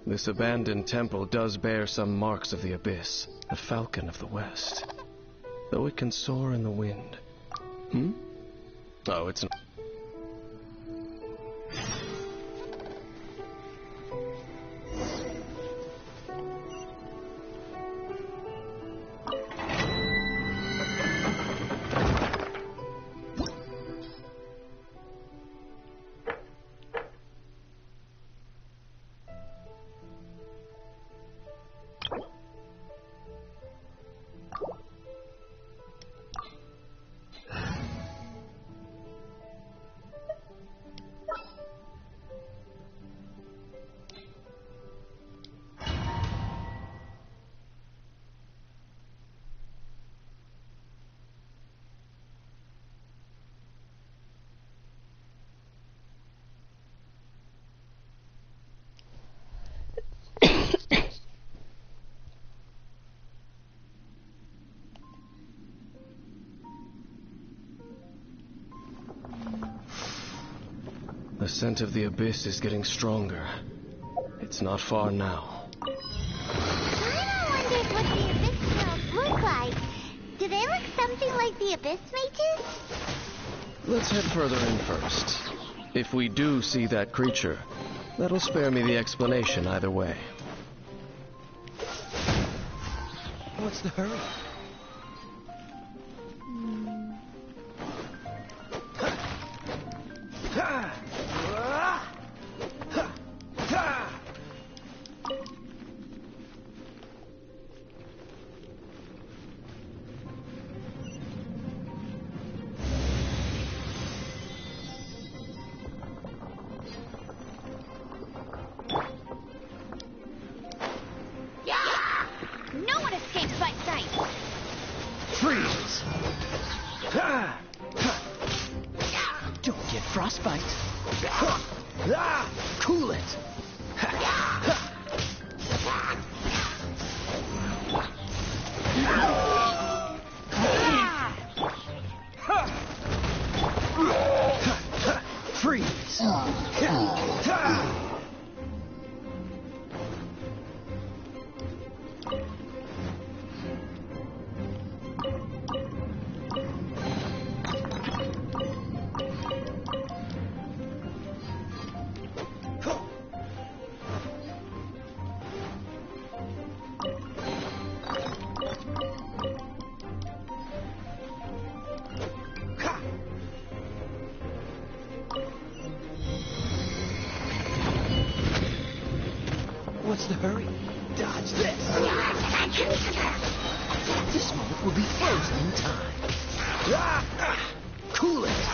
This abandoned temple does bear some marks of the abyss, the falcon of the west. Though it can soar in the wind. Hmm? Oh, it's not. The scent of the abyss is getting stronger. It's not far now. I wondered what the abyss girls look like. Do they look something like the abyss mages? Let's head further in first. If we do see that creature, that'll spare me the explanation either way. What's the hurry? No one escapes by sight. Freeze! Don't get frostbite. Cool it. Freeze! What's the hurry? Dodge this. This moment will be frozen in time. Cool it.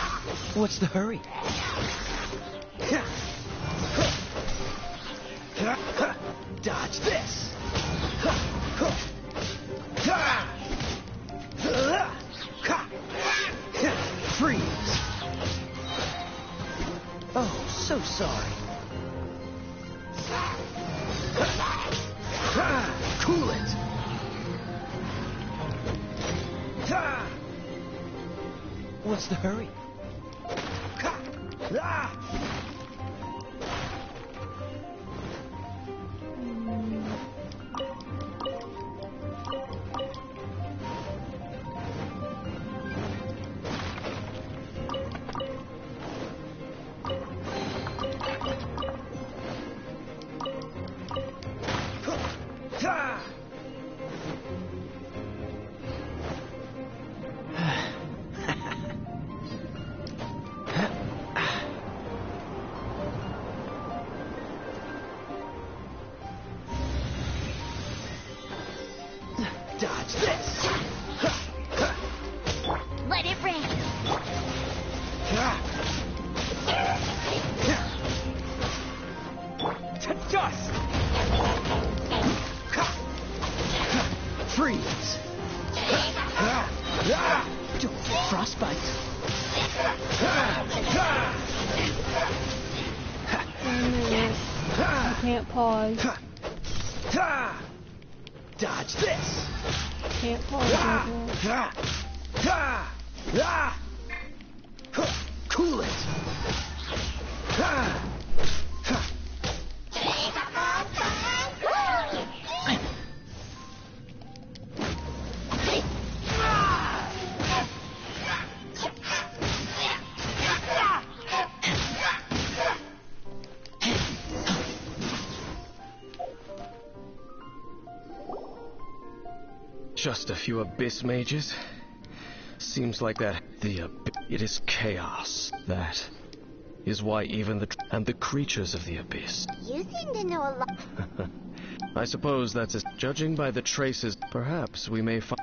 What's the hurry? Dodge this. Freeze. Oh, so sorry. Cool it. What's the hurry? Dodge this. Let it rain. To dust. Freeze. Don't get frostbite. I can't pause. Dodge this. Can't pause right now. Cool it. Just a few abyss mages? Seems like that it is chaos. That is why even the creatures of the abyss. You seem to know a lot. I suppose that's judging by the traces. Perhaps we may find.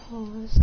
Pause.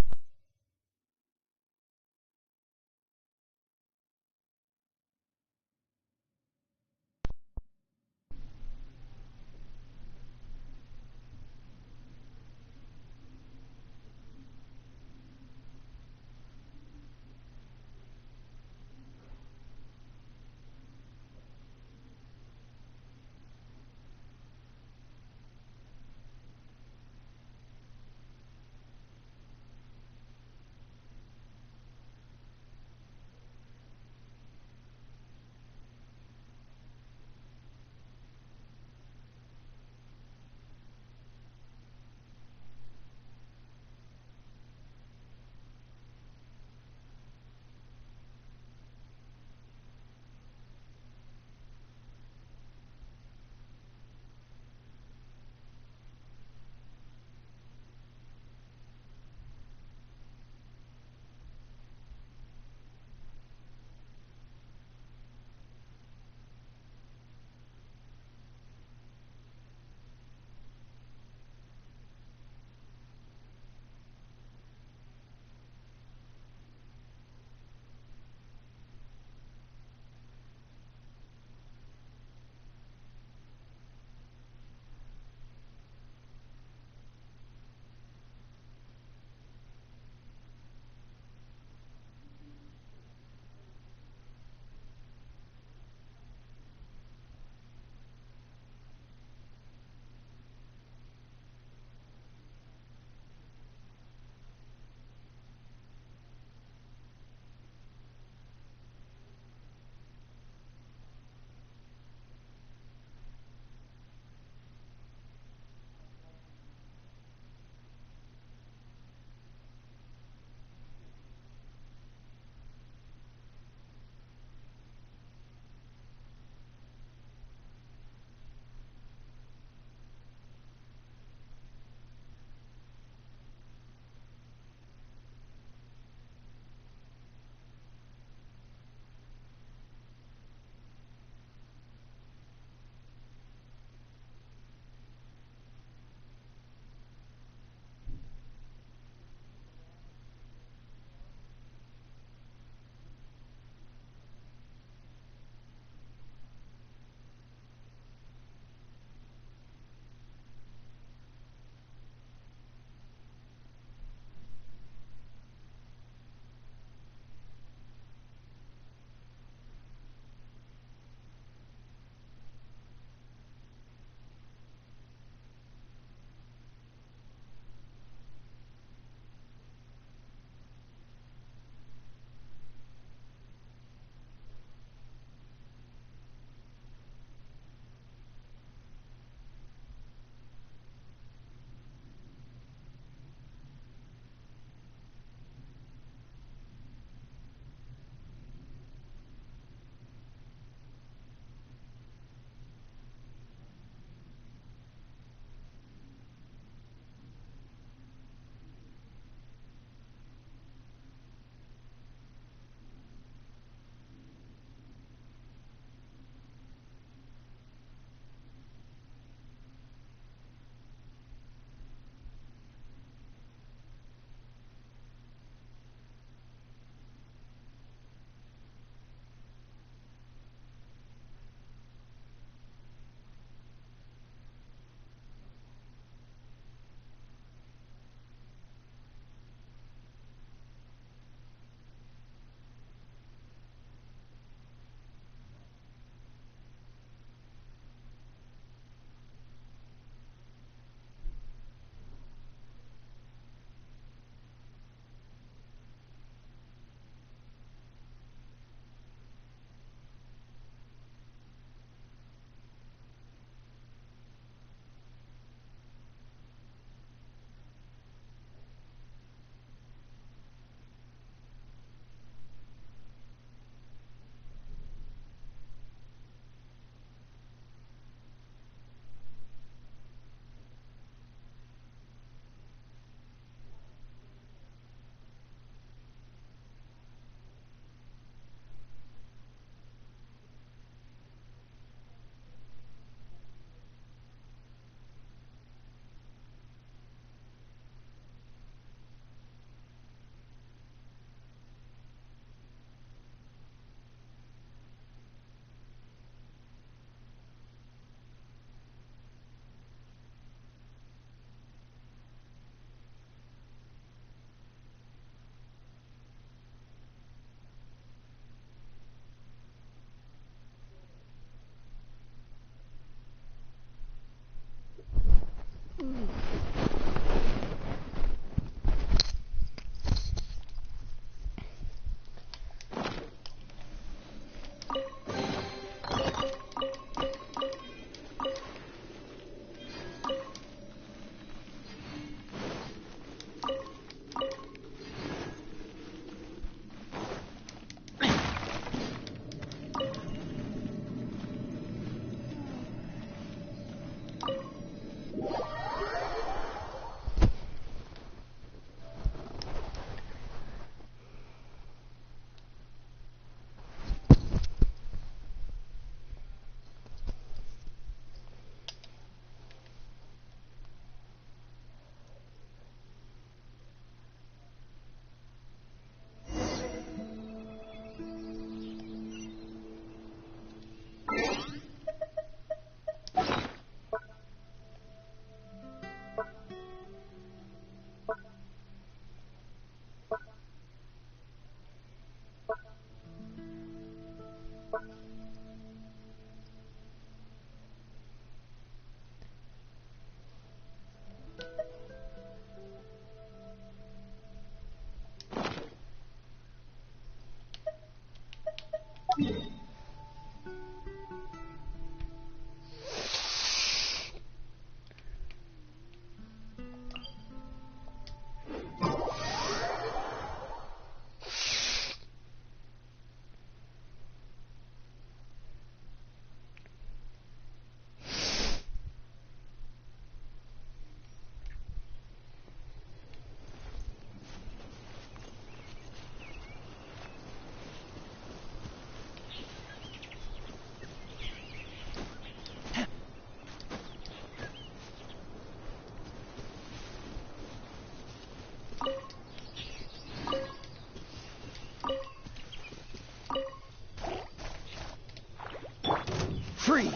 Freeze!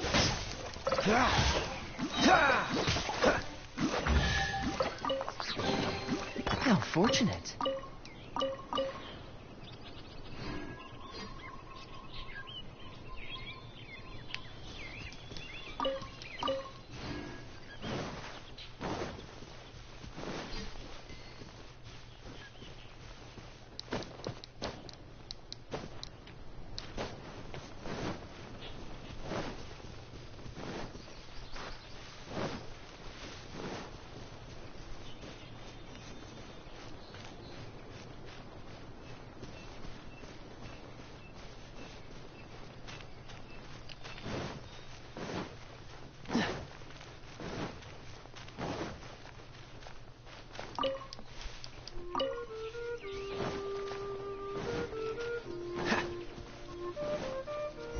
How fortunate.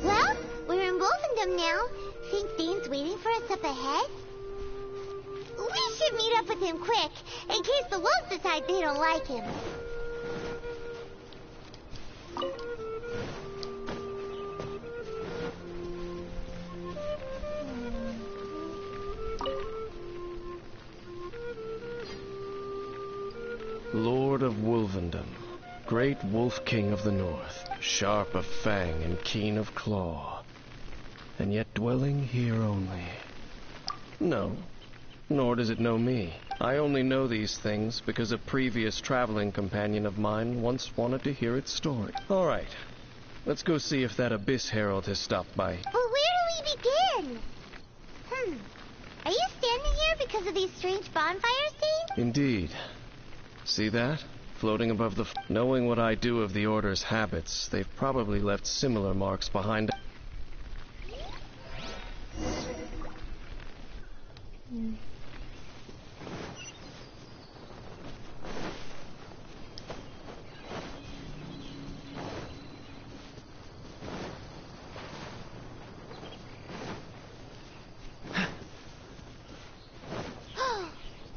Well, we're in Wolfendom now. Think Dane's waiting for us up ahead? We should meet up with him quick, in case the wolves decide they don't like him. Lord of Wolvendom, great wolf king of the north, sharp of fang and keen of claw, and yet dwelling here only. No, nor does it know me. I only know these things because a previous traveling companion of mine once wanted to hear its story. All right, let's go see if that Abyss Herald has stopped by. But where do we begin? Are you standing here because of these strange bonfires, Dane? Indeed. See that? Floating above the... Knowing what I do of the Order's habits, they've probably left similar marks behind.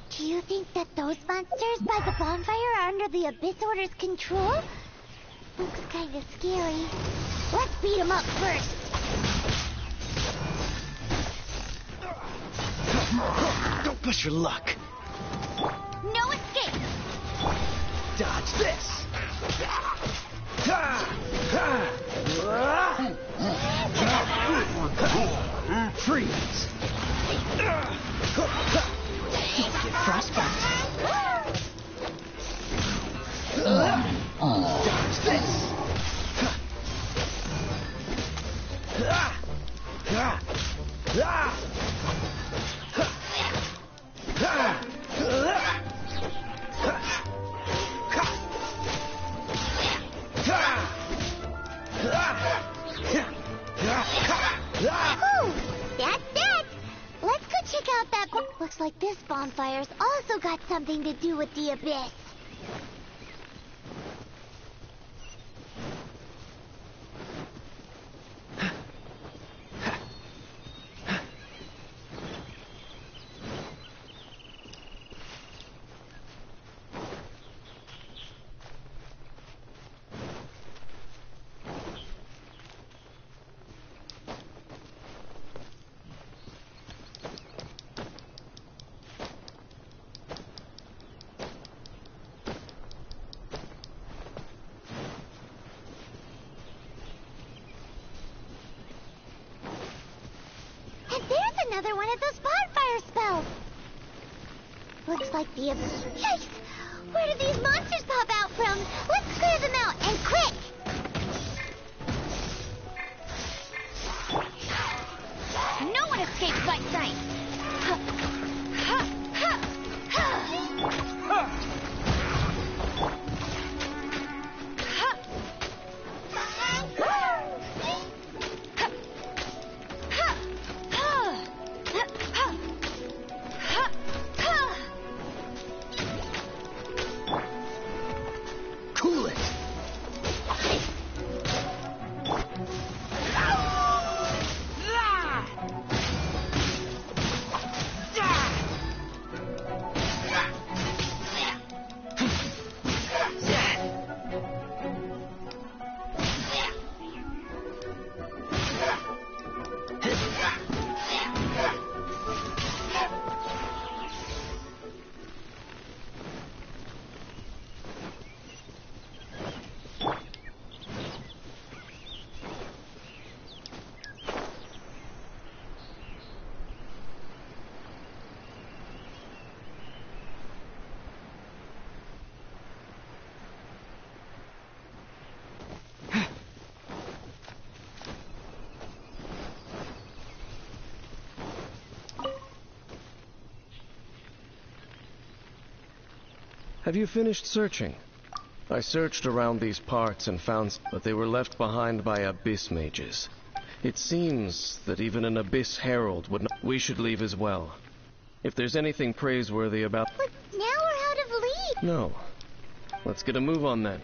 Do you think that those monsters by the bonfire are under the Abyss Order's control? Looks kind of scary. Let's beat them up first. Don't push your luck. No escape. Dodge this. Freeze. Don't get frostbite. Dodge this. Whew, that's that. Let's go check out that... Looks like this bonfire's also got something to do with the Abyss. Another one of those bonfire spells. Looks like the... Yikes! Where did these monsters pop out from? Let's clear them out, and quick! No one escapes by sight. Have you finished searching? I searched around these parts and found, but they were left behind by abyss mages. It seems that even an abyss herald would not. We should leave as well. If there's anything praiseworthy about. But now we're out of lead. No. Let's get a move on then.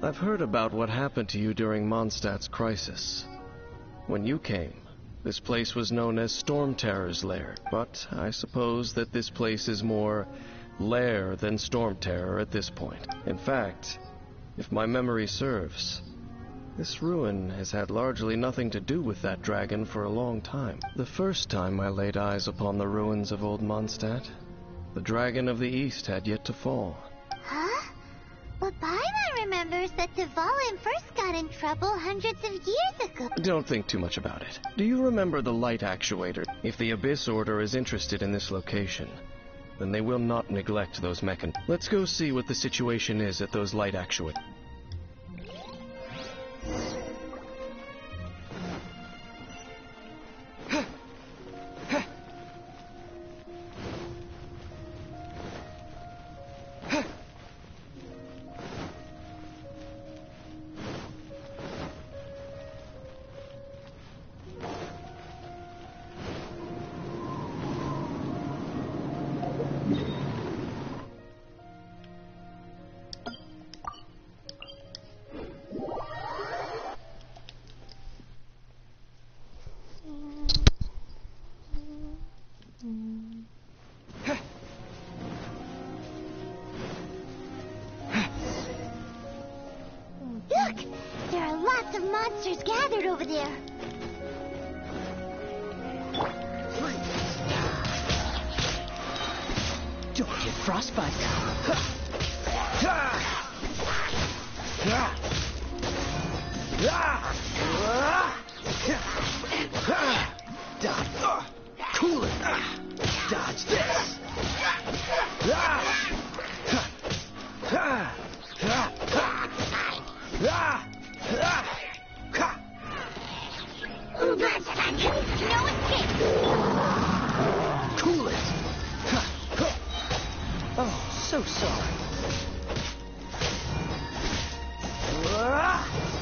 I've heard about what happened to you during Mondstadt's crisis. When you came, this place was known as Storm Terror's Lair, but I suppose that this place is more lair than Storm Terror at this point. In fact, if my memory serves, this ruin has had largely nothing to do with that dragon for a long time. The first time I laid eyes upon the ruins of old Mondstadt, the dragon of the East had yet to fall. Huh? But Paimon remembers that Dvalin first got in trouble hundreds of years ago. Don't think too much about it. Do you remember the light actuator? If the Abyss Order is interested in this location, then they will not neglect those mechanisms. Let's go see what the situation is at those light actuators. Look! There are lots of monsters gathered over there. Don't get frostbite. Dodge. Cool it. Dodge this. No escape! Cool it. Oh, so sorry.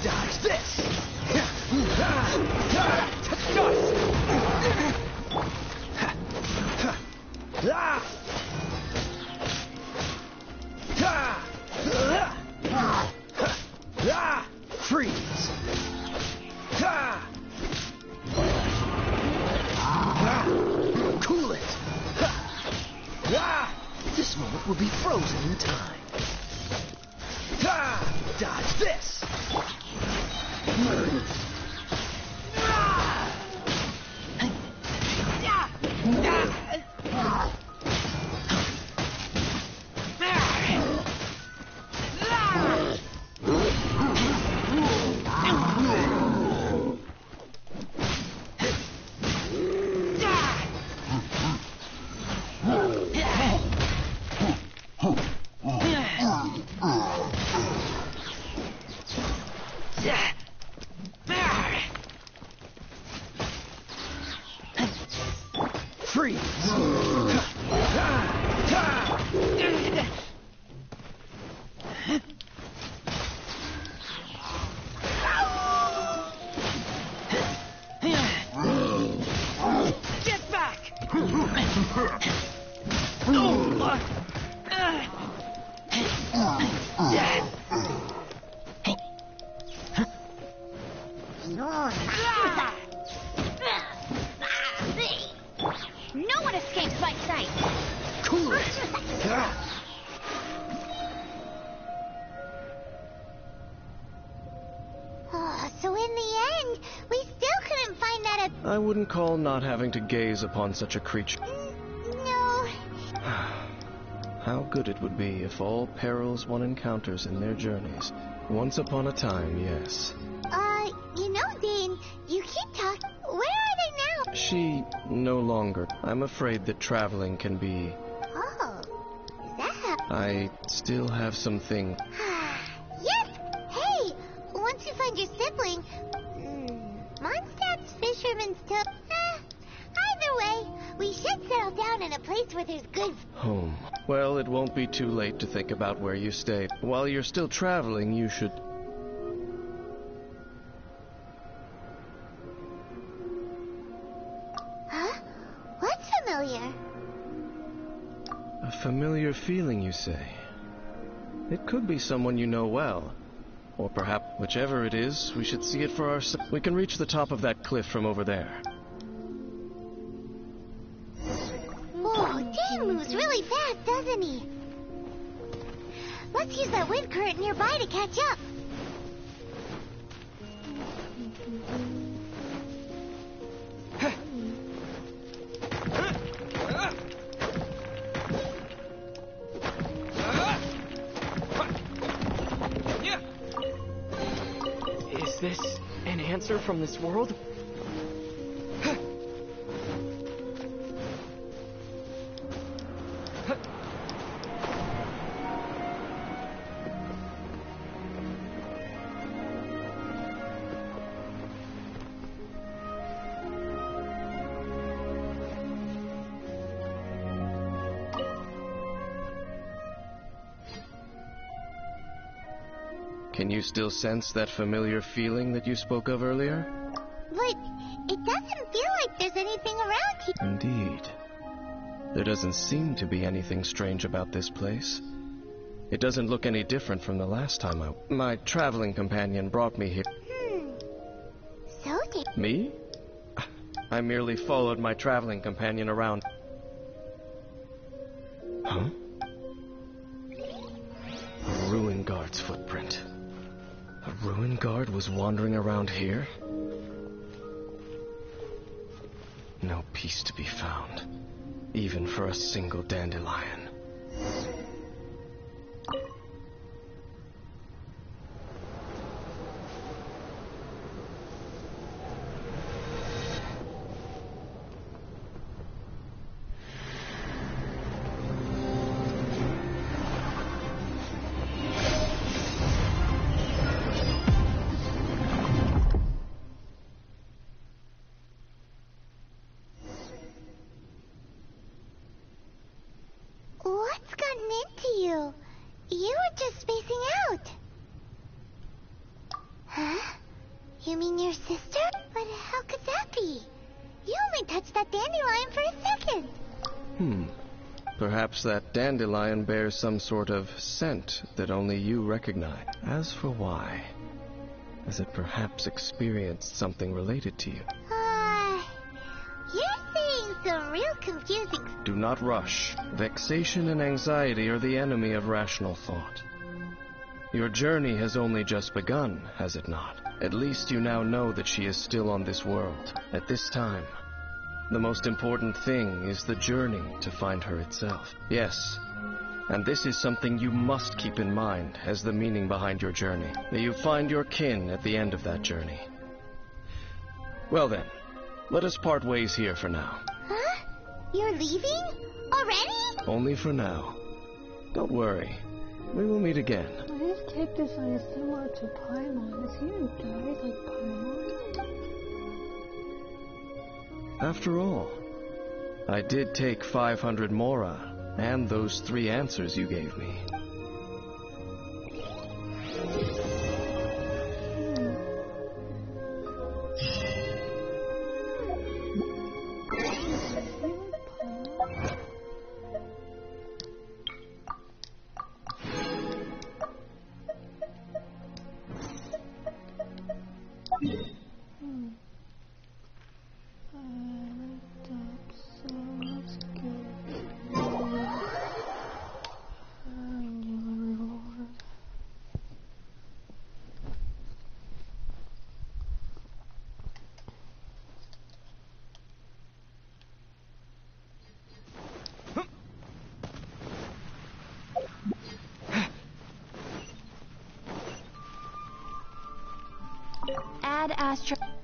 Dodge this. Freeze. Cool it. This moment will be frozen in time. Dodge this. No one escapes my sight. Cool it. Oh, so in the end, we still couldn't find that. I wouldn't call not having to gaze upon such a creature. No. How good it would be if all perils one encounters in their journeys. Once upon a time, yes. You know, Dane, you keep talking. Where are they now? She no longer. I'm afraid that traveling can be... Oh, is that I still have some things. Yes! Hey, once you find your sibling, Mondstadt's fisherman's tub. Either way, we should settle down in a place where there's good... Home. Well, it won't be too late to think about where you stay. While you're still traveling, you should... Huh? What's familiar? A familiar feeling, you say? It could be someone you know well. Or perhaps, whichever it is, we should see it for ourselves. We can reach the top of that cliff from over there. Oh, Dane moves really fast, doesn't he? Let's use that wind current nearby to catch up. Is this an answer from this world? Can you still sense that familiar feeling that you spoke of earlier? But it doesn't feel like there's anything around here. Indeed. There doesn't seem to be anything strange about this place. It doesn't look any different from the last time my traveling companion brought me here. So did... Me? I merely followed my traveling companion around. Huh? A ruin guard's footprint. A ruin guard was wandering around here? No peace to be found, even for a single dandelion. What's gotten into you? You were just spacing out. Huh? You mean your sister? But how could that be? You only touched that dandelion for a second. Perhaps that dandelion bears some sort of scent that only you recognize. As for why, has it perhaps experienced something related to you? You're saying some real confusing... Do not rush. Vexation and anxiety are the enemy of rational thought. Your journey has only just begun, has it not? At least you now know that she is still on this world. At this time, the most important thing is the journey to find her itself. Yes, and this is something you must keep in mind as the meaning behind your journey. May you find your kin at the end of that journey. Well then, let us part ways here for now. Huh? You're leaving? Already? Only for now. Don't worry. We will meet again. Why is Cactus Eye similar to Paimon? Is he a guy like Paimon? After all, I did take 500 Mora and those 3 answers you gave me. Ad Astra.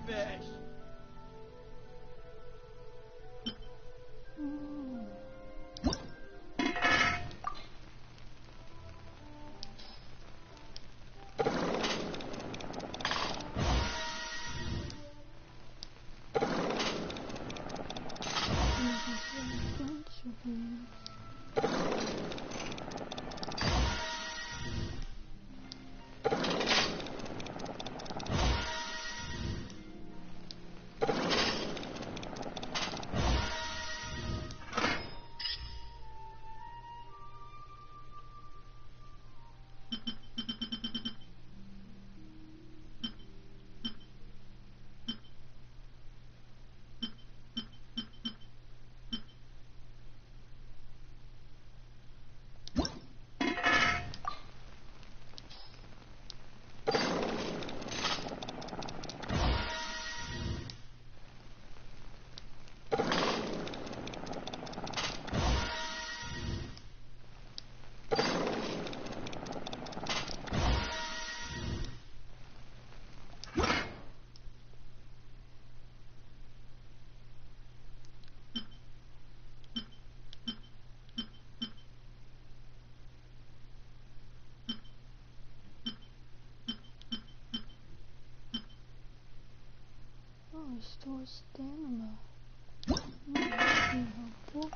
fish. Restore stamina. That would be helpful.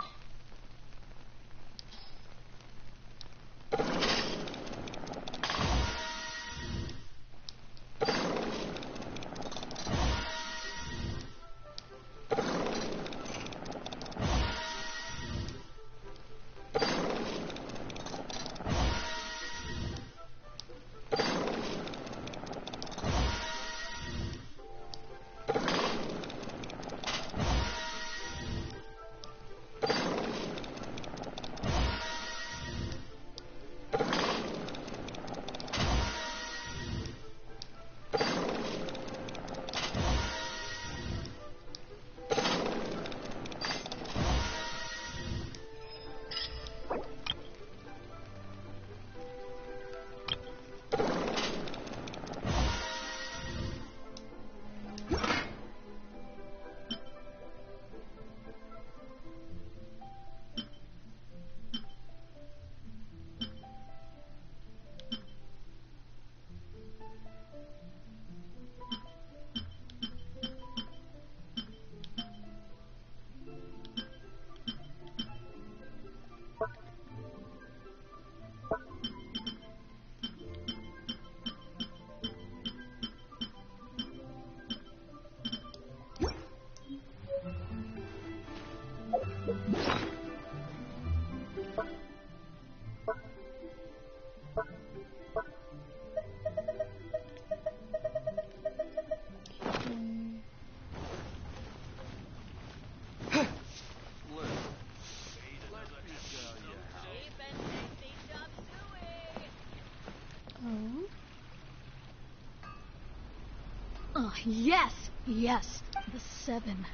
Yes, yes, the 7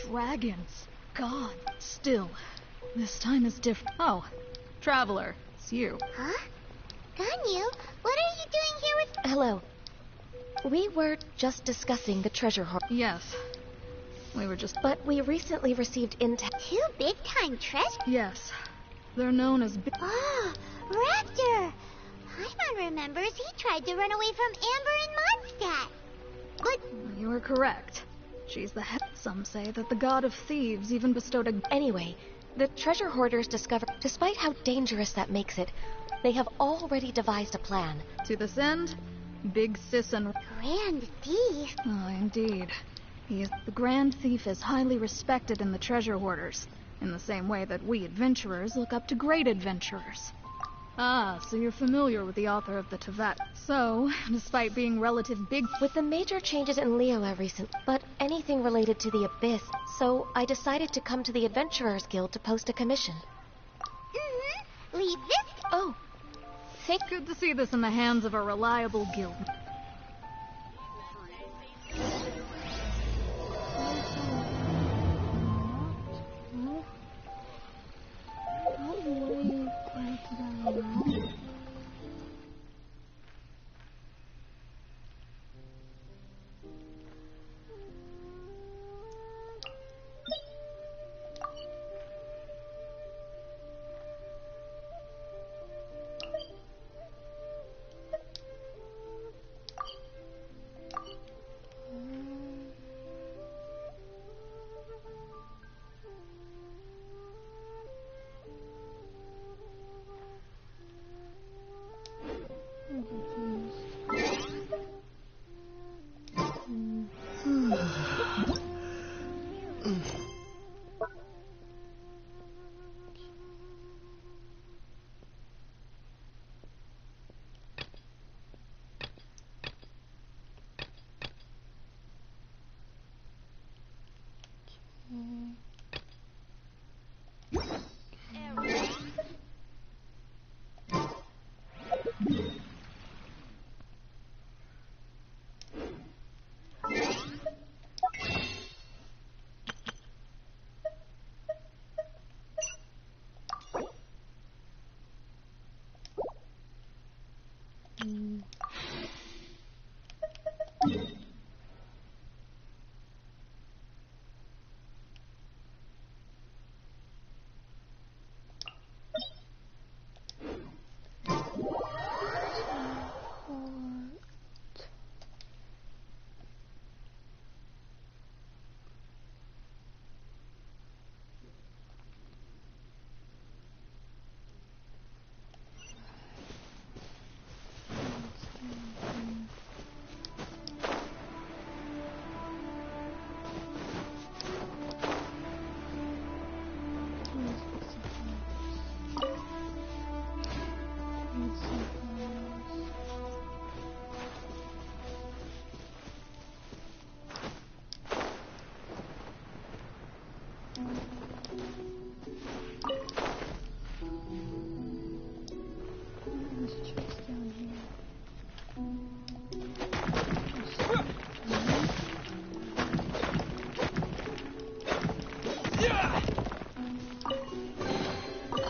dragons. God, still, this time is different. Oh, Traveler, it's you. Huh? Ganyu, what are you doing here with... Hello. We were just discussing the treasure hoard. Yes, we were just... But we recently received intel. 2 big-time treasures? Yes, they're known as... Oh, Raptor! Paimon remembers he tried to run away from Amber and Mondstadt. But... You were correct. She's the head. Some say that the god of thieves even bestowed a... Anyway, the treasure hoarders discovered... Despite how dangerous that makes it, they have already devised a plan. To this end, Big Sis and... Grand Thief? Oh, indeed. The Grand Thief is highly respected in the treasure hoarders, in the same way that we adventurers look up to great adventurers. Ah, so you're familiar with the author of the Tevat. So, despite being relative big... With the major changes in Leola recently, but anything related to the Abyss, so I decided to come to the Adventurers Guild to post a commission. Mm-hmm. Leave this... Oh, Good to see this in the hands of a reliable guild.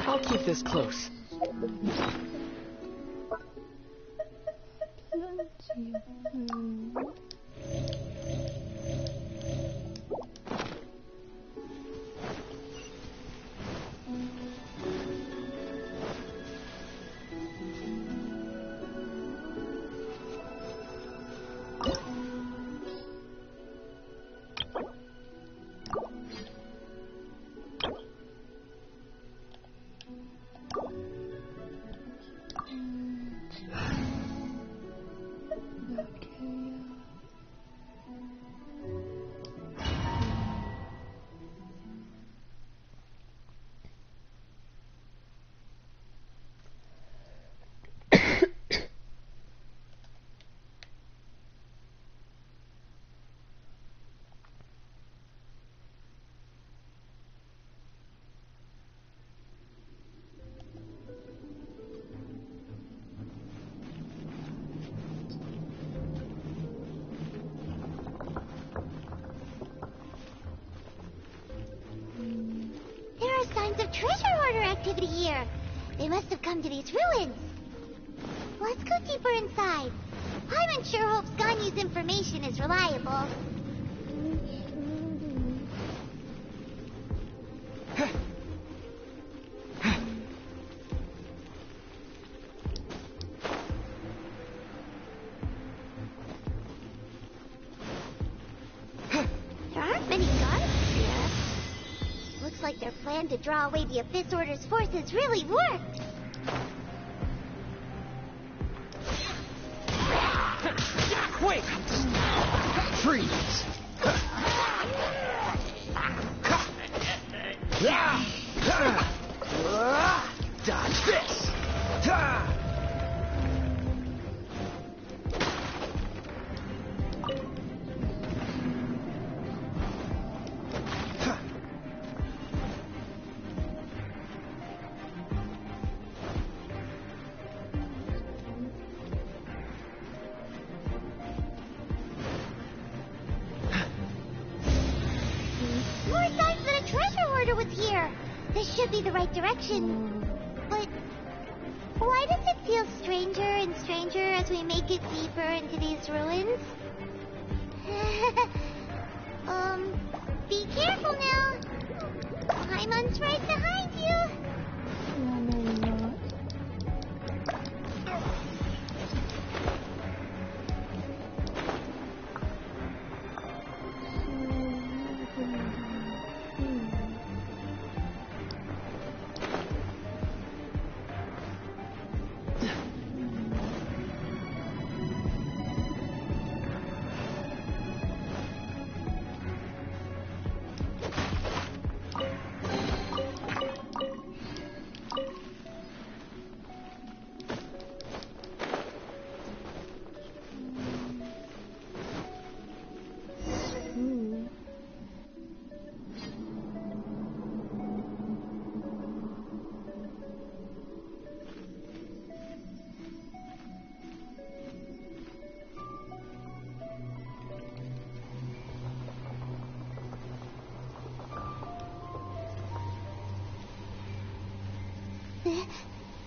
I'll keep this close. Plenty of food. Signs of treasure hoarder activity here. They must have come to these ruins. Let's go deeper inside. Paimon sure hopes Ganyu's information is reliable. There aren't many guards here. Looks like their plan to draw away the Abyss Order's forces really worked. Wait! Freeze! Dodge this! More signs that a treasure hoarder was here. This should be the right direction. But why does it feel stranger and stranger as we make it deeper into these ruins? Be careful now. Paimon's right behind you. No, no, not.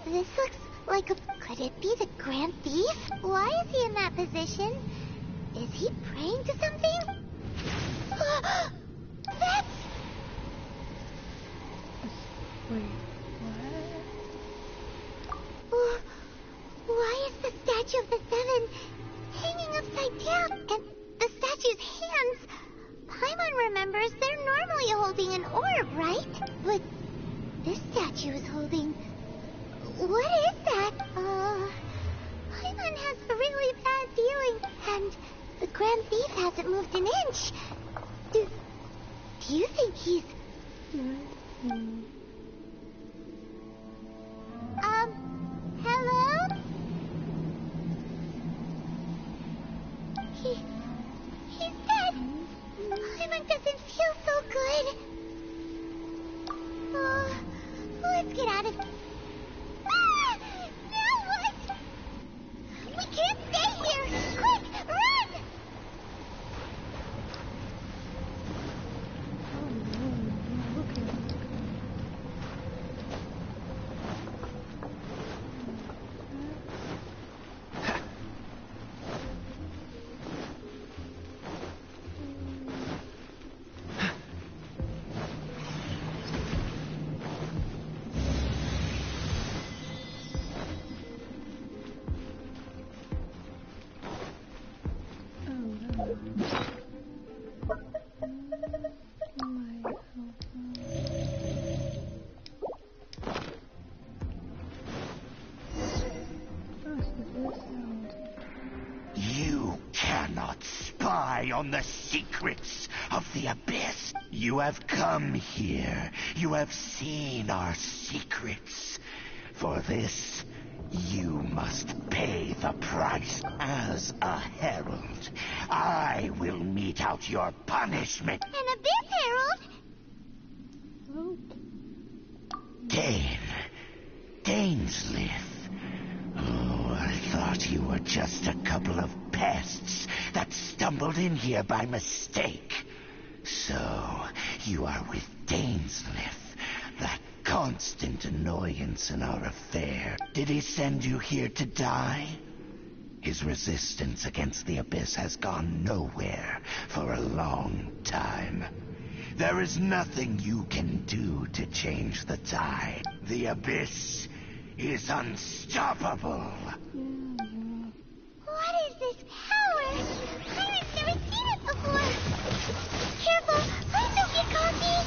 This looks like a Could it be the Grand Thief? Why is he in that position? Is he praying to something? That's... Wait, what? Why is the statue of the Seven hanging upside down? And the statue's hands... Paimon remembers they're normally holding an orb, right? But this statue is holding... What is that? Paimon has a really bad feeling, and the Grand Thief hasn't moved an inch. Do you think he's... Hello? He's dead. Paimon doesn't feel so good. Let's get out of here. Now what? We can't stay here. Quick, run! You cannot spy on the secrets of the Abyss. You have come here. You have seen our secrets. For this, you must pay the price. As a herald, I will mete out your punishment. An Abyss Herald? Dainslith. Oh, I thought you were just a couple of pests that stumbled in here by mistake. So, you are with Dainslith, that constant annoyance in our affair. Did he send you here to die? His resistance against the Abyss has gone nowhere for a long time. There is nothing you can do to change the tide. The Abyss is unstoppable. What is this power? I've never seen it before. Careful, please don't get coffee.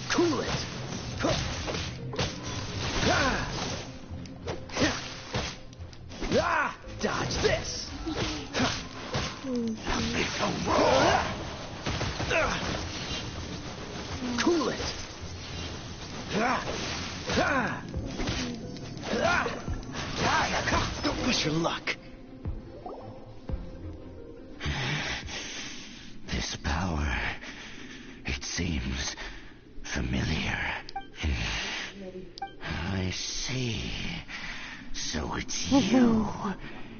Cool it! Dodge this! Cool it! Don't push your luck. This power, it seems familiar. I see. So it's you.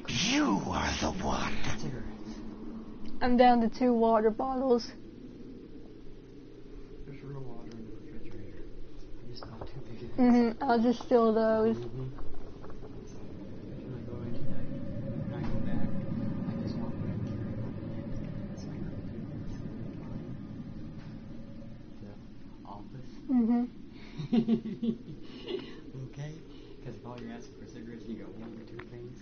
You are the one. I'm down to 2 water bottles. There's real water in the refrigerator. I just got 2 big. I'll just steal those. When I go in tonight, when I go back, I just want to carry one. It's like the office. Okay? Because if all you're asking for cigarettes, you got 1 or 2 things,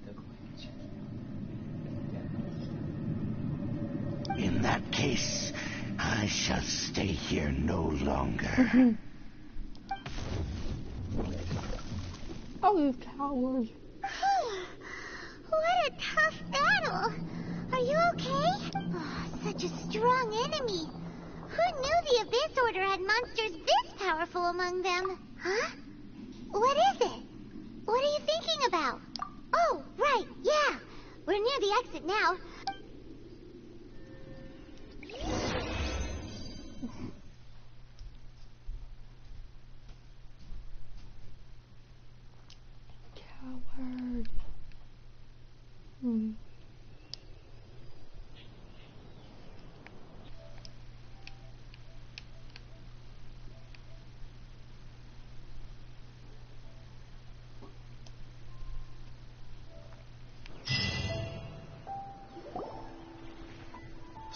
they'll go ahead and check you out. In that case, I shall stay here no longer. Oh, you cowards. What a tough battle. Are you okay? Oh, such a strong enemy. Who knew the Abyss Order had monsters this powerful among them? Huh? What is it? What are you thinking about? Oh, right, yeah. We're near the exit now. Coward.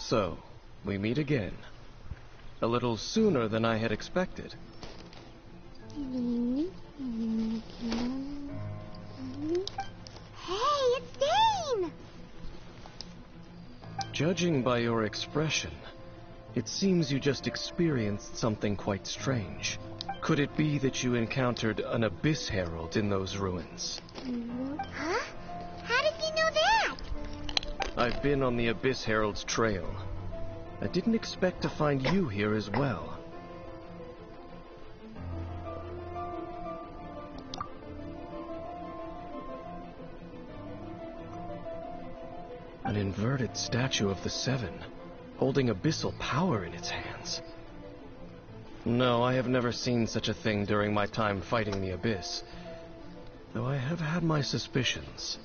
So, we meet again. A little sooner than I had expected. Hey, it's Dane! Judging by your expression, it seems you just experienced something quite strange. Could it be that you encountered an Abyss Herald in those ruins? Huh? How did you know that? I've been on the Abyss Herald's trail. I didn't expect to find you here as well. An inverted statue of the Seven, holding abyssal power in its hands. No, I have never seen such a thing during my time fighting the Abyss, though I have had my suspicions.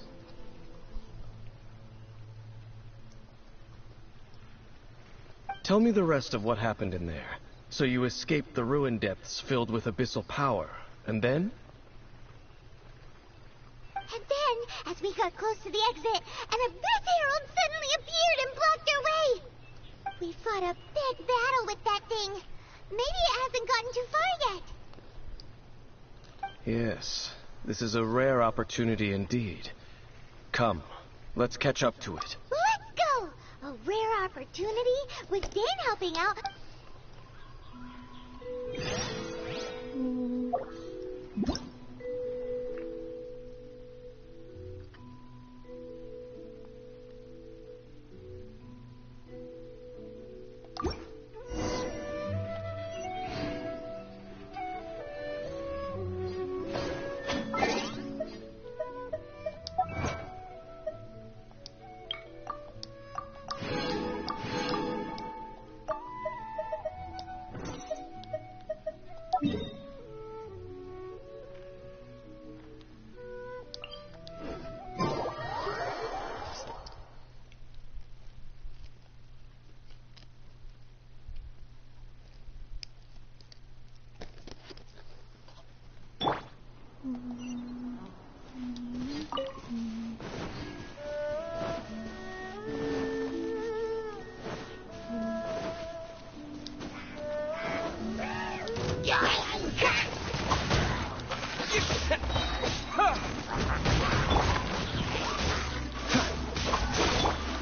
Tell me the rest of what happened in there. So you escaped the ruin depths filled with abyssal power, and then? And then, as we got close to the exit, an Abyss Herald suddenly appeared and blocked our way. We fought a big battle with that thing. Maybe it hasn't gotten too far yet. Yes, this is a rare opportunity indeed. Come, let's catch up to it. Let's go! A rare opportunity with Dan helping out.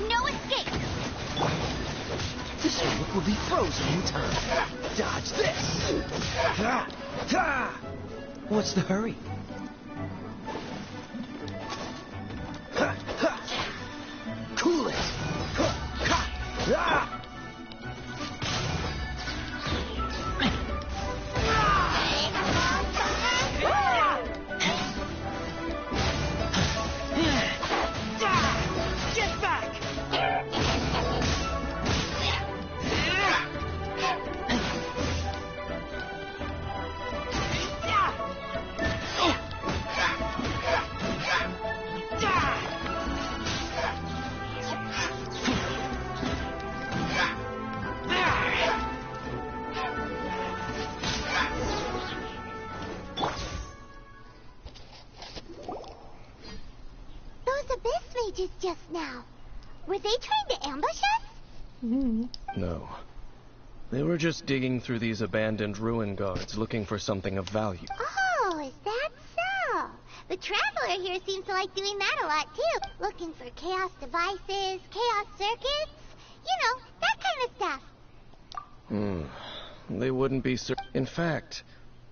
No escape! This one will be frozen in time. Dodge this! What's the hurry? Cool it! Get back! Those Abyss mages just now. Were they trying to ambush us? No. They were just digging through these abandoned ruin guards looking for something of value. Oh, is that so? The Traveler here seems to like doing that a lot, too. Looking for chaos devices, chaos circuits, that kind of stuff. They wouldn't be In fact,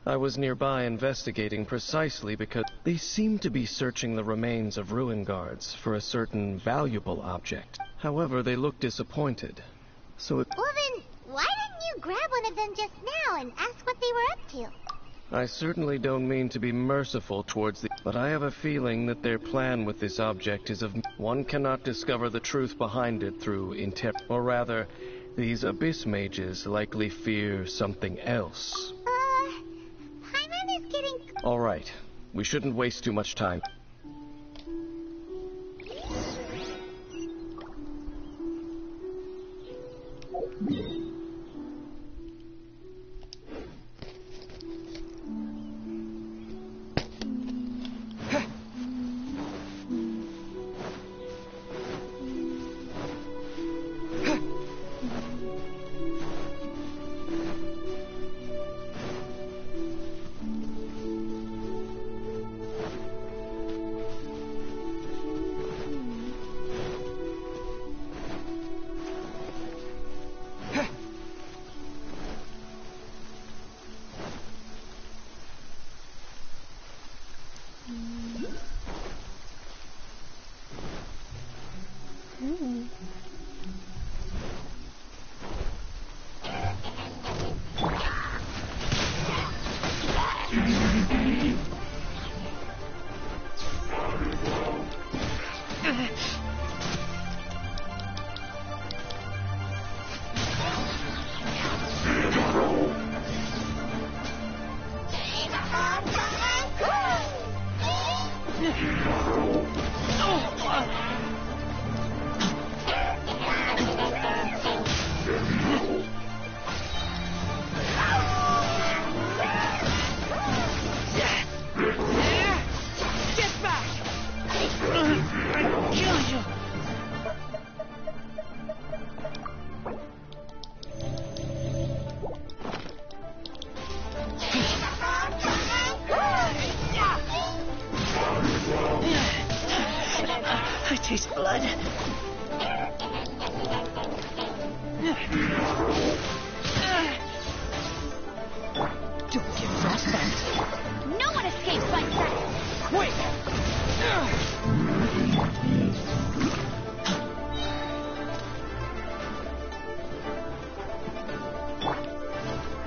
I was nearby investigating precisely because they seemed to be searching the remains of ruin guards for a certain valuable object. However, they looked disappointed. So Well then, why didn't you grab one of them just now and ask what they were up to? I certainly don't mean to be merciful towards the... But I have a feeling that their plan with this object is of... One cannot discover the truth behind it through Or rather, these Abyss mages likely fear something else. Paimon is getting... All right. We shouldn't waste too much time. I taste blood. Don't get frostbite. No one escapes like that! Wait!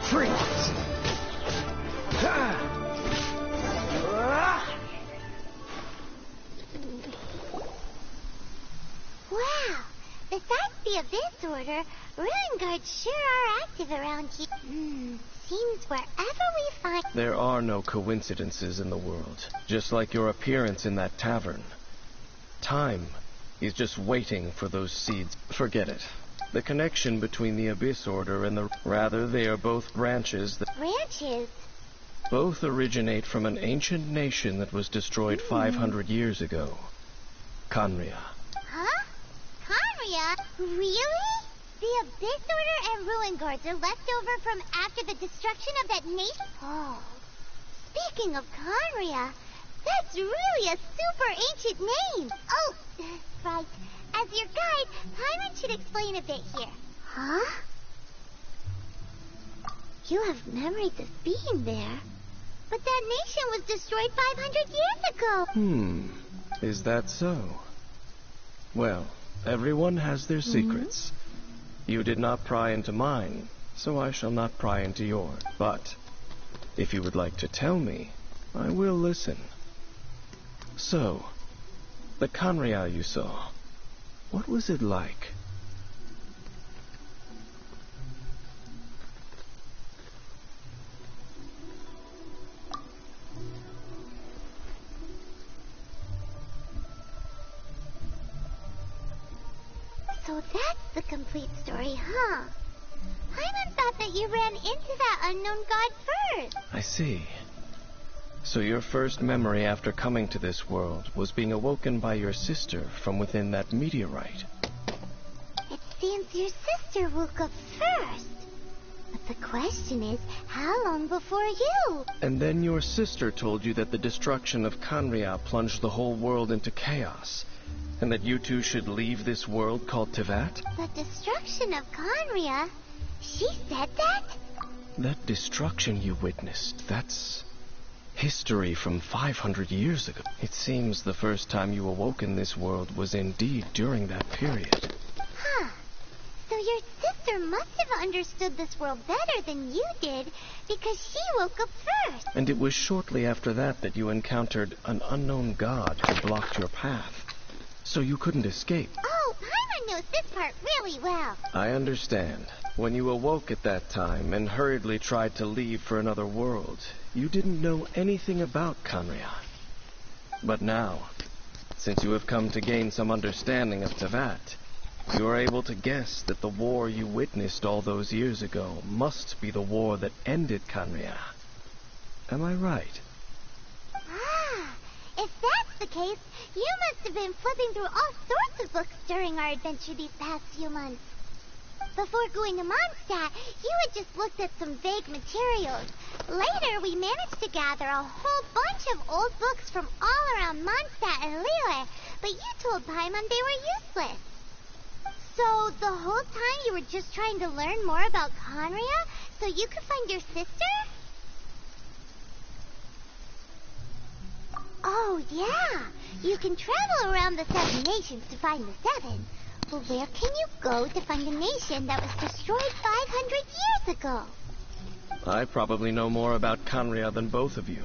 Freeze! Wow! Besides the Abyss Order, ruin guards sure are active around here. Seems wherever we find... There are no coincidences in the world, just like your appearance in that tavern. Time is just waiting for those seeds. Forget it. The connection between the Abyss Order and the... Rather, they are both branches that... Branches? Both originate from an ancient nation that was destroyed 500 years ago. Khaenri'ah. Huh? Khaenri'ah? Really? The Abyss Order and Ruin Guards are left over from after the destruction of that nation? Oh. Speaking of Khaenri'ah, that's really a super ancient name. Oh, right. As your guide, Paimon should explain a bit here. Huh? You have narrated this being there. But that nation was destroyed 500 years ago. Is that so? Well, everyone has their secrets. You did not pry into mine, so I shall not pry into yours. But, if you would like to tell me, I will listen. So, the Khaenri'ah you saw, what was it like? So that's the complete story, huh? Paimon thought that you ran into that unknown god first. I see. So your first memory after coming to this world was being awoken by your sister from within that meteorite. It seems your sister woke up first. But the question is, how long before you? And then your sister told you that the destruction of Khaenri'ah plunged the whole world into chaos, and that you two should leave this world called Tevat? The destruction of Khaenri'ah? She said that? That destruction you witnessed, that's history from 500 years ago. It seems the first time you awoke in this world was indeed during that period. Huh. So your sister must have understood this world better than you did, because she woke up first. And it was shortly after that that you encountered an unknown god who blocked your path, so you couldn't escape. Oh, Paimon knows this part really well. I understand. When you awoke at that time and hurriedly tried to leave for another world, you didn't know anything about Khaenri'ah. But now, since you have come to gain some understanding of Tevat, you are able to guess that the war you witnessed all those years ago must be the war that ended Khaenri'ah. Am I right? Ah, if that's the case, you must have been flipping through all sorts of books during our adventure these past few months. Before going to Mondstadt, you had just looked at some vague materials. Later, we managed to gather a whole bunch of old books from all around Mondstadt and Lille, but you told Paimon they were useless. So, the whole time you were just trying to learn more about Khaenri'ah so you could find your sister? Oh, yeah. You can travel around the 7 nations to find the 7. But where can you go to find a nation that was destroyed 500 years ago? I probably know more about Canria than both of you.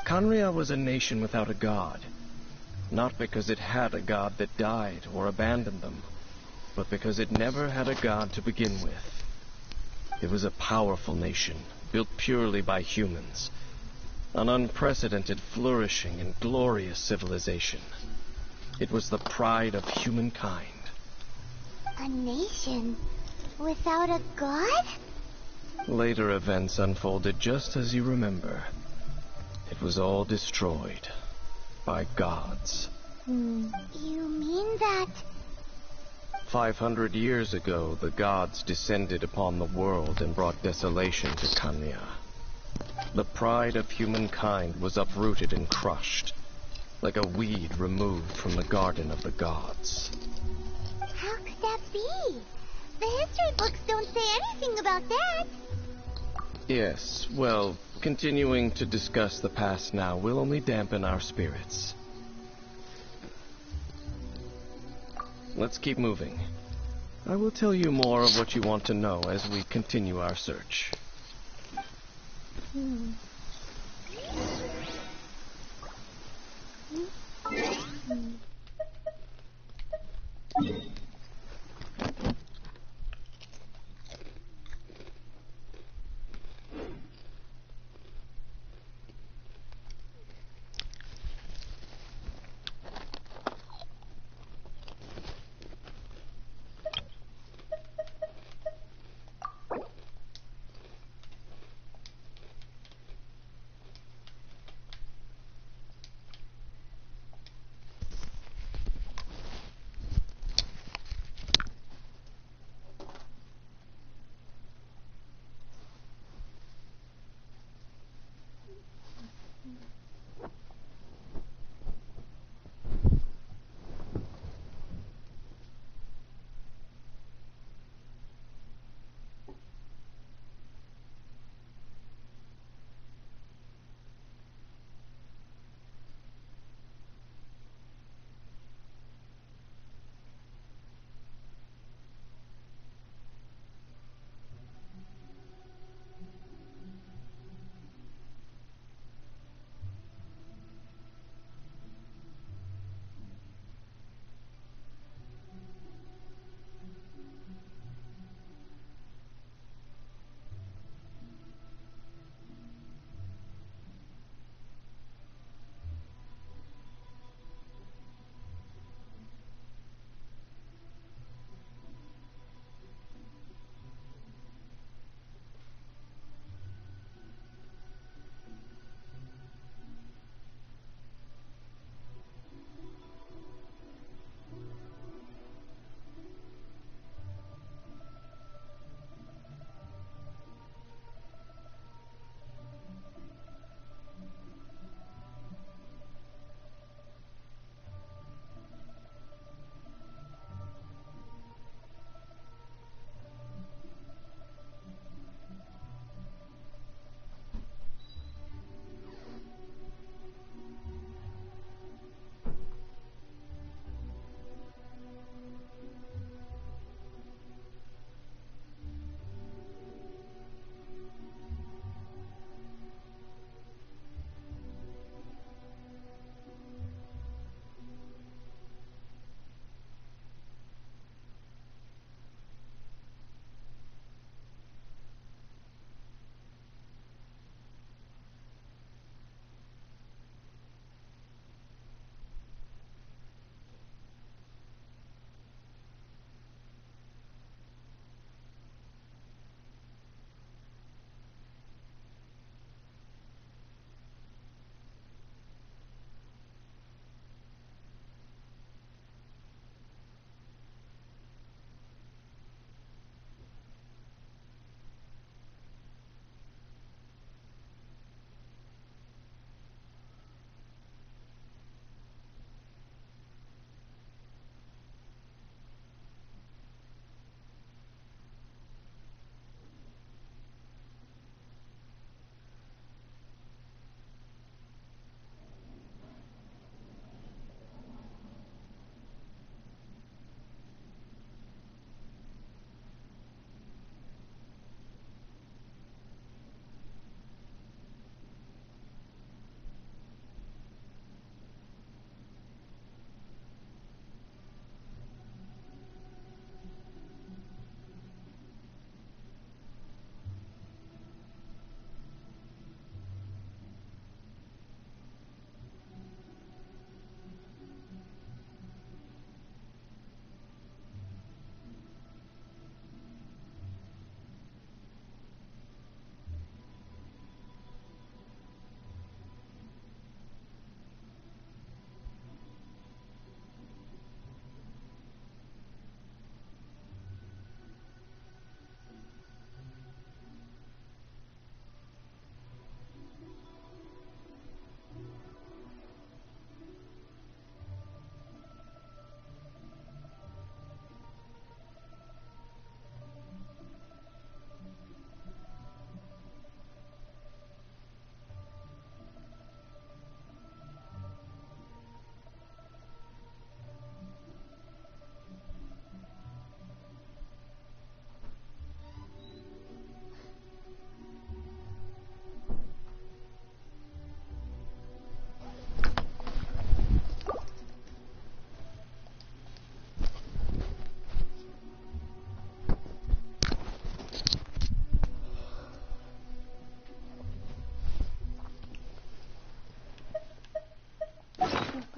Canria was a nation without a god. Not because it had a god that died or abandoned them, but because it never had a god to begin with. It was a powerful nation, built purely by humans. An unprecedented, flourishing, and glorious civilization. It was the pride of humankind. A nation without a god? Later events unfolded just as you remember. It was all destroyed by gods. You mean that... 500 years ago, the gods descended upon the world and brought desolation to Canria. The pride of humankind was uprooted and crushed, like a weed removed from the garden of the gods. How could that be? The history books don't say anything about that. Yes, well, continuing to discuss the past now will only dampen our spirits. Let's keep moving. I will tell you more of what you want to know as we continue our search.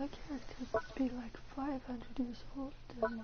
my character would be like 500 years old then.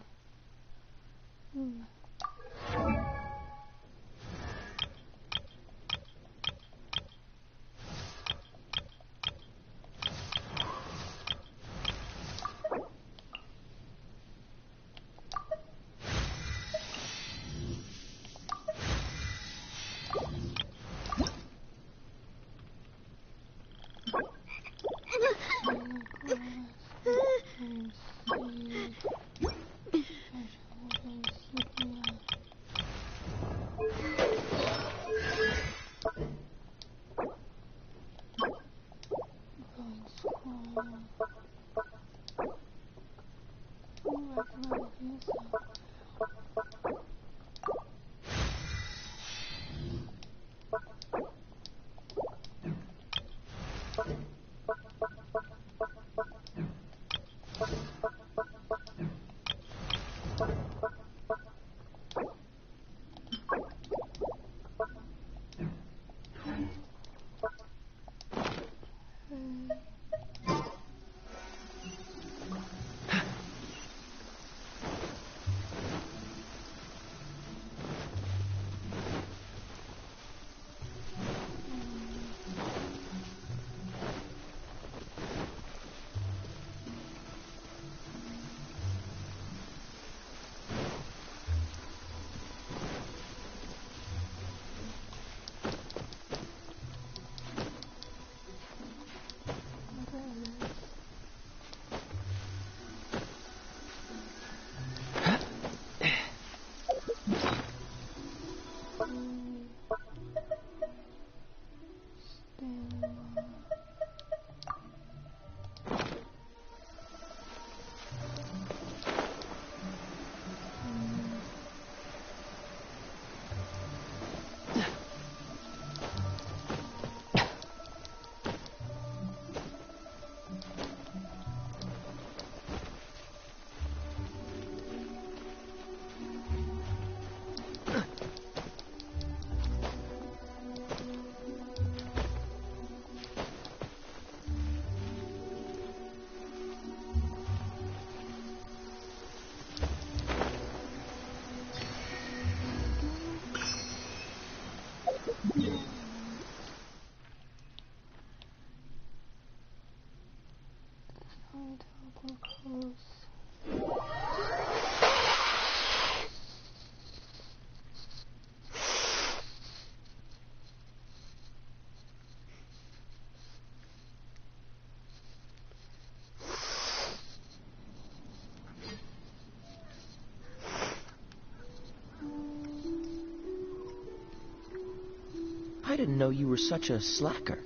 I didn't know you were such a slacker.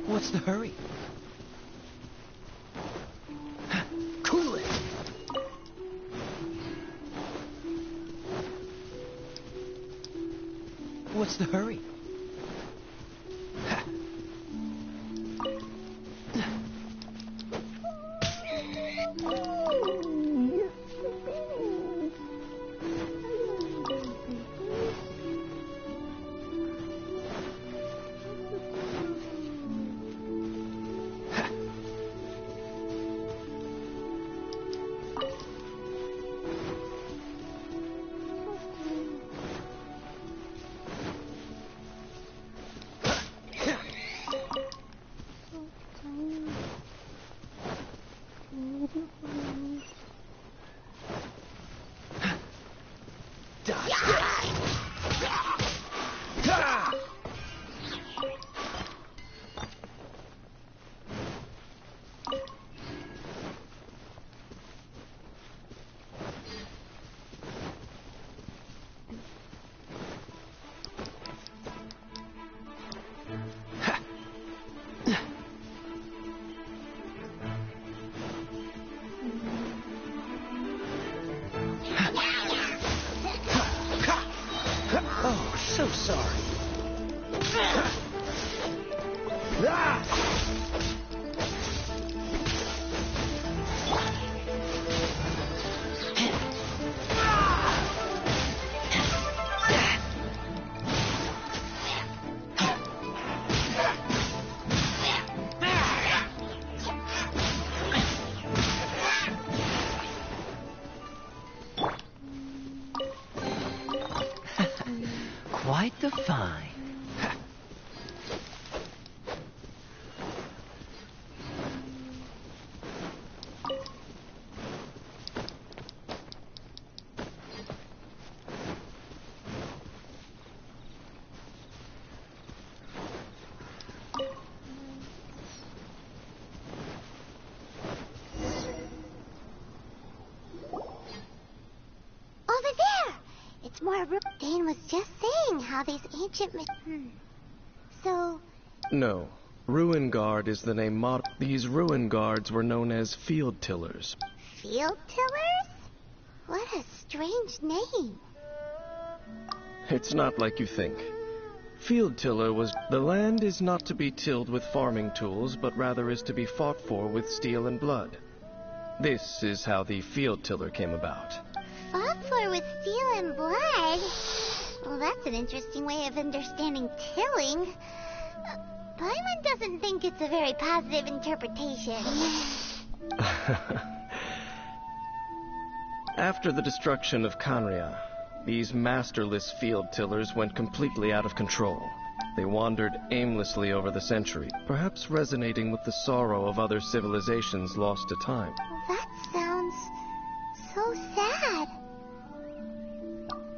What's the hurry? Cool it! What's the hurry? So sorry. quite the find. Over there! It's more Dane was just saying how these ancient So, No. Ruin Guard is the name These Ruin Guards were known as Field Tillers. field tillers? What a strange name. It's not like you think. Field Tiller was... The land is not to be tilled with farming tools, but rather is to be fought for with steel and blood. This is how the Field Tiller came about. Fought for with steel and blood? Well, that's an interesting way of understanding tilling. Paimon doesn't think it's a very positive interpretation. After the destruction of Kanria, these masterless field tillers went completely out of control. They wandered aimlessly over the century, perhaps resonating with the sorrow of other civilizations lost to time. That sounds so sad.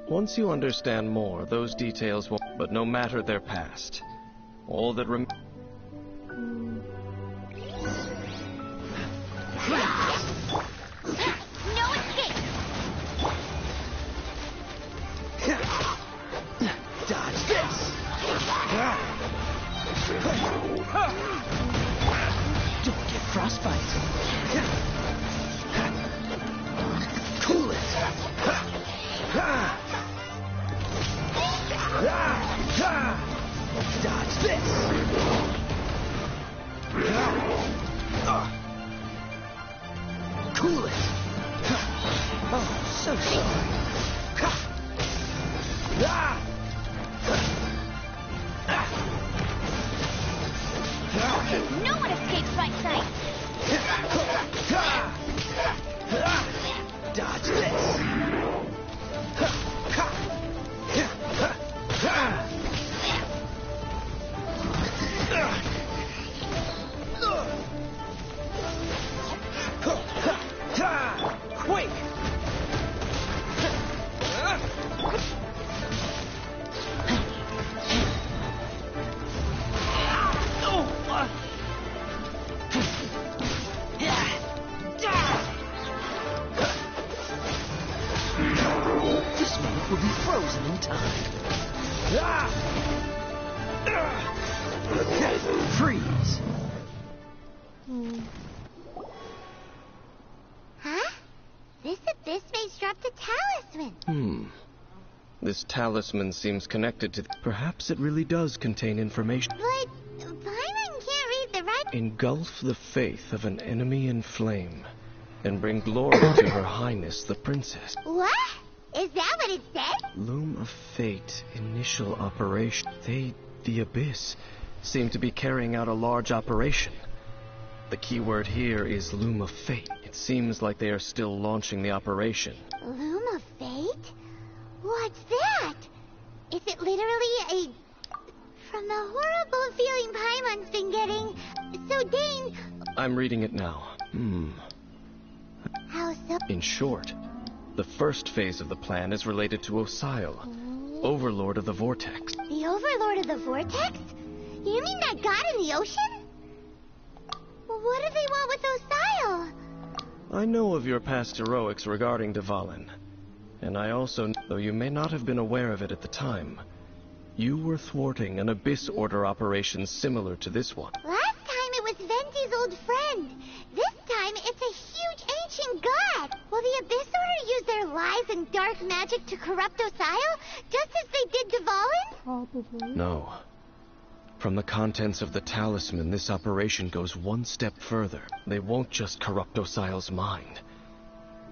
Once you understand more, those details will... But no matter their past, all that remains... No escape! Dodge this! Don't get frostbite. Cool it! Dodge this! Cool it! Oh, so sorry. No one escapes my sight! Dodge this! Quick! This moment will be frozen in time. Freeze! Huh? This abyss may drop the talisman. This talisman seems connected to... Perhaps it really does contain information. But Paimon can't read the right... Engulf the faith of an enemy in flame, and bring glory to Her Highness the Princess. What? Is that what it said? Loom of Fate, initial operation. The Abyss, seem to be carrying out a large operation. The key word here is Loom of Fate. It seems like they are still launching the operation. Loom of Fate? What's that? Is it literally a... From the horrible feeling Paimon's been getting, so Dane... I'm reading it now. How so? In short, the first phase of the plan is related to Osile, Overlord of the Vortex. The Overlord of the Vortex? You mean that god in the ocean? What do they want with Osile? I know of your past heroics regarding Dvalin, and I also, though you may not have been aware of it at the time, you were thwarting an Abyss Order operation similar to this one. Last time it was Venti's old friend. This time it's a huge ancient god. Will the Abyss Order use their lies and dark magic to corrupt Osile, just as they did Dvalin? Probably. No. From the contents of the talisman, this operation goes one step further. They won't just corrupt Osile's mind.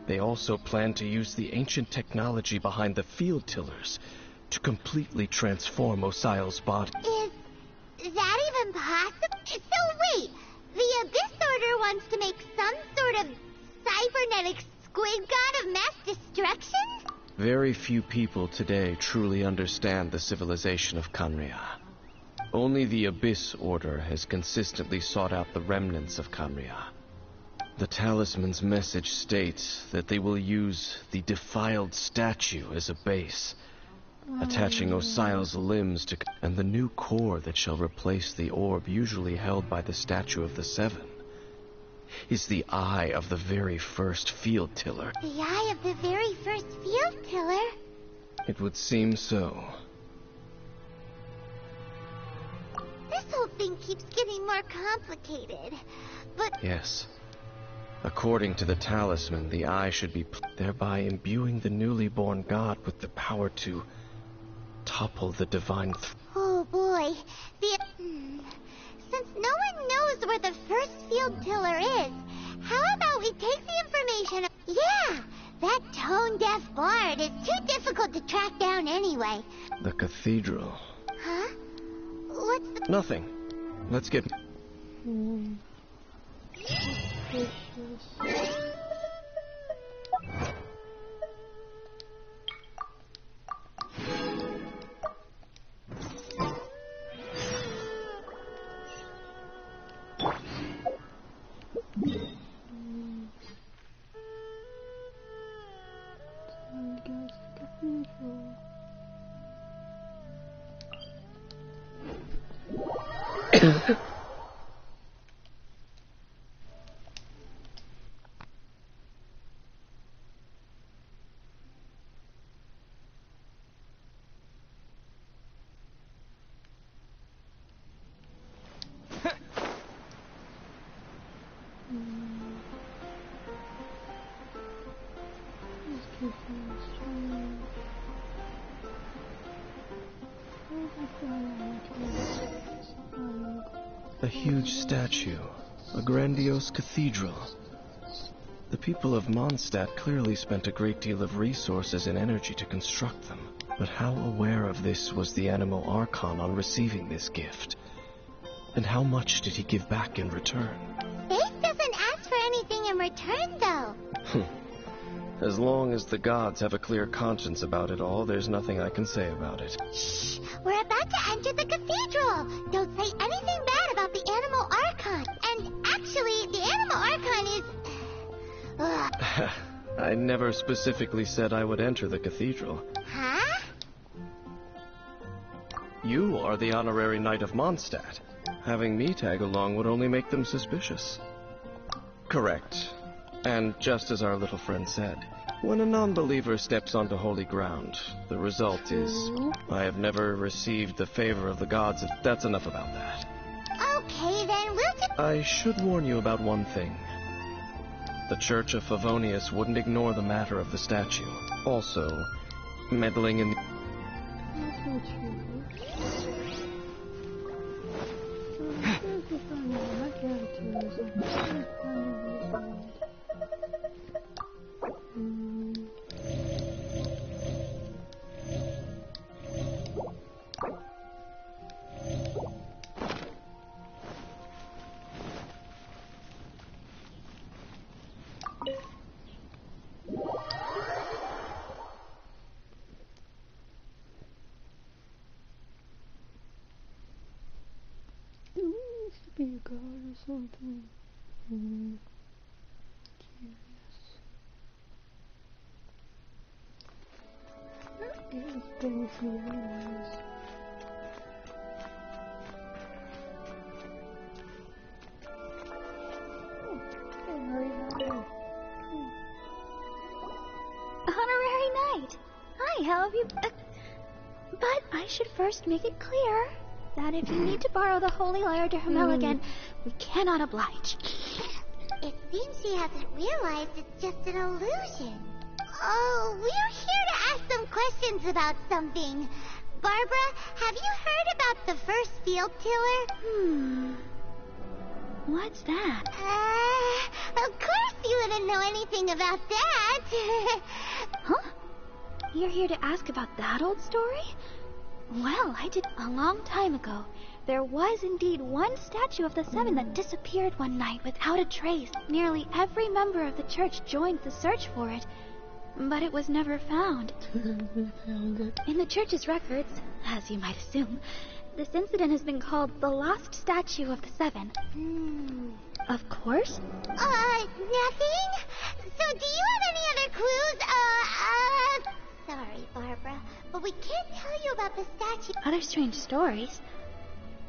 They also plan to use the ancient technology behind the field tillers to completely transform Osile's body. Is that even possible? So wait, the Abyss Order wants to make some sort of cybernetic squid god of mass destruction? Very few people today truly understand the civilization of Khaenri'ah. Only the Abyss Order has consistently sought out the remnants of Khaenri'ah. The talisman's message states that they will use the defiled statue as a base, attaching Osial's limbs to and the new core that shall replace the orb usually held by the Statue of the Seven is the eye of the very first field tiller. The eye of the very first field tiller? It would seem so. This whole thing keeps getting more complicated, but... Yes. According to the talisman, the eye should be thereby imbuing the newly born god with the power to topple the divine oh boy, since no one knows where the first field tiller is, how about we take the information... Yeah, that tone-deaf bard is too difficult to track down anyway. The cathedral. Huh? What's the... Nothing. Let's get... A huge statue, a grandiose cathedral. The people of Mondstadt clearly spent a great deal of resources and energy to construct them. But how aware of this was the Animal Archon on receiving this gift? And how much did he give back in return? Faith doesn't ask for anything in return, though. As long as the gods have a clear conscience about it all, there's nothing I can say about it. Shh! We're about to enter the cathedral! Don't say anything bad about the Animal Archon. And actually, the Animal Archon is... I never specifically said I would enter the cathedral. Huh? You are the honorary knight of Mondstadt. Having me tag along would only make them suspicious. Correct. And just as our little friend said, when a non-believer steps onto holy ground, the result is, I have never received the favor of the gods. That's enough about that. Okay, then we'll... I should warn you about one thing. The Church of Favonius wouldn't ignore the matter of the statue. Also, meddling in... That's not true. My character is a be a god or something. Curious. It's been a few hours. Honorary Knight! Hi, how have you... but I should first make it clear that if you need to borrow the Holy Lyre to Hermel again, we cannot oblige. It seems she hasn't realized it's just an illusion. Oh, we're here to ask some questions about something. Barbara, have you heard about the first field tiller? What's that? Of course you wouldn't know anything about that. Huh? You're here to ask about that old story? Well, I did a long time ago. There was indeed one statue of the Seven that disappeared one night without a trace. Nearly every member of the church joined the search for it. but it was never found. In the church's records, as you might assume, this incident has been called the Lost Statue of the Seven. Of course. Nothing? So do you have any other clues? Sorry, Barbara, but we can't tell you about the statue. Other strange stories?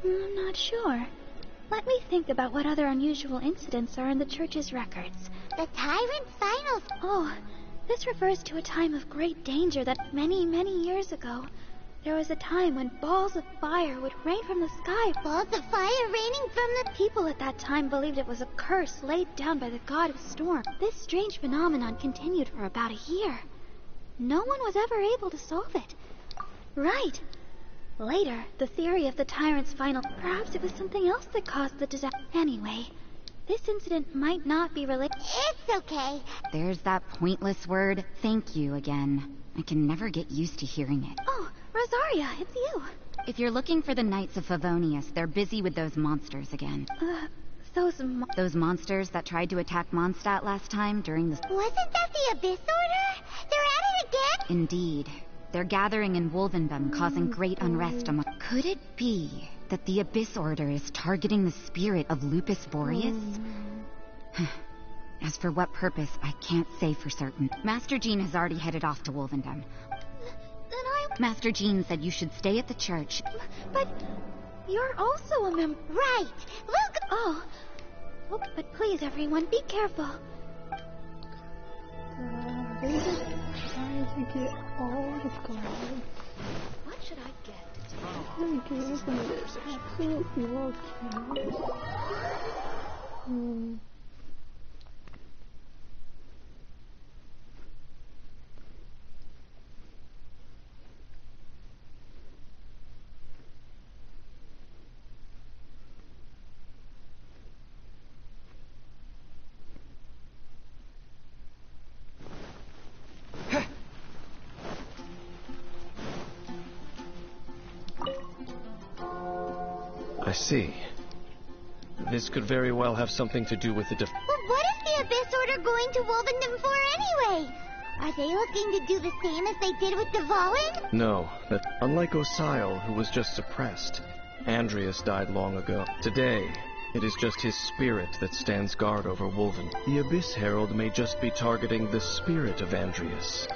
I'm not sure. Let me think about what other unusual incidents are in the church's records. The Tyrant's Finals. Oh, this refers to a time of great danger that many, many years ago. There was a time when balls of fire would rain from the sky. Balls of fire raining from the... People at that time believed it was a curse laid down by the god of storm. This strange phenomenon continued for about a year. No one was ever able to solve it. Right. Later, the theory of the Tyrant's Final... Perhaps it was something else that caused the disaster. Anyway, this incident might not be related... It's okay. There's that pointless word, thank you, again. I can never get used to hearing it. Oh, Rosaria, it's you. If you're looking for the Knights of Favonius, they're busy with those monsters again. Those monsters that tried to attack Mondstadt last time during the... Wasn't that the Abyss Order? They're at it again? Indeed. They're gathering in Wolvendom, causing great unrest among... Could it be that the Abyss Order is targeting the spirit of Lupus Boreas? As for what purpose, I can't say for certain. Master Jean has already headed off to Wolvendom. Master Jean said you should stay at the church. But you're also a member. Right. Look. Oh, but please, everyone, be careful. They just trying to get all the cards. What should I get? I gave them this absolutely low chaos. I see. This could very well have something to do with the Well, what is the Abyss Order going to Wolvendom for anyway? Are they looking to do the same as they did with Dvalin? No, but unlike Osile, who was just suppressed, Andreas died long ago. Today, it is just his spirit that stands guard over Wolven. The Abyss Herald may just be targeting the spirit of Andreas.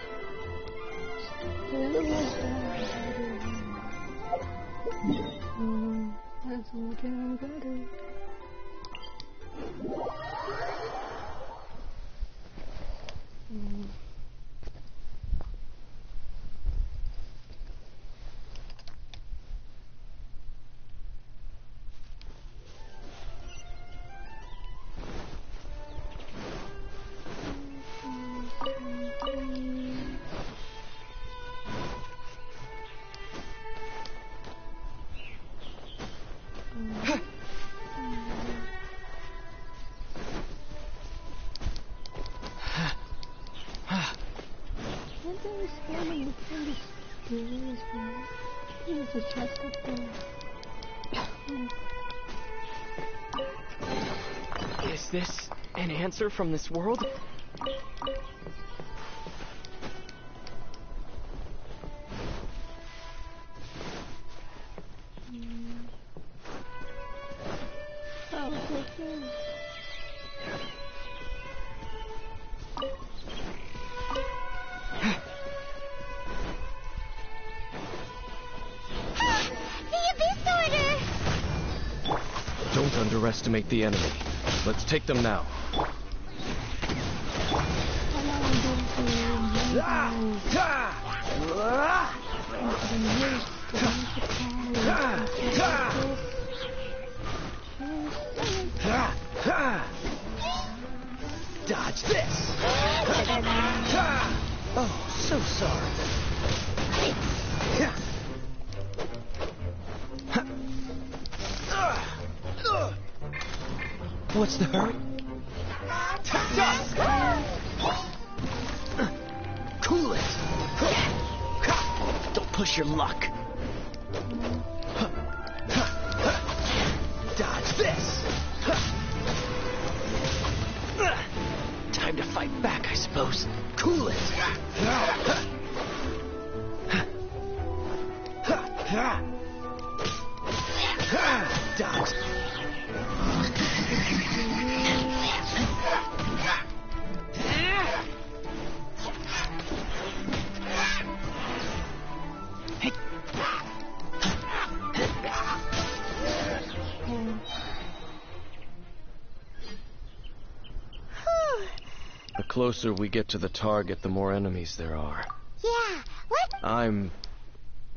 That's looking better. There's a chest up there. Is this an answer from this world? Don't underestimate the enemy. Let's take them now. Dodge this! Oh, so sorry. What's the hurry? Cool it! Don't push your luck. Dodge this! Time to fight back, I suppose. Cool it! Dodge. The closer we get to the target, the more enemies there are. Yeah, what? I'm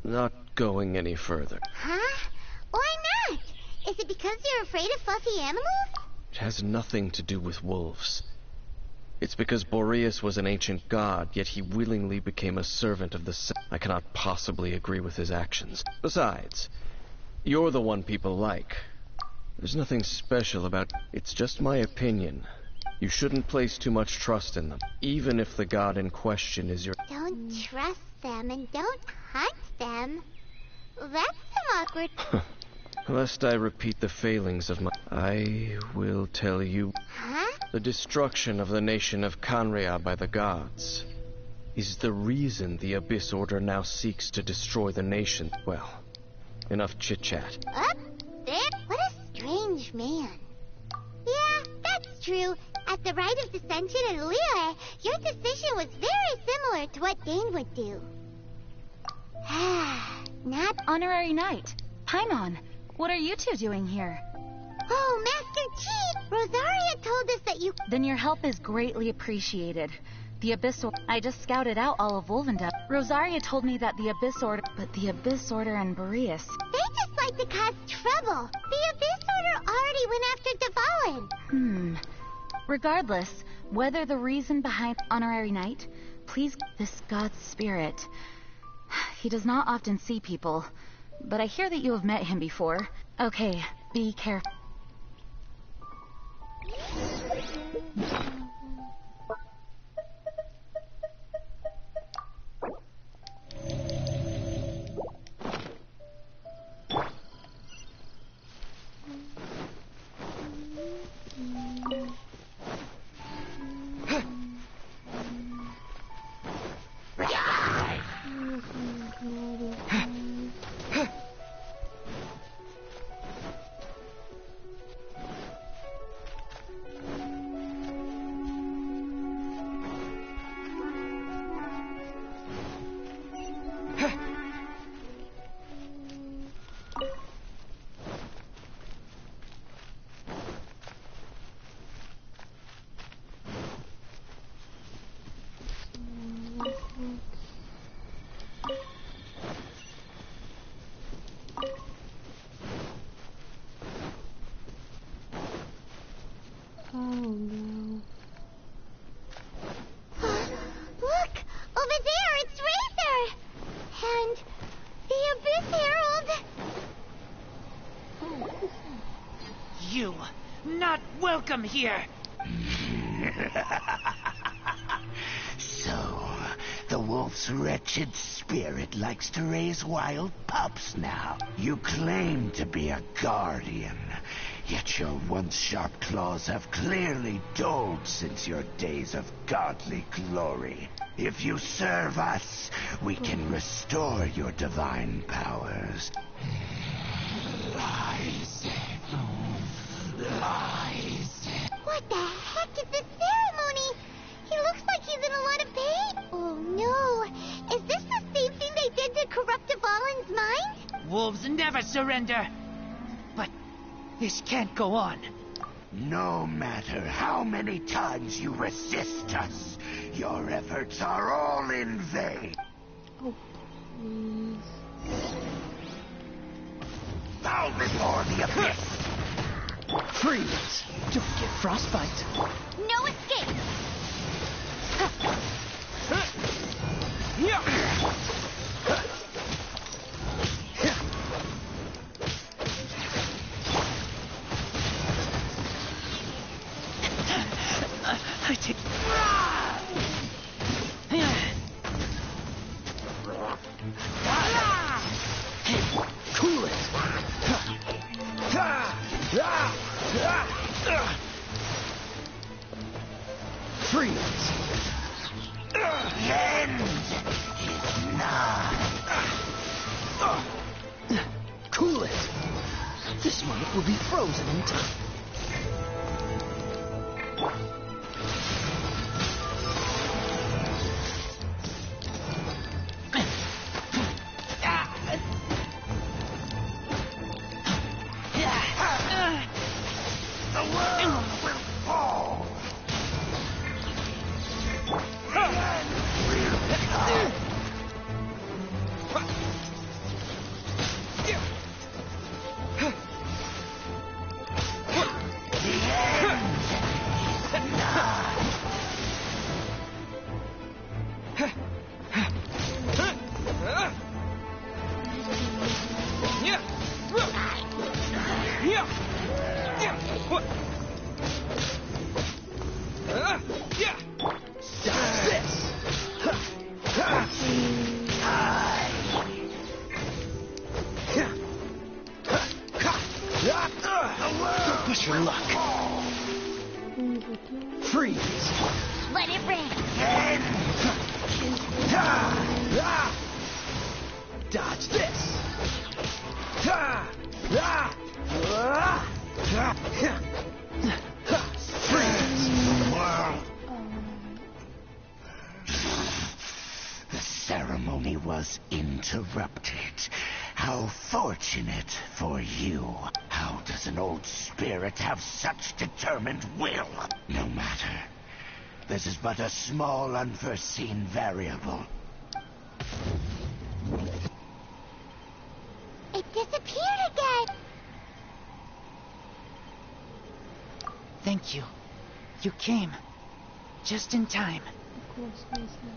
not going any further. Huh? Why not? Is it because you're afraid of fluffy animals? It has nothing to do with wolves. It's because Boreas was an ancient god, yet he willingly became a servant of the sun. I cannot possibly agree with his actions. Besides, you're the one people like. There's nothing special about... It's just my opinion. You shouldn't place too much trust in them, even if the god in question is your... Don't trust them and don't hunt them. That's some awkward... Lest I repeat the failings of my... I will tell you... Huh? The destruction of the nation of Canria by the gods is the reason the Abyss Order now seeks to destroy the nation. Well, enough chit-chat. Up there? What a strange man. Yeah, that's true. At the rite of dissension in Liyue, your decision was very similar to what Dane would do. Not... Honorary Knight, Paimon, what are you two doing here? Oh, Master Chief! Rosaria told us that you... Then your help is greatly appreciated. The Abyss Order... I just scouted out all of Wolvendom. Rosaria told me that the Abyss Order... But the Abyss Order and Boreas... They just like to cause trouble. The Abyss Order already went after Devalin. Regardless, whether the reason behind Honorary Knight, please... This god's spirit... He does not often see people, but I hear that you have met him before. Okay, be careful. Look! Over there, it's Razor! And the Abyss Herald! You, not welcome here! So, the wolf's wretched spirit likes to raise wild pups now. You claim to be a guardian, yet your once sharp claws have clearly dulled since your days of godly glory. If you serve us, we can restore your divine powers. Lies. Lies. What the heck is this ceremony? He looks like he's in a lot of pain. Oh no. Is this the same thing they did to corrupt Devalin's mind? Wolves never surrender. But this can't go on. No matter how many times you resist us, your efforts are all in vain. Oh, please. Bow before the abyss. Freeze! Don't get frostbite. No escape! I take... Cool it! Freeze! The end is nigh. Cool it! This moment will be frozen in time. Push your luck. Freeze. Let it rain. Dodge this. Freeze. The ceremony was interrupted. How fortunate for you. How does an old spirit have such determined will? No matter. This is but a small unforeseen variable. It disappeared again. Thank you. You came. Just in time.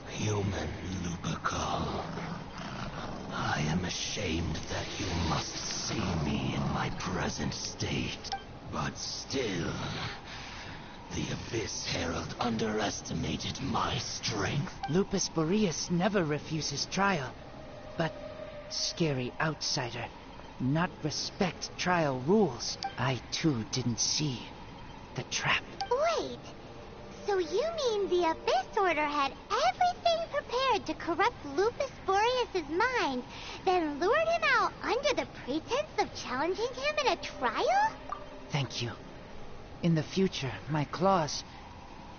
Human Lupical. I am ashamed that you must see me in my present state. But still, the Abyss Herald underestimated my strength. Lupus Boreas never refuses trial. But scary outsider, not respect trial rules. I too didn't see the trap. Wait, so you mean the Abyss Order had everything prepared to corrupt Lupus Boreas' mind, then lured him out under the pretense of challenging him in a trial? Thank you. In the future, my claws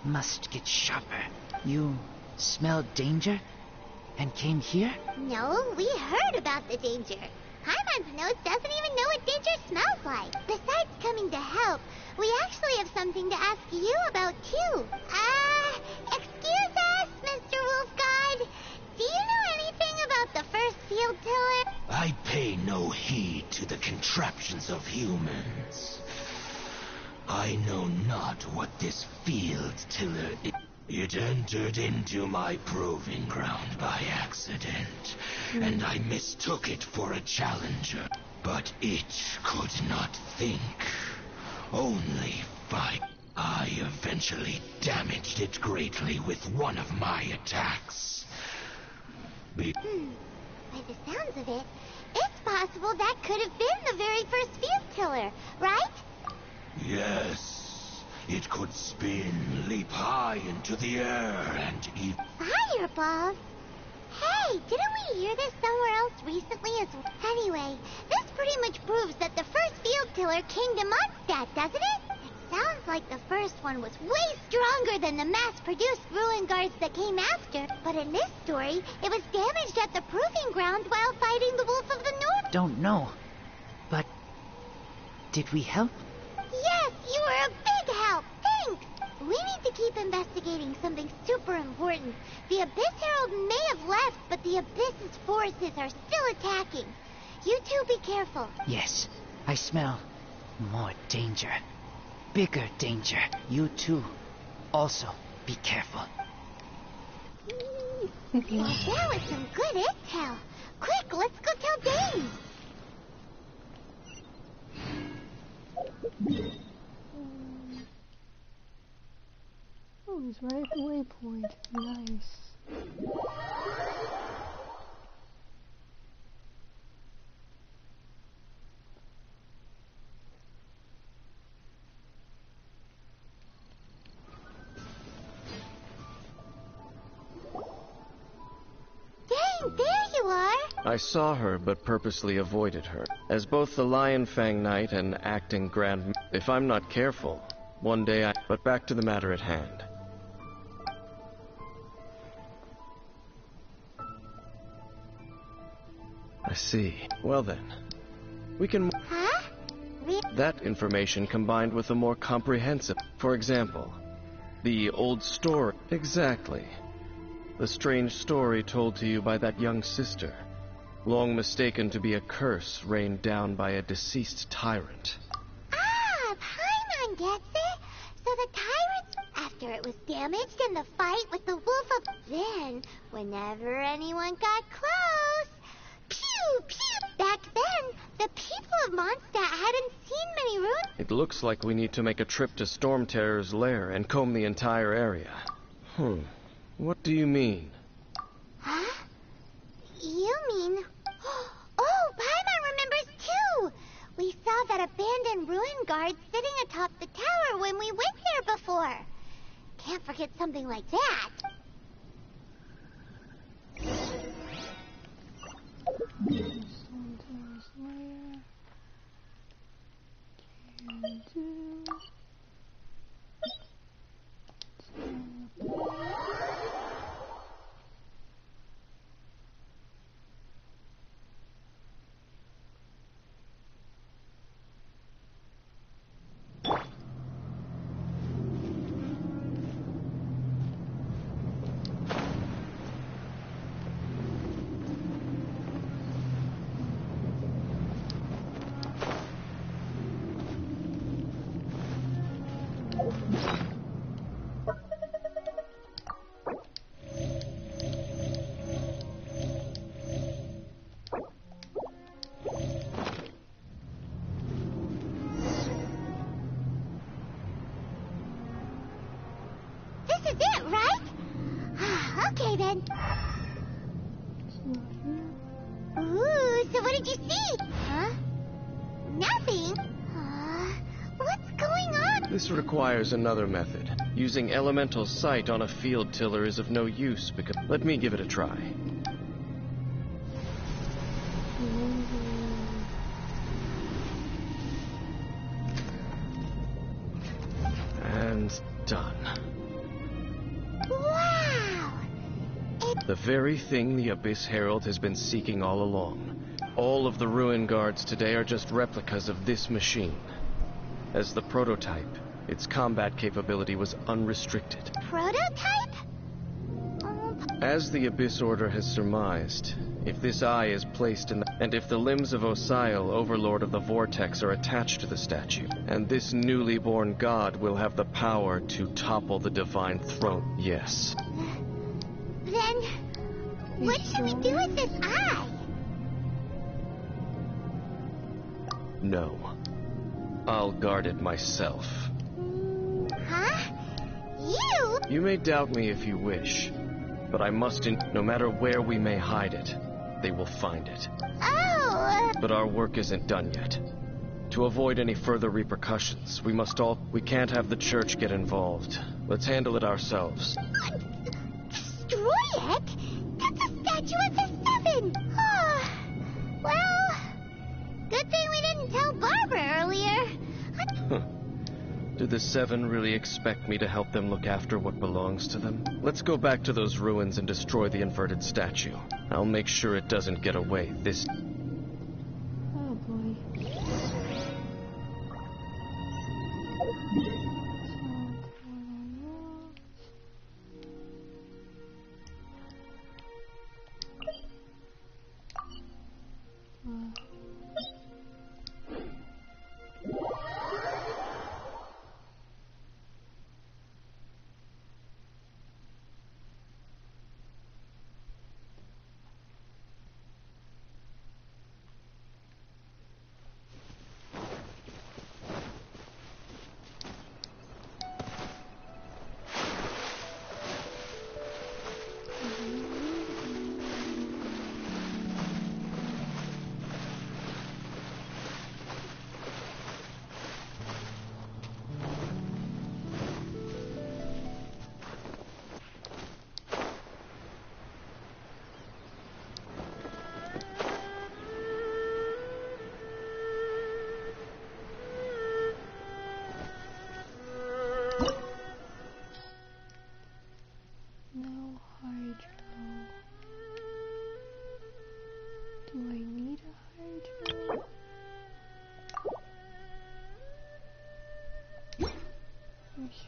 must get sharper. You smelled danger and came here? No, we heard about the danger. Paimon's nose doesn't even know what danger smells like. Besides coming to help, we actually have something to ask you about, too. Excuse us, Mr. Wolfguard. Do you know anything about the first field tiller? I pay no heed to the contraptions of humans. I know not what this field tiller is. It entered into my proving ground by accident, and I mistook it for a challenger. But it could not think, only fight. I eventually damaged it greatly with one of my attacks. By the sounds of it, it's possible that could have been the very first field tiller, right? Yes. It could spin, leap high into the air, and even... Fireballs? Hey, didn't we hear this somewhere else recently as well? Anyway, this pretty much proves that the first field tiller came to Mondstadt, doesn't it? It sounds like the first one was way stronger than the mass-produced ruin guards that came after. But in this story, it was damaged at the proving ground while fighting the Wolf of the North. Don't know. But did we help? Yes, you were a big help. Thanks. We need to keep investigating something super important. The Abyss Herald may have left, but the Abyss's forces are still attacking. You two be careful. Yes, I smell more danger. Bigger danger. You too. Also, be careful. Well, that was some good intel. Quick, let's go tell Dane. Oh, he's right at the waypoint. Nice. Dane, there you are. I saw her, but purposely avoided her. As both the Lion Fang Knight and acting Grand... If I'm not careful, one day I... But back to the matter at hand. I see. Well then, we can... Huh? That information combined with a more comprehensive... For example, the old story... Exactly. The strange story told to you by that young sister, long mistaken to be a curse rained down by a deceased tyrant. Ah, Paimon gets it. So the tyrant, after it was damaged in the fight with the wolf of... Then, whenever anyone got close... Pew, pew! Back then, the people of Mondstadt hadn't seen many ruins. It looks like we need to make a trip to Storm Terror's lair and comb the entire area. What do you mean? Huh? You mean... Oh, Paimon remembers too! We saw that abandoned ruin guard sitting atop the tower when we went there before. Can't forget something like that. This is it, right? Okay, then. Ooh, so what did you see? Huh? Nothing? What's going on? This requires another method. Using elemental sight on a field tiller is of no use because... Let me give it a try. And done. Wow! The very thing the Abyss Herald has been seeking all along. All of the ruin guards today are just replicas of this machine. As the prototype, its combat capability was unrestricted. Prototype? As the Abyss Order has surmised, if this eye is placed in the... And if the limbs of Osiel, Overlord of the Vortex, are attached to the statue, and this newly born god will have the power to topple the divine throne. Yes. Then, what should we do with this eye? No. I'll guard it myself. Huh? You? You may doubt me if you wish, but I must no matter where we may hide it, they will find it. Oh! But our work isn't done yet. To avoid any further repercussions, we can't have the church get involved. Let's handle it ourselves. Destroy it? That's a statue of the Seven! Well, good thing we didn't tell Barbara earlier. Do the Seven really expect me to help them look after what belongs to them? Let's go back to those ruins and destroy the inverted statue. I'll make sure it doesn't get away this... Oh boy.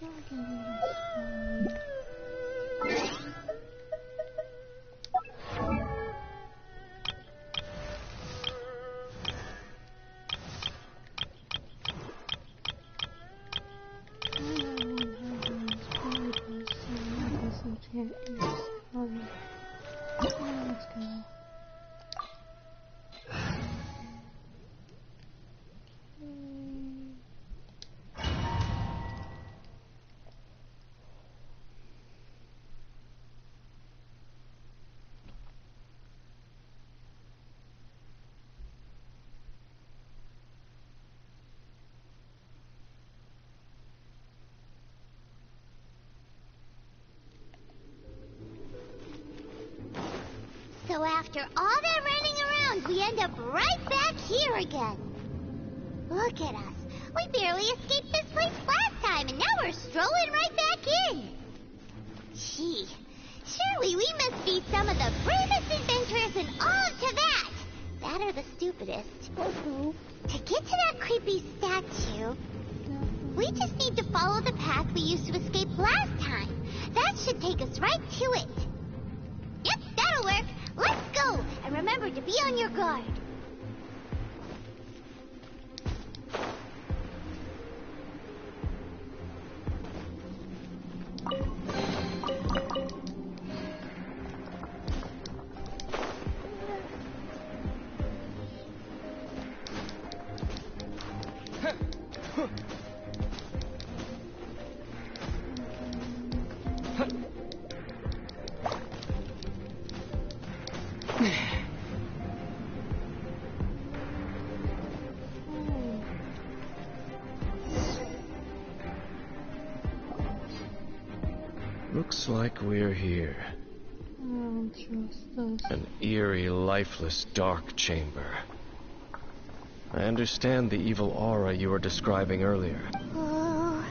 Let's go. So after all that running around, we end up right back here again. Look at us. We barely escaped this place last time, and now we're strolling right back in. Gee, surely we must be some of the bravest adventurers in all of Teyvat. That or the stupidest. To get to that creepy statue, we just need to follow the path we used to escape last time. That should take us right to it. Yep, that'll work. Let's go, and remember to be on your guard. Looks like we're here. I don't trust this. An eerie, lifeless, dark chamber. I understand the evil aura you were describing earlier. Oh,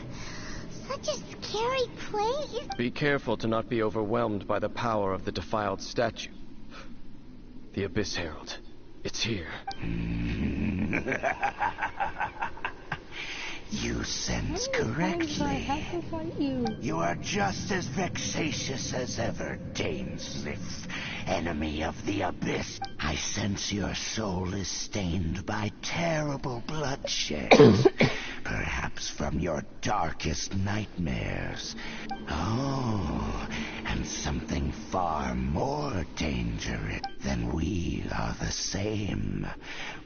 such a scary place. Be careful to not be overwhelmed by the power of the defiled statue. The Abyss Herald. It's here. You sense correctly. I have to fight you. You are just as vexatious as ever, Dainsleif, enemy of the Abyss. I sense your soul is stained by terrible bloodshed, perhaps from your darkest nightmares. Oh, and something far more dangerous than we are the same.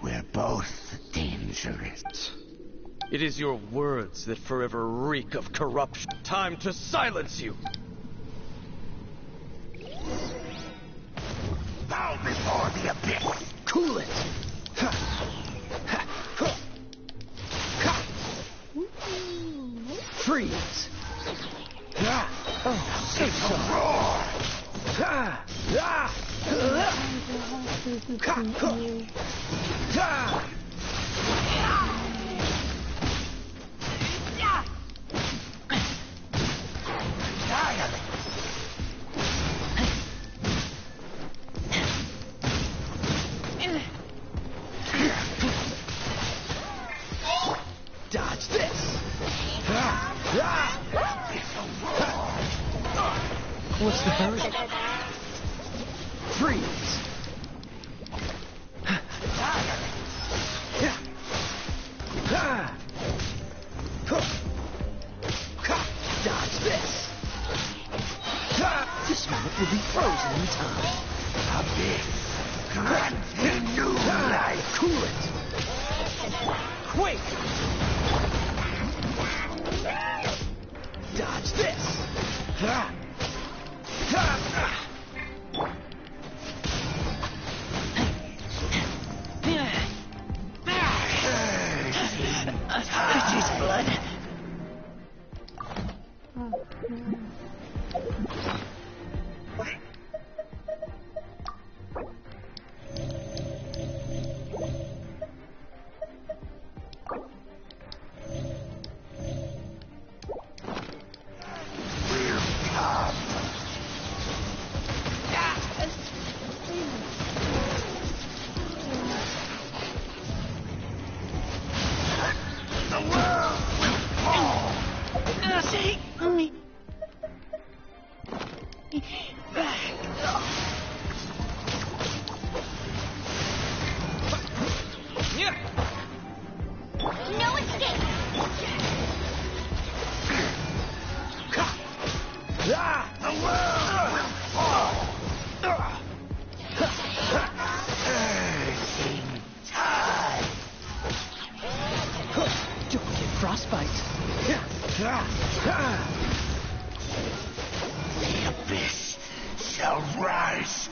We're both dangerous. It is your words that forever reek of corruption. Time to silence you! Bow before the Abyss! Cool it! Freeze! It's a roar! Dodge this! What's the hurry? Freeze! Dodge this! This moment will be frozen in time. Abyss, grant me new life! Cool it! Quake! Dodge this! She's blood. frostbite. The abyss shall rise.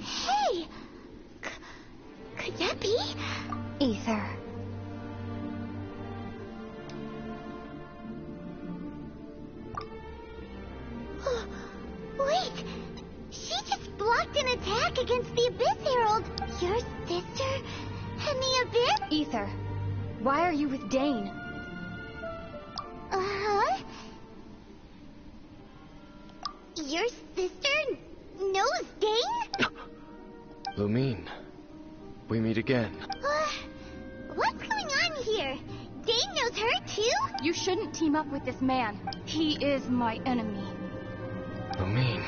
Hey! Could that be? Ether. Oh, wait! She just blocked an attack against the Abyss Herald. Your sister and the Abyss? Ether, why are you with Dane? Uh-huh. Your sister knows Dane? Lumine, we meet again. What's going on here? Dane knows her too? You shouldn't team up with this man. He is my enemy. Lumine.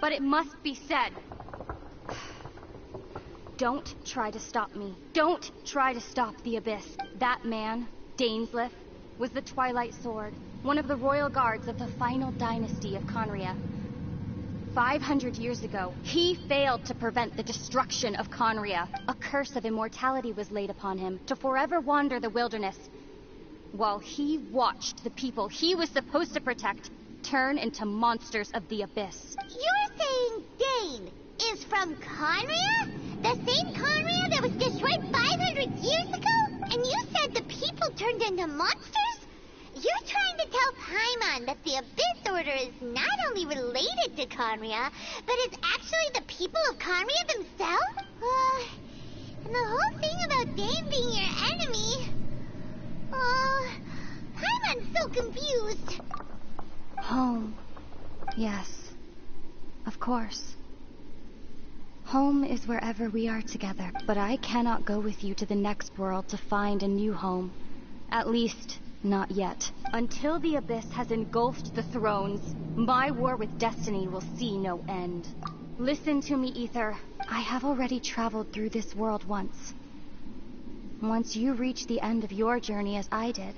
But it must be said. Don't try to stop me. Don't try to stop the Abyss. That man, Dainsleif, was the Twilight Sword, one of the royal guards of the final dynasty of Conria. 500 years ago, he failed to prevent the destruction of Conria. A curse of immortality was laid upon him to forever wander the wilderness, while he watched the people he was supposed to protect turn into monsters of the Abyss. You're saying Dane is from Conria? The same Conria that was destroyed 500 years ago? And you said the people turned into monsters? You're trying to tell Paimon that the Abyss Order is not only related to Conria, but is actually the people of Conria themselves? And the whole thing about Dane being your enemy... Paimon's so confused. Home. Yes. Of course. Home is wherever we are together, but I cannot go with you to the next world to find a new home. At least, not yet. Until the Abyss has engulfed the thrones, my war with destiny will see no end. Listen to me, Ether. I have already traveled through this world once. Once you reach the end of your journey as I did,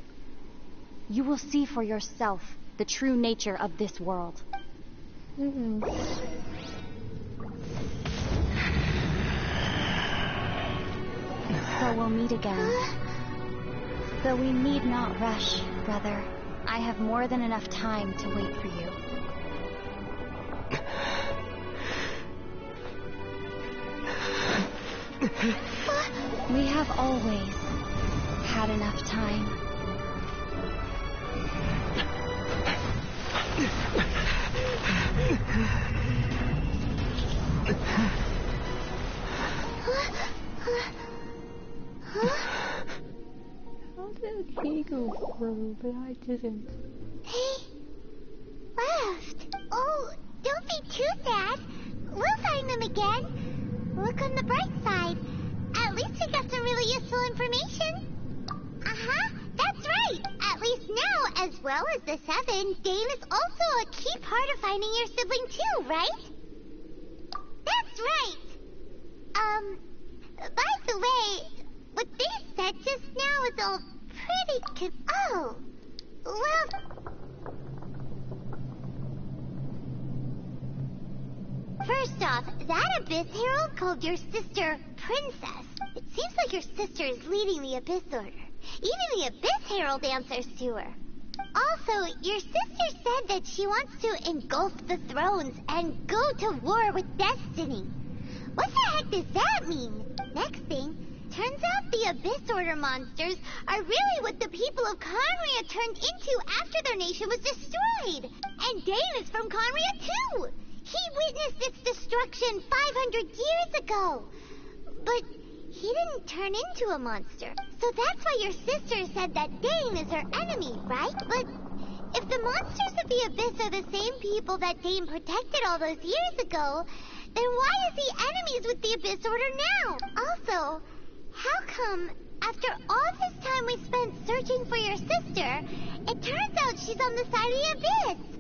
you will see for yourself the true nature of this world. So we'll meet again. Though we need not rush, brother. I have more than enough time to wait for you. We have always had enough time. How did he go through, but I didn't? He left. Oh, don't be too sad. We'll find them again. Look on the bright side. At least we got some really useful information. Uh-huh, that's right. At least now, as well as the Seven, Dane is also a key part of finding your sibling too, right? That's right. By the way, what they said just now is all pretty oh, well... First off, that Abyss Herald called your sister Princess. It seems like your sister is leading the Abyss Order. Even the Abyss Herald answers to her. Also, your sister said that she wants to engulf the thrones and go to war with destiny. What the heck does that mean? Next thing, turns out the Abyss Order monsters are really what the people of Conria turned into after their nation was destroyed. And Dane is from Conria too. He witnessed its destruction 500 years ago. But he didn't turn into a monster. So that's why your sister said that Dane is her enemy, right? But if the monsters of the Abyss are the same people that Dane protected all those years ago, then why is he enemies with the Abyss Order now? Also, how come after all this time we spent searching for your sister, it turns out she's on the side of the Abyss?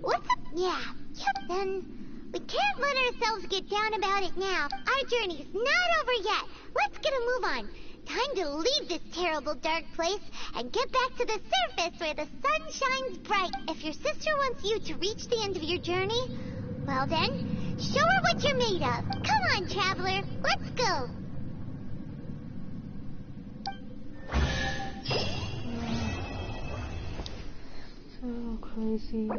What's up? Yeah, yep, then we can't let ourselves get down about it now. Our journey's not over yet. Let's get a move on. Time to leave this terrible dark place and get back to the surface where the sun shines bright. If your sister wants you to reach the end of your journey, well then, show her what you're made of. Come on, traveler, let's go. So crazy.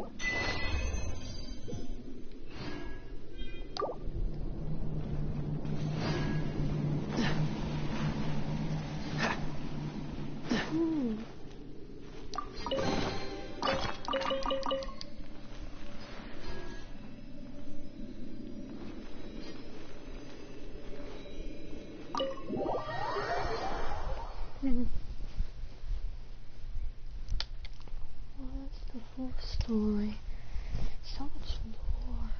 What's the full story? So much lore.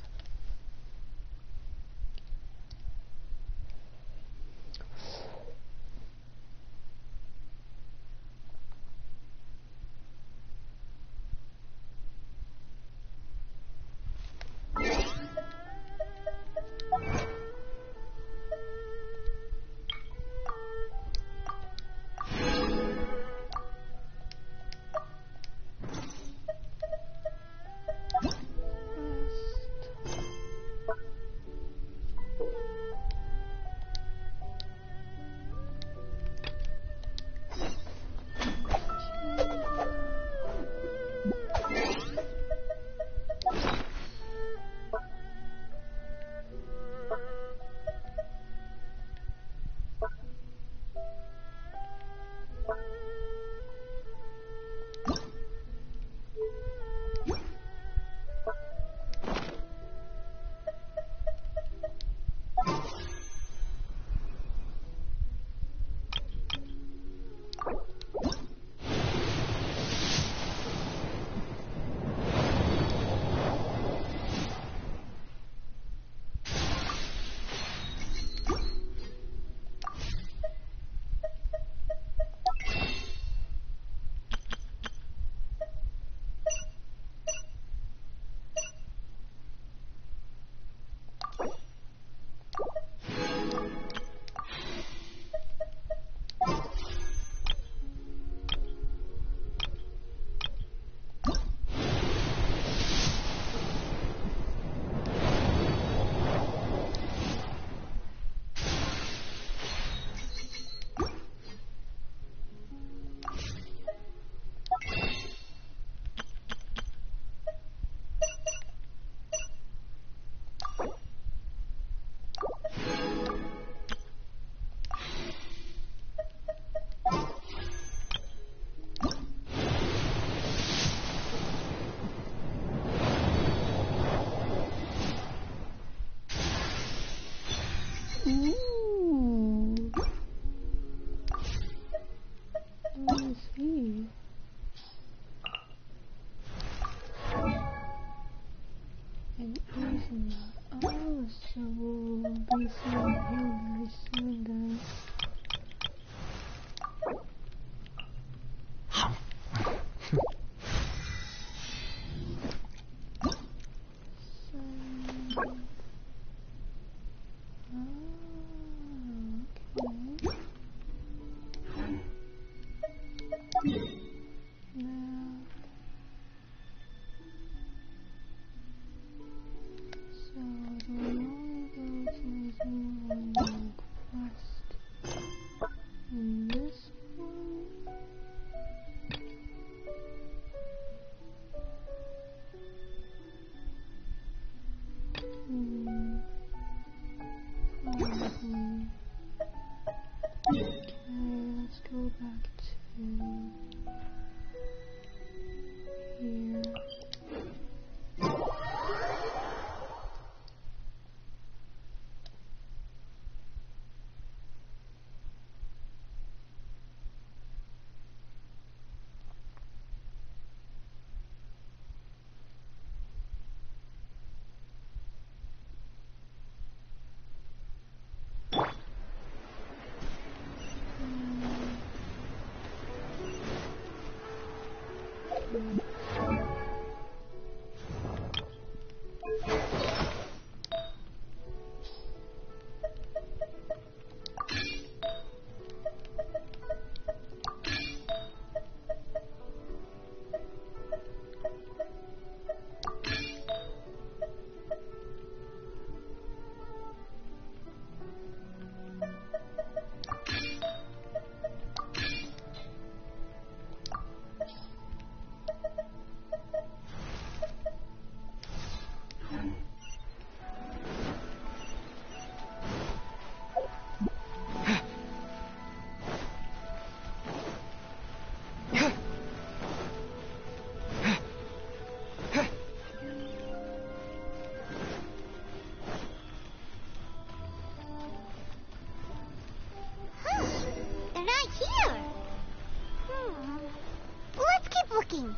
exciting.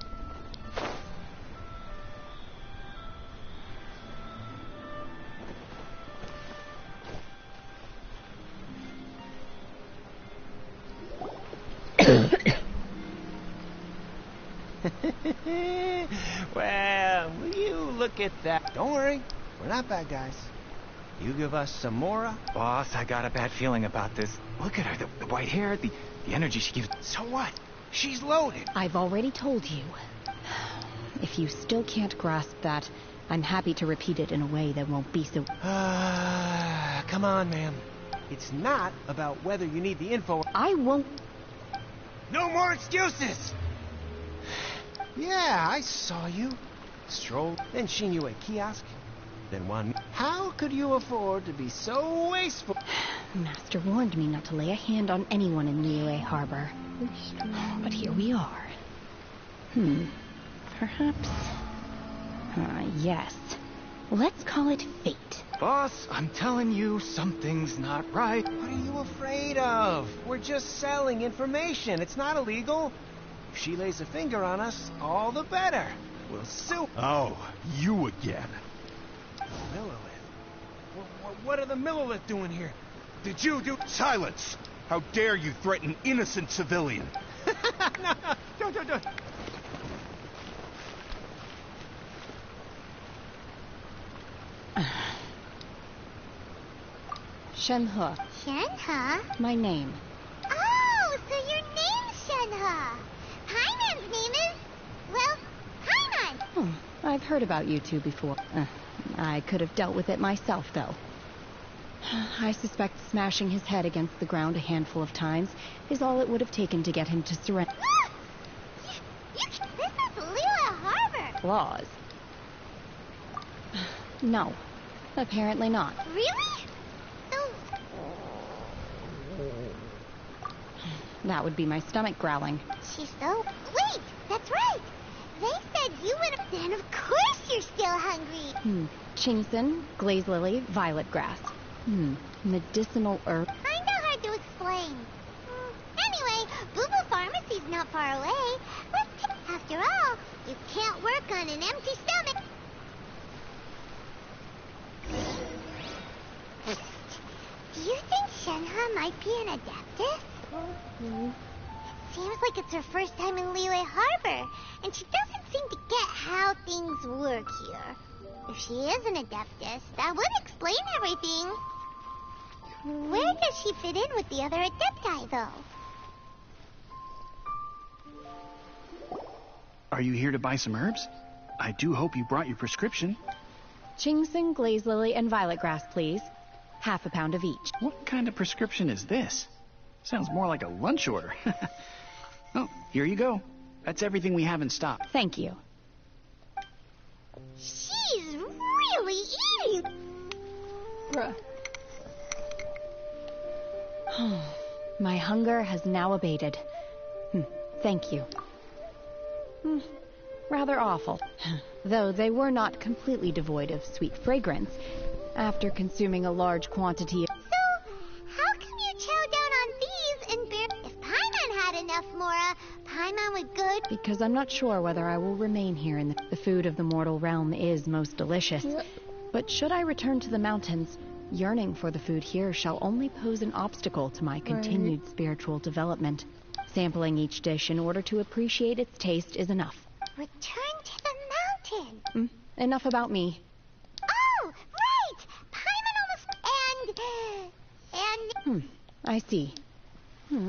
Well, will you look at that? Don't worry, we're not bad guys. You give us some more. Boss, I got a bad feeling about this. Look at her, the white hair, the energy she gives. So what? She's loaded. I've already told you. If you still can't grasp that, I'm happy to repeat it in a way that won't be so... Come on, ma'am. It's not about whether you need the info. I won't... No more excuses! Yeah, I saw you. Stroll, then seen you at kiosk, then one. How could you afford to be so wasteful? Master warned me not to lay a hand on anyone in Liyue Harbor. But here we are. Perhaps... yes. Let's call it fate. Boss, I'm telling you, something's not right. What are you afraid of? We're just selling information. It's not illegal. If she lays a finger on us, all the better. We'll sue. Oh, you again. Millilith? What are the Millilith doing here? Did you do... Silence! How dare you threaten innocent civilian? No, don't. Shenhe. Shenhe? My name. Oh, so your name's Shenhe. Paimon's name is... well, Paimon. I've heard about you two before. I could have dealt with it myself, though. I suspect smashing his head against the ground a handful of times is all it would have taken to get him to surrender. This is Liyue Harbor. Laws? No. Apparently not. Really? So... That would be my stomach growling. She's so... Wait, that's right. They said you went... Then of course you're still hungry. Chingson, glaze lily, violet grass. Medicinal herb. Kinda hard to explain. Anyway, Boo Boo Pharmacy's not far away. After all, you can't work on an empty stomach. Do you think Shenhe might be an adeptus? Seems like it's her first time in Liyue Harbor, and she doesn't seem to get how things work here. If she is an adeptus, that would explain everything. Where does she fit in with the other adepti, though? Are you here to buy some herbs? I do hope you brought your prescription. Chingson, glaze lily, and violet grass, please. Half a pound of each. What kind of prescription is this? Sounds more like a lunch order. Oh, here you go. That's everything we have in stock. Thank you. She's really eating. My hunger has now abated. Thank you. Rather awful. Though they were not completely devoid of sweet fragrance. After consuming a large quantity of... So, how come you chow down on these and bear... If Paimon had enough, Mora, Paimon would good... Because I'm not sure whether I will remain here in the food of the mortal realm is most delicious. But should I return to the mountains, yearning for the food here shall only pose an obstacle to my continued spiritual development. Sampling each dish in order to appreciate its taste is enough. Return to the mountain. Enough about me. Oh, right! Paimon almost... And... I see.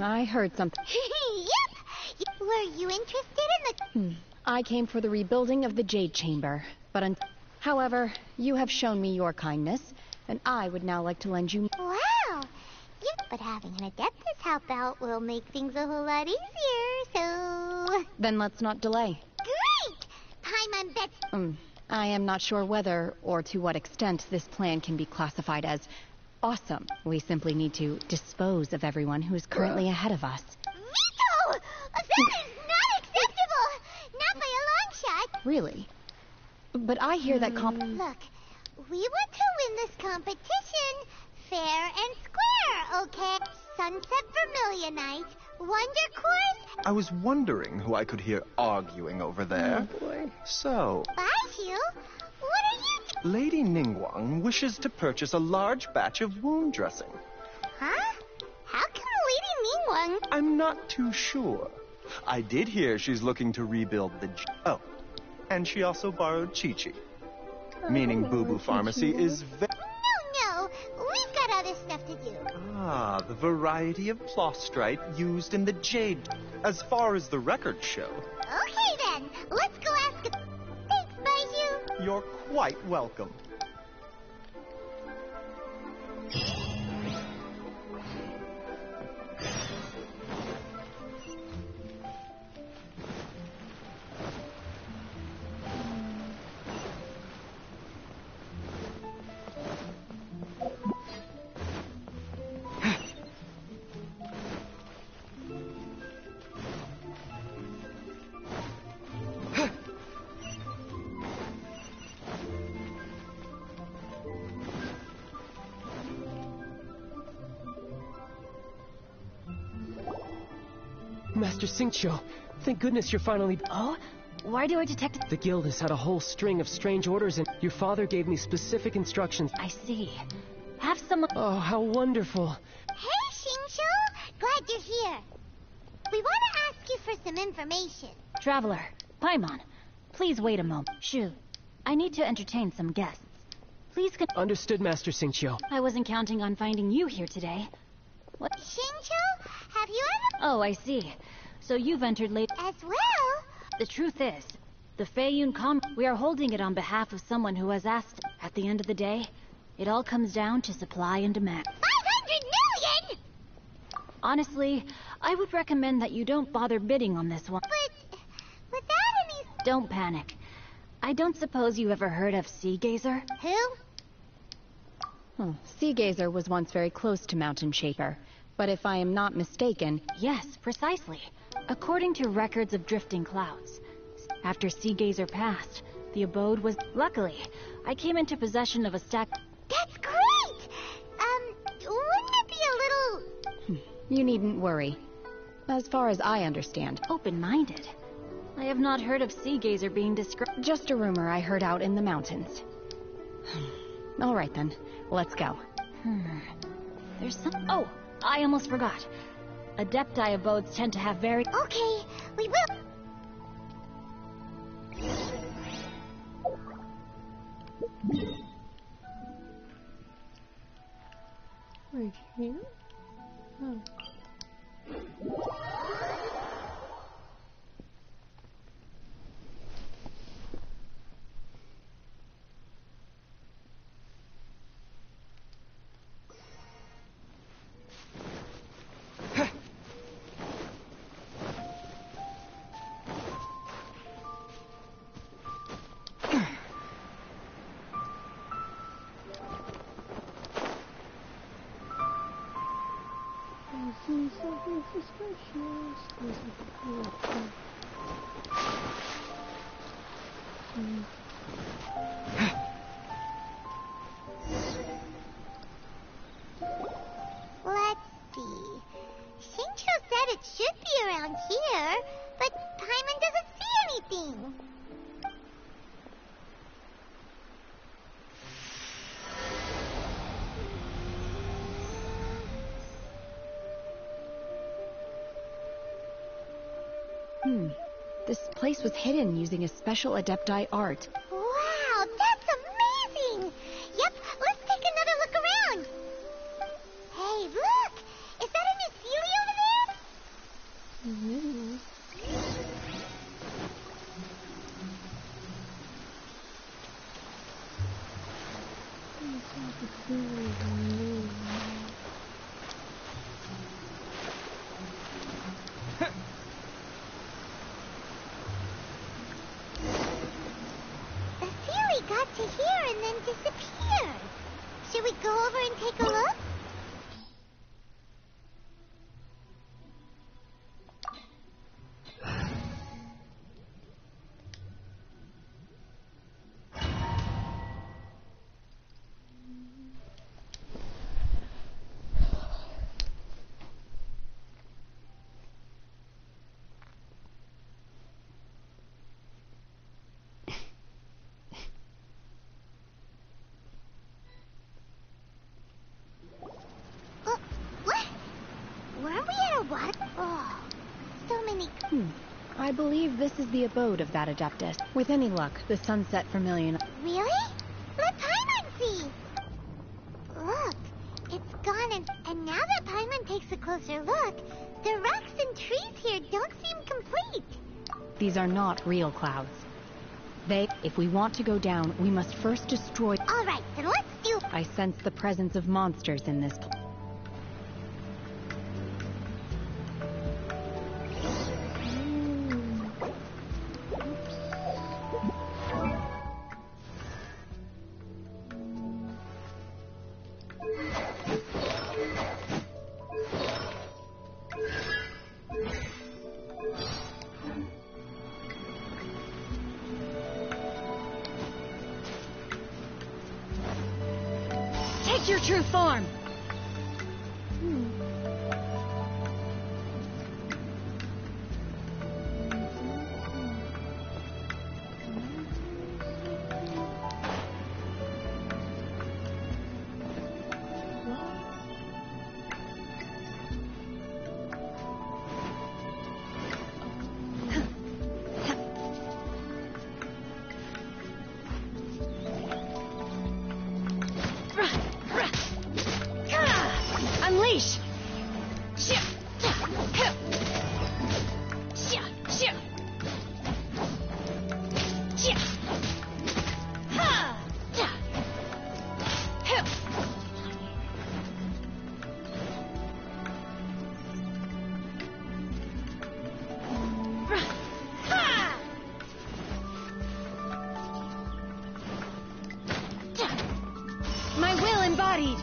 I heard something. Yep! Were you interested in the... I came for the rebuilding of the Jade Chamber, but however, you have shown me your kindness, and I would now like to lend you... Wow! But having an adeptus help out will make things a whole lot easier, so... Then let's not delay. Great! Paimon bets... I am not sure whether, or to what extent, this plan can be classified as awesome. We simply need to dispose of everyone who is currently ahead of us. Veto! That is not acceptable! Not by a long shot! Really? But I hear that Look, we want to win this competition fair and square, okay? Sunset Vermilion Night, Wonder Course? I was wondering who I could hear arguing over there. Oh boy. So, Baihu? What are you Lady Ningguang wishes to purchase a large batch of wound dressing. Huh? How come Lady Ningguang? I'm not too sure. I did hear she's looking to rebuild the Oh, and she also borrowed Chi-Chi. Meaning Boo Boo Pharmacy is No, we've got other stuff to do. Ah, the variety of plaustrite used in the jade, as far as the records show. Okay then, let's go ask it. Thanks, Baihu. You're quite welcome. Master Xingqiu, thank goodness you're finally... Oh? Why do I detect... The guild has had a whole string of strange orders and your father gave me specific instructions. I see. Have someone... Oh, how wonderful. Hey, Xingqiu! Glad you're here. We want to ask you for some information. Traveler, Paimon, please wait a moment. Shu, I need to entertain some guests. Please Understood, Master Xingqiu. I wasn't counting on finding you here today. What? Xingqiu, have you ever... Oh, I see. So you've entered late... As well? The truth is, the Feiyun we are holding it on behalf of someone who has asked. At the end of the day, it all comes down to supply and demand. 500 million! Honestly, I would recommend that you don't bother bidding on this one. But, without any... Don't panic. I don't suppose you ever heard of Sea Gazer? Who? Sea Gazer was once very close to Mountain Shaper. But if I am not mistaken... Yes, precisely. According to records of drifting clouds, after Sea Gazer passed, the abode was... Luckily, I came into possession of a stack... That's great! Wouldn't it be a little... You needn't worry. As far as I understand... Open-minded. I have not heard of Sea Gazer being described... Just a rumor I heard out in the mountains. All right then, let's go. There's some... Oh! I almost forgot. Adepti abodes tend to have very... Okay, we will... Right here? Oh. I see something suspicious. There's a collection. Let's see. Xingqiu said it should be around here, but Paimon doesn't see anything. This place was hidden using a special Adepti art. Wow, that's amazing! Yep, let's take another look around. Hey, look! Is that a new Sealy over there? what? Oh, so many... I believe this is the abode of that Adeptus. With any luck, the Sunset Vermilion... Really? Let Paimon see! Look, it's gone, and now that Paimon takes a closer look, the rocks and trees here don't seem complete. These are not real clouds. If we want to go down, we must first destroy... All right, then let's do... I sense the presence of monsters in this place. Take your true form! Unleash! My will embodied!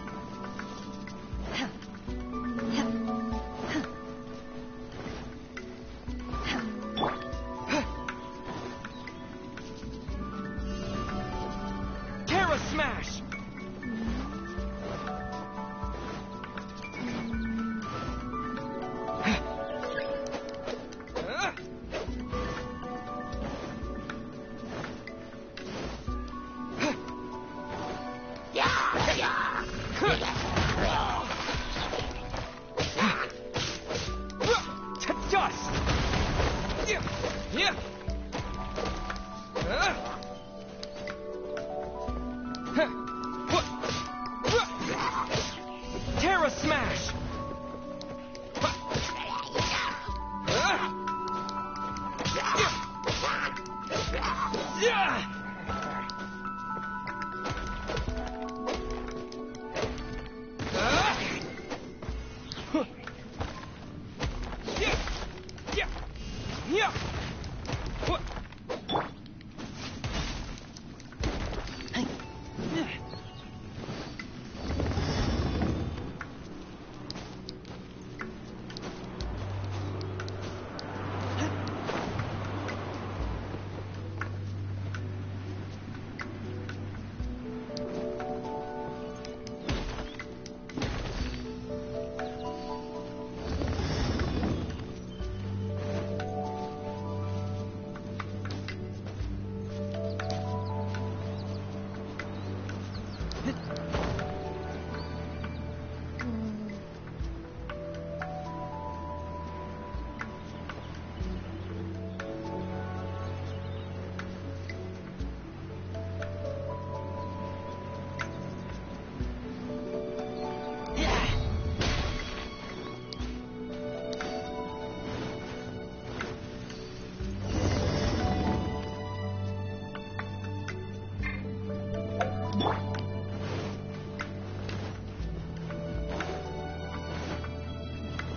Smash! To dust! Yeah! Terra Smash!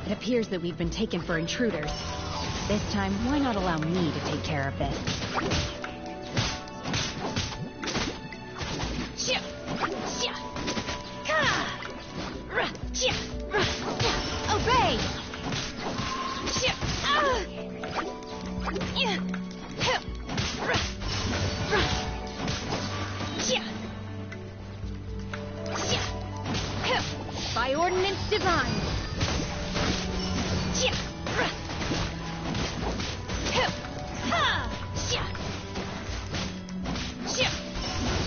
It appears that we've been taken for intruders. This time, why not allow me to take care of this? Obey! By ordinance divine!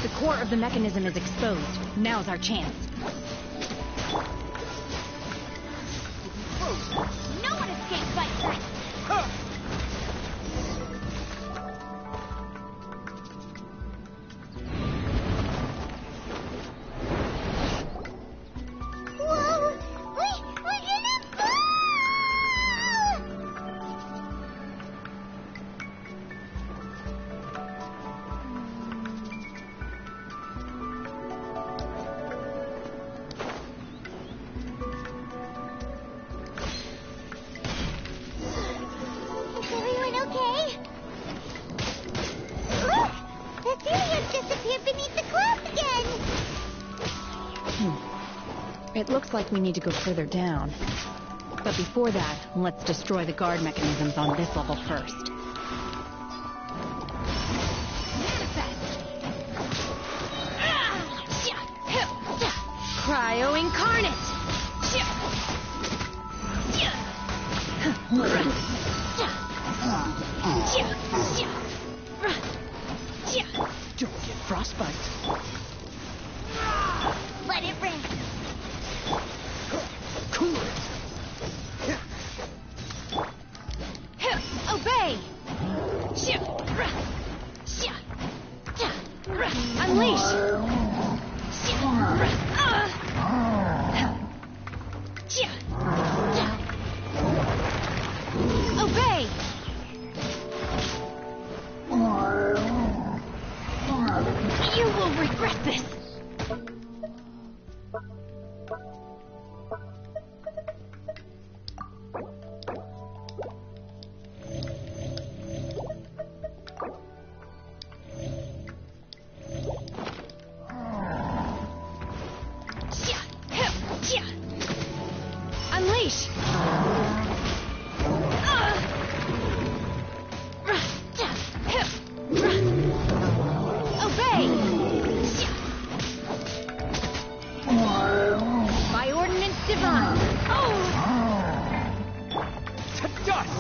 The core of the mechanism is exposed. Now's our chance. No It looks like we need to go further down. But before that, let's destroy the guard mechanisms on this level first. Cryo Incarnate! Don't get frostbite. Let it ring. Cool it. Obey! Unleash! Obey! You will regret this! Unleash! Obey! By ordinance divine! To dust!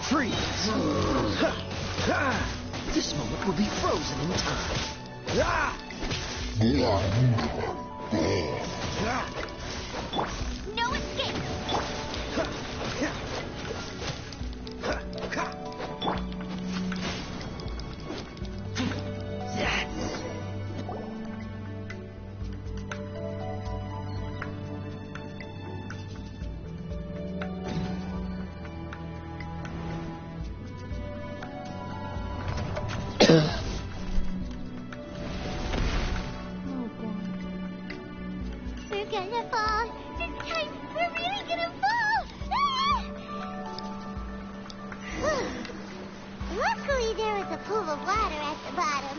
Freeze! This moment will be frozen in time. No escape. We're gonna fall. This time, we're really gonna fall. Luckily, there was a pool of water at the bottom.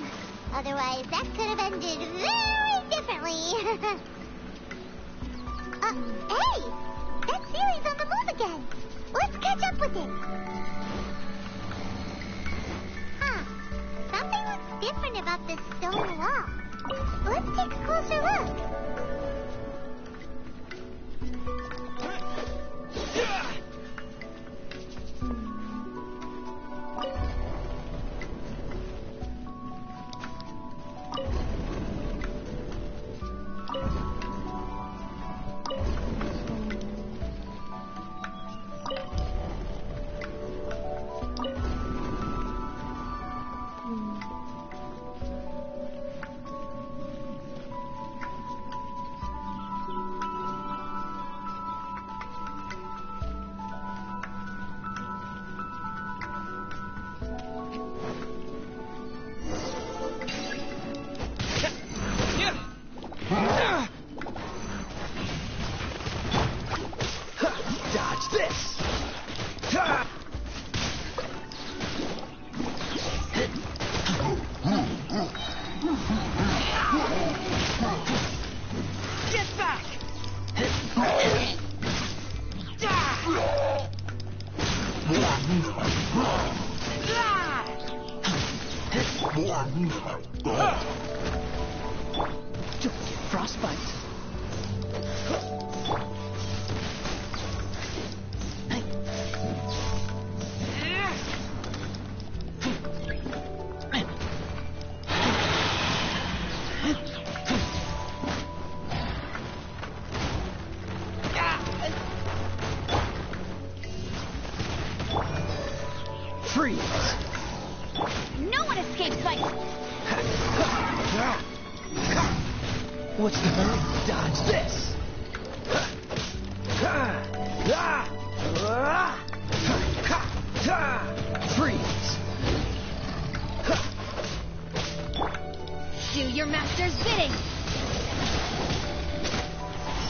Otherwise, that could have ended very differently. Hey! That series on the move again. Let's catch up with it. Huh. Something looks different about this stone wall. Let's take a closer look. Dodge this! Get back! Don't get frostbite. Freeze! No one escapes by... What's the hurry? Dodge this! Freeze! Do your master's bidding!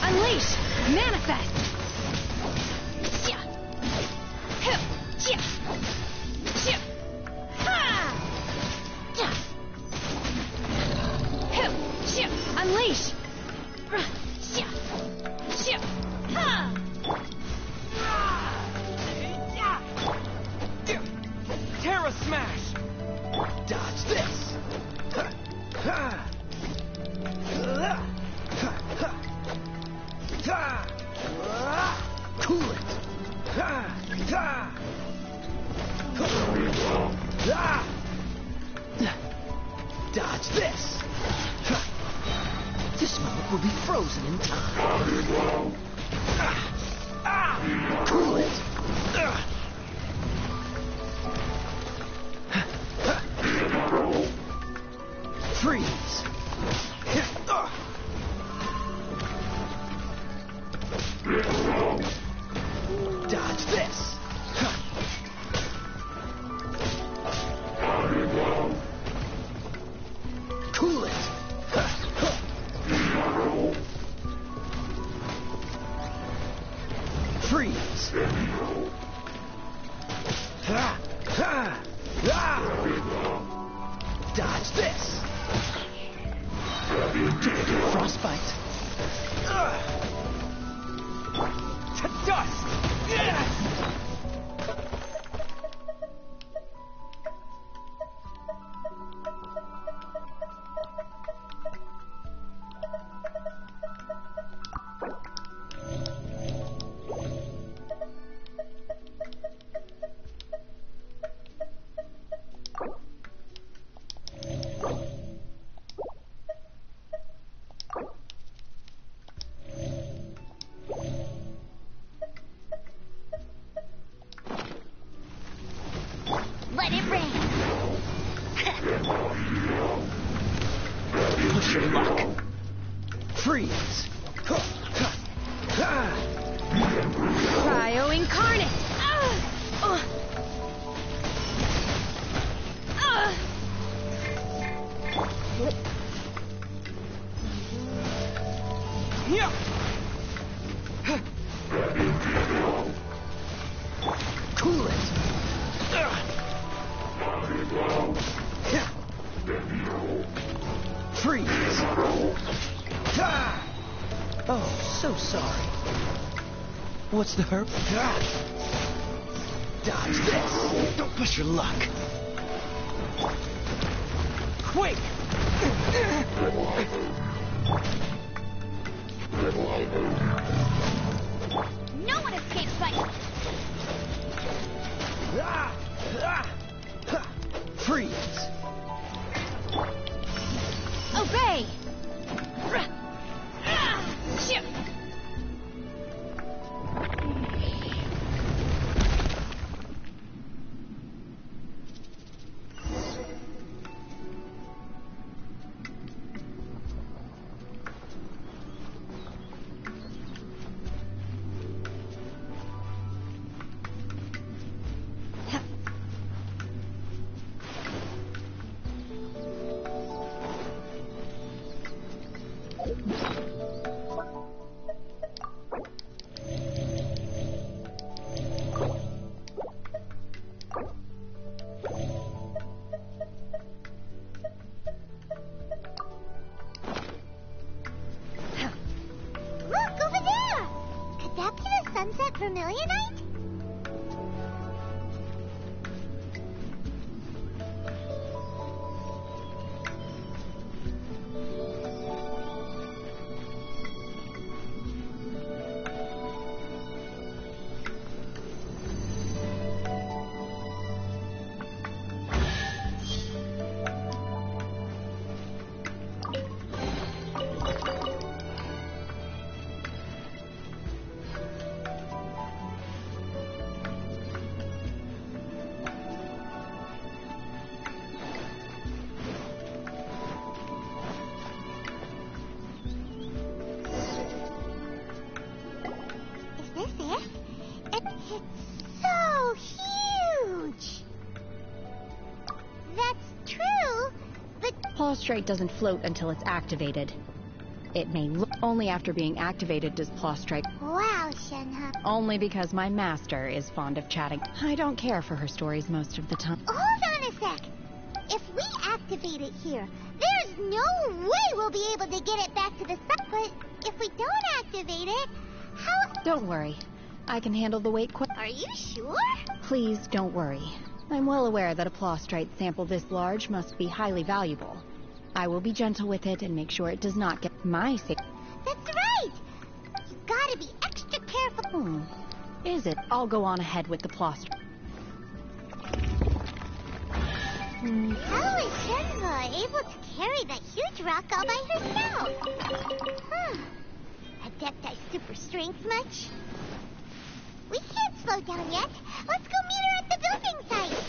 Unleash! Manifest! Unleash! Terra Smash! Dodge this! Cool it! Dodge this! This moment will be frozen in time. Cool it! Freeze! Dodge this! Cool it! Freeze! Dodge this! Frostbite! To dust! Let it rain. Push your luck. Freeze. Cryo Incarnate! Yeah. Cool it. Freeze. Oh, so sorry. What's the herb? Dodge this. Don't push your luck. Quick! No one escapes by... Freeze! Obey! Look, over there! Could that be the Sunset Vermilionite? It's so huge! That's true, but... Plaustrate doesn't float until it's activated. It may look... Only after being activated does Plaustrate... Wow, Shenhe. Only because my master is fond of chatting. I don't care for her stories most of the time. Hold on a sec. If we activate it here, there's There's no way we'll be able to get it back to the sun. But if we don't activate it, how... Don't worry. I can handle the weight quick. Are you sure? Please don't worry. I'm well aware that a plaustrite sample this large must be highly valuable. I will be gentle with it and make sure it does not get my sick. That's right! You gotta be extra careful. Is it? I'll go on ahead with the plaustrite. How is Shenhua able to carry that huge rock all by herself? Adepti super strength much? We can't slow down yet. Let's go meet her at the building site.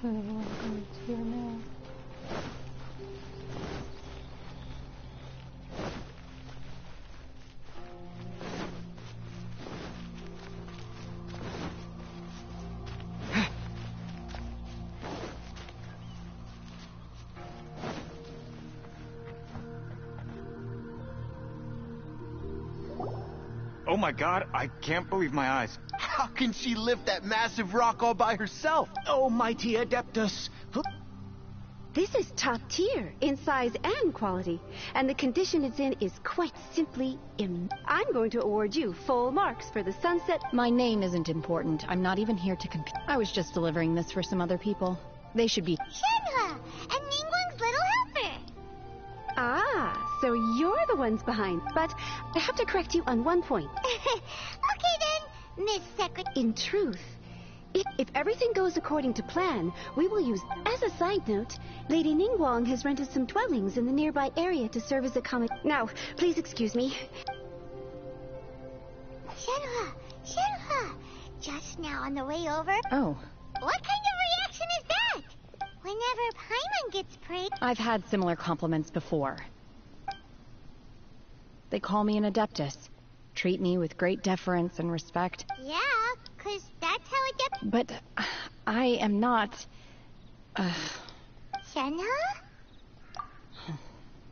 Welcome to your mail. Oh my god, I can't believe my eyes. How can she lift that massive rock all by herself? Oh, mighty Adeptus. This is top tier in size and quality, and the condition it's in is quite simply I'm going to award you full marks for the sunset. My name isn't important. I'm not even here to compete. I was just delivering this for some other people. They should be... Shenhua and Ningguang's little helper. Ah, so you're the ones behind. But I have to correct you on one point. Okay then, Miss Secretary. In truth, if everything goes according to plan, we will use... As a side note, Lady Ningguang has rented some dwellings in the nearby area to serve as a common... Now, please excuse me. Shenhua, just now on the way over... Oh. What kind of reaction is that? Whenever Paimon gets praised... I've had similar compliments before. They call me an Adeptus. Treat me with great deference and respect. Yeah, 'cause that's how Adeptus... But I am not... Shenhua?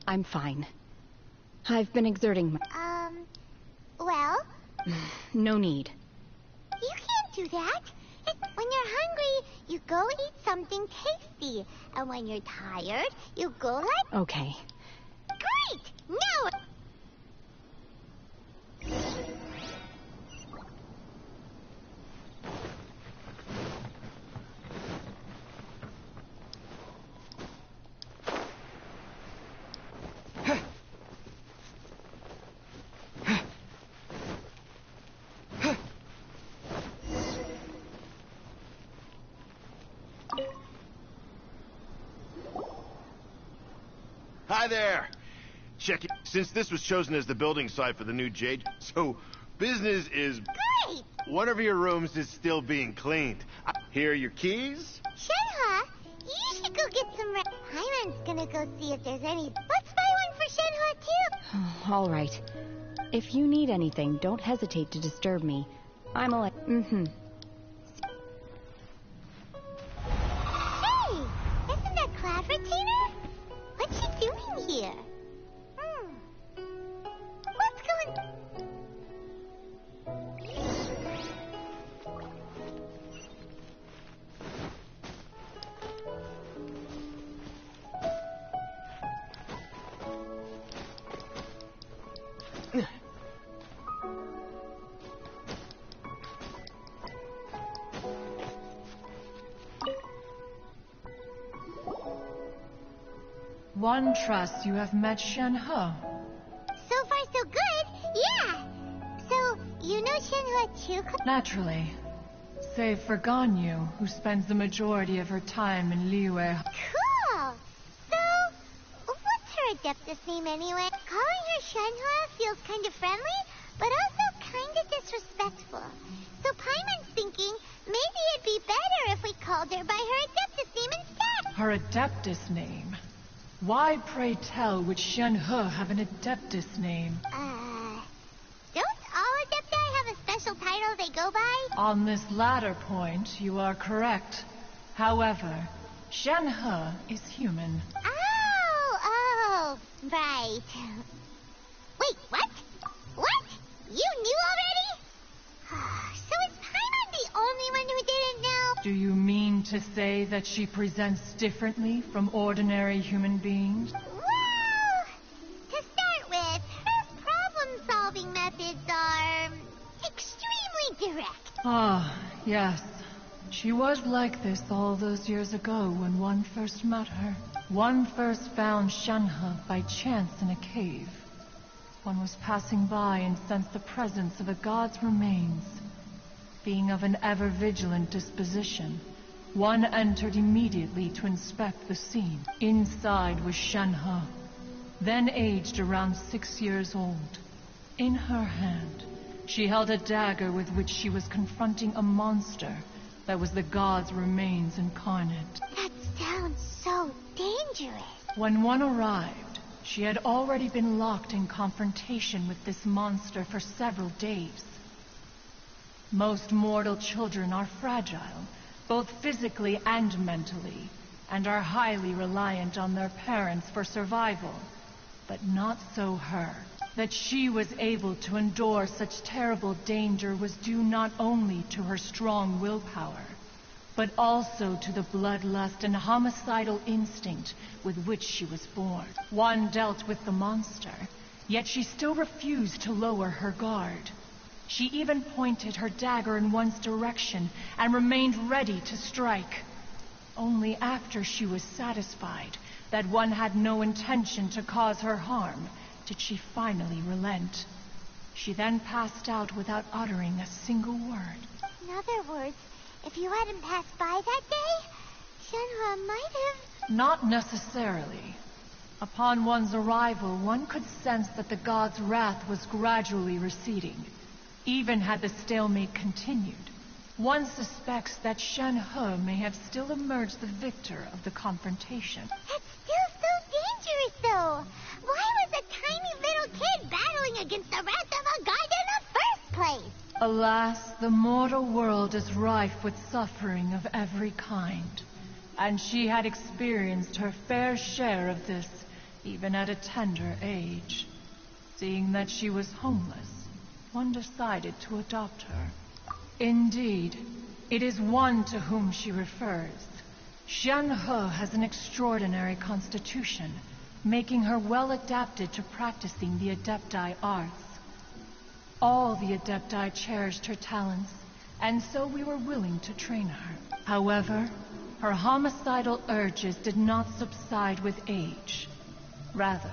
I'm fine. I've been exerting well... No need. You can't do that. When you're hungry, you go eat something tasty. And when you're tired, you go like... Okay. Great! Now... Hi there. Check it. Since this was chosen as the building site for the new Jade, so business is great. One of your rooms is still being cleaned. Here are your keys. Shenhua, you should go get some rest. Paimon's gonna go see if there's any. Let's buy one for Shenhua too. All right. If you need anything, don't hesitate to disturb me. I'm a... Hey, isn't that Cloud Retainer? What's she doing here? What's going... One trusts you have met Shen-He. So far, so good. Yeah. So, you know Shen-He too? Naturally. Save for Ganyu, who spends the majority of her time in Liyue. Cool. So, what's her Adeptus name anyway? Calling her Shen-He feels kind of friendly, but also kind of disrespectful. So Paimon's thinking maybe it'd be better if we called her by her Adeptus name instead. Her Adeptus name? Why, pray tell, would Shen-He have an Adeptus name? Don't all Adepti have a special title they go by? On this latter point, you are correct. However, Shen-He is human. Oh, right. Wait, what? What? You knew already? So is Paimon the only one who didn't know? Do you mean to say that she presents differently from ordinary human beings? Well, to start with, her problem-solving methods are extremely direct. Ah, yes. She was like this all those years ago when one first met her. One first found Shen-He by chance in a cave. One was passing by and sensed the presence of a god's remains. Being of an ever-vigilant disposition, one entered immediately to inspect the scene. Inside was Shen-He, then aged around 6 years old. In her hand, she held a dagger with which she was confronting a monster that was the god's remains incarnate. That sounds so dangerous. When one arrived, she had already been locked in confrontation with this monster for several days. Most mortal children are fragile, both physically and mentally, and are highly reliant on their parents for survival. But not so her. That she was able to endure such terrible danger was due not only to her strong willpower, but also to the bloodlust and homicidal instinct with which she was born. One dealt with the monster, yet she still refused to lower her guard. She even pointed her dagger in one's direction and remained ready to strike. Only after she was satisfied that one had no intention to cause her harm did she finally relent. She then passed out without uttering a single word. In other words, if you hadn't passed by that day, Shen-He might have... Not necessarily. Upon one's arrival, one could sense that the god's wrath was gradually receding. Even had the stalemate continued, one suspects that Shen-He may have still emerged the victor of the confrontation. That's still so dangerous, though. Why was a tiny little kid battling against the wrath of a god in the first place? Alas, the mortal world is rife with suffering of every kind, and she had experienced her fair share of this, even at a tender age. Seeing that she was homeless, one decided to adopt her. Indeed, it is one to whom she refers. Shen-He has an extraordinary constitution, making her well adapted to practicing the Adepti arts. All the Adepti cherished her talents, and so we were willing to train her. However, her homicidal urges did not subside with age. Rather,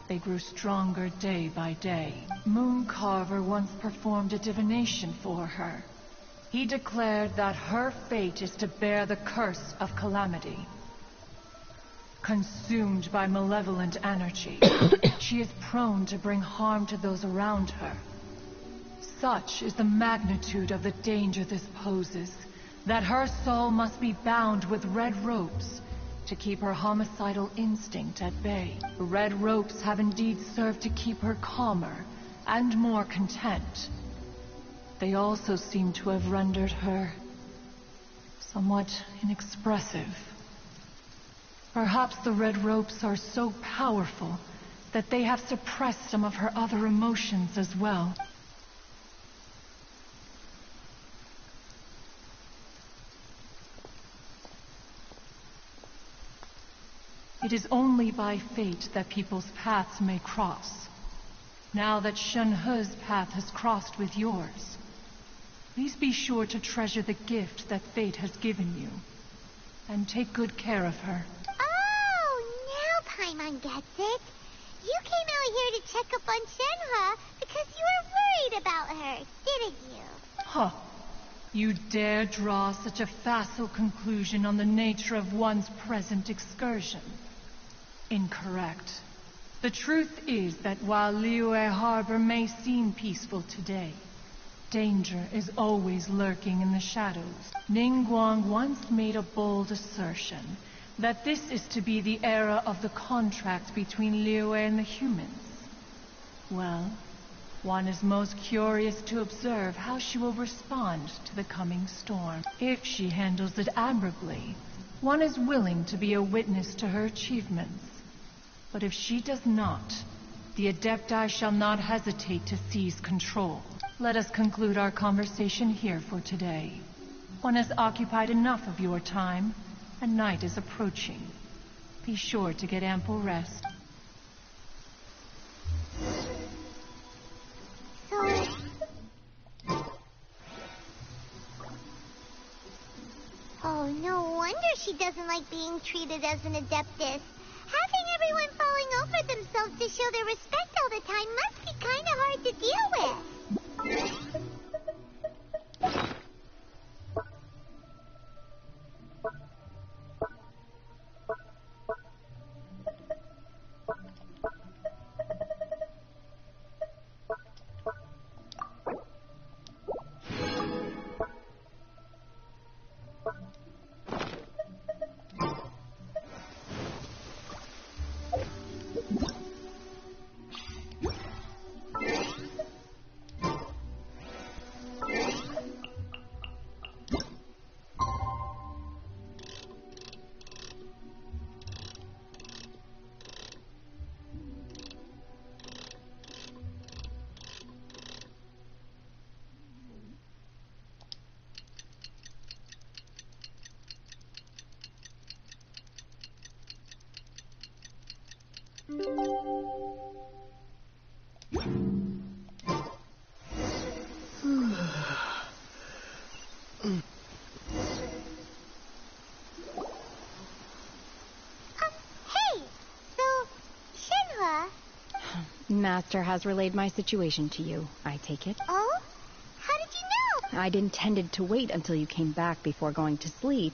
they grew stronger day by day. Mooncarver once performed a divination for her. He declared that her fate is to bear the curse of calamity. Consumed by malevolent energy, she is prone to bring harm to those around her. Such is the magnitude of the danger this poses, that her soul must be bound with red ropes to keep her homicidal instinct at bay. The red ropes have indeed served to keep her calmer and more content. They also seem to have rendered her somewhat inexpressive. Perhaps the red ropes are so powerful that they have suppressed some of her other emotions as well. It is only by fate that people's paths may cross. Now that Shen-He's path has crossed with yours, please be sure to treasure the gift that fate has given you, and take good care of her. Oh, now Paimon gets it. You came out here to check up on Shenhua because you were worried about her, didn't you? Huh. You dare draw such a facile conclusion on the nature of one's present excursion? Incorrect. The truth is that while Liyue Harbor may seem peaceful today, danger is always lurking in the shadows. Ningguang once made a bold assertion that this is to be the era of the contract between Liyue and the humans. Well, one is most curious to observe how she will respond to the coming storm. If she handles it admirably, one is willing to be a witness to her achievements. But if she does not, the Adepti shall not hesitate to seize control. Let us conclude our conversation here for today. One has occupied enough of your time, and night is approaching. Be sure to get ample rest. Oh, no wonder she doesn't like being treated as an adeptus. Having everyone falling over themselves to show their respect all the time must be kind of hard to deal with. Master has relayed my situation to you, I take it. Oh? How did you know? I'd intended to wait until you came back before going to sleep,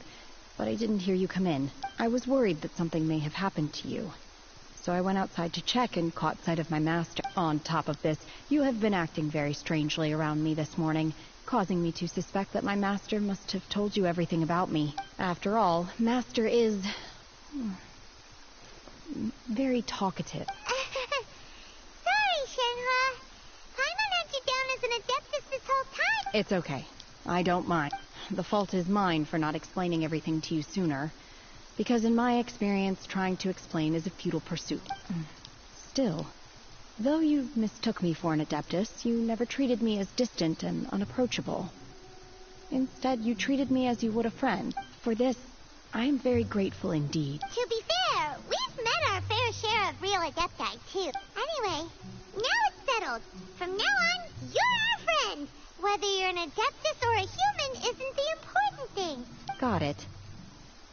but I didn't hear you come in. I was worried that something may have happened to you. So I went outside to check and caught sight of my master. On top of this, you have been acting very strangely around me this morning, causing me to suspect that my master must have told you everything about me. After all, Master is very talkative. Sorry, Shenhua. Paimon had you down as an adeptus this whole time. It's okay. I don't mind. The fault is mine for not explaining everything to you sooner, because in my experience, trying to explain is a futile pursuit. Still, though you mistook me for an adeptus, you never treated me as distant and unapproachable. Instead, you treated me as you would a friend. For this, I am very grateful indeed. To be fair, we've met our fair share of real adepti, too. Anyway, now it's settled. From now on, you're our friend. Whether you're an adeptus or a human isn't the important thing. Got it.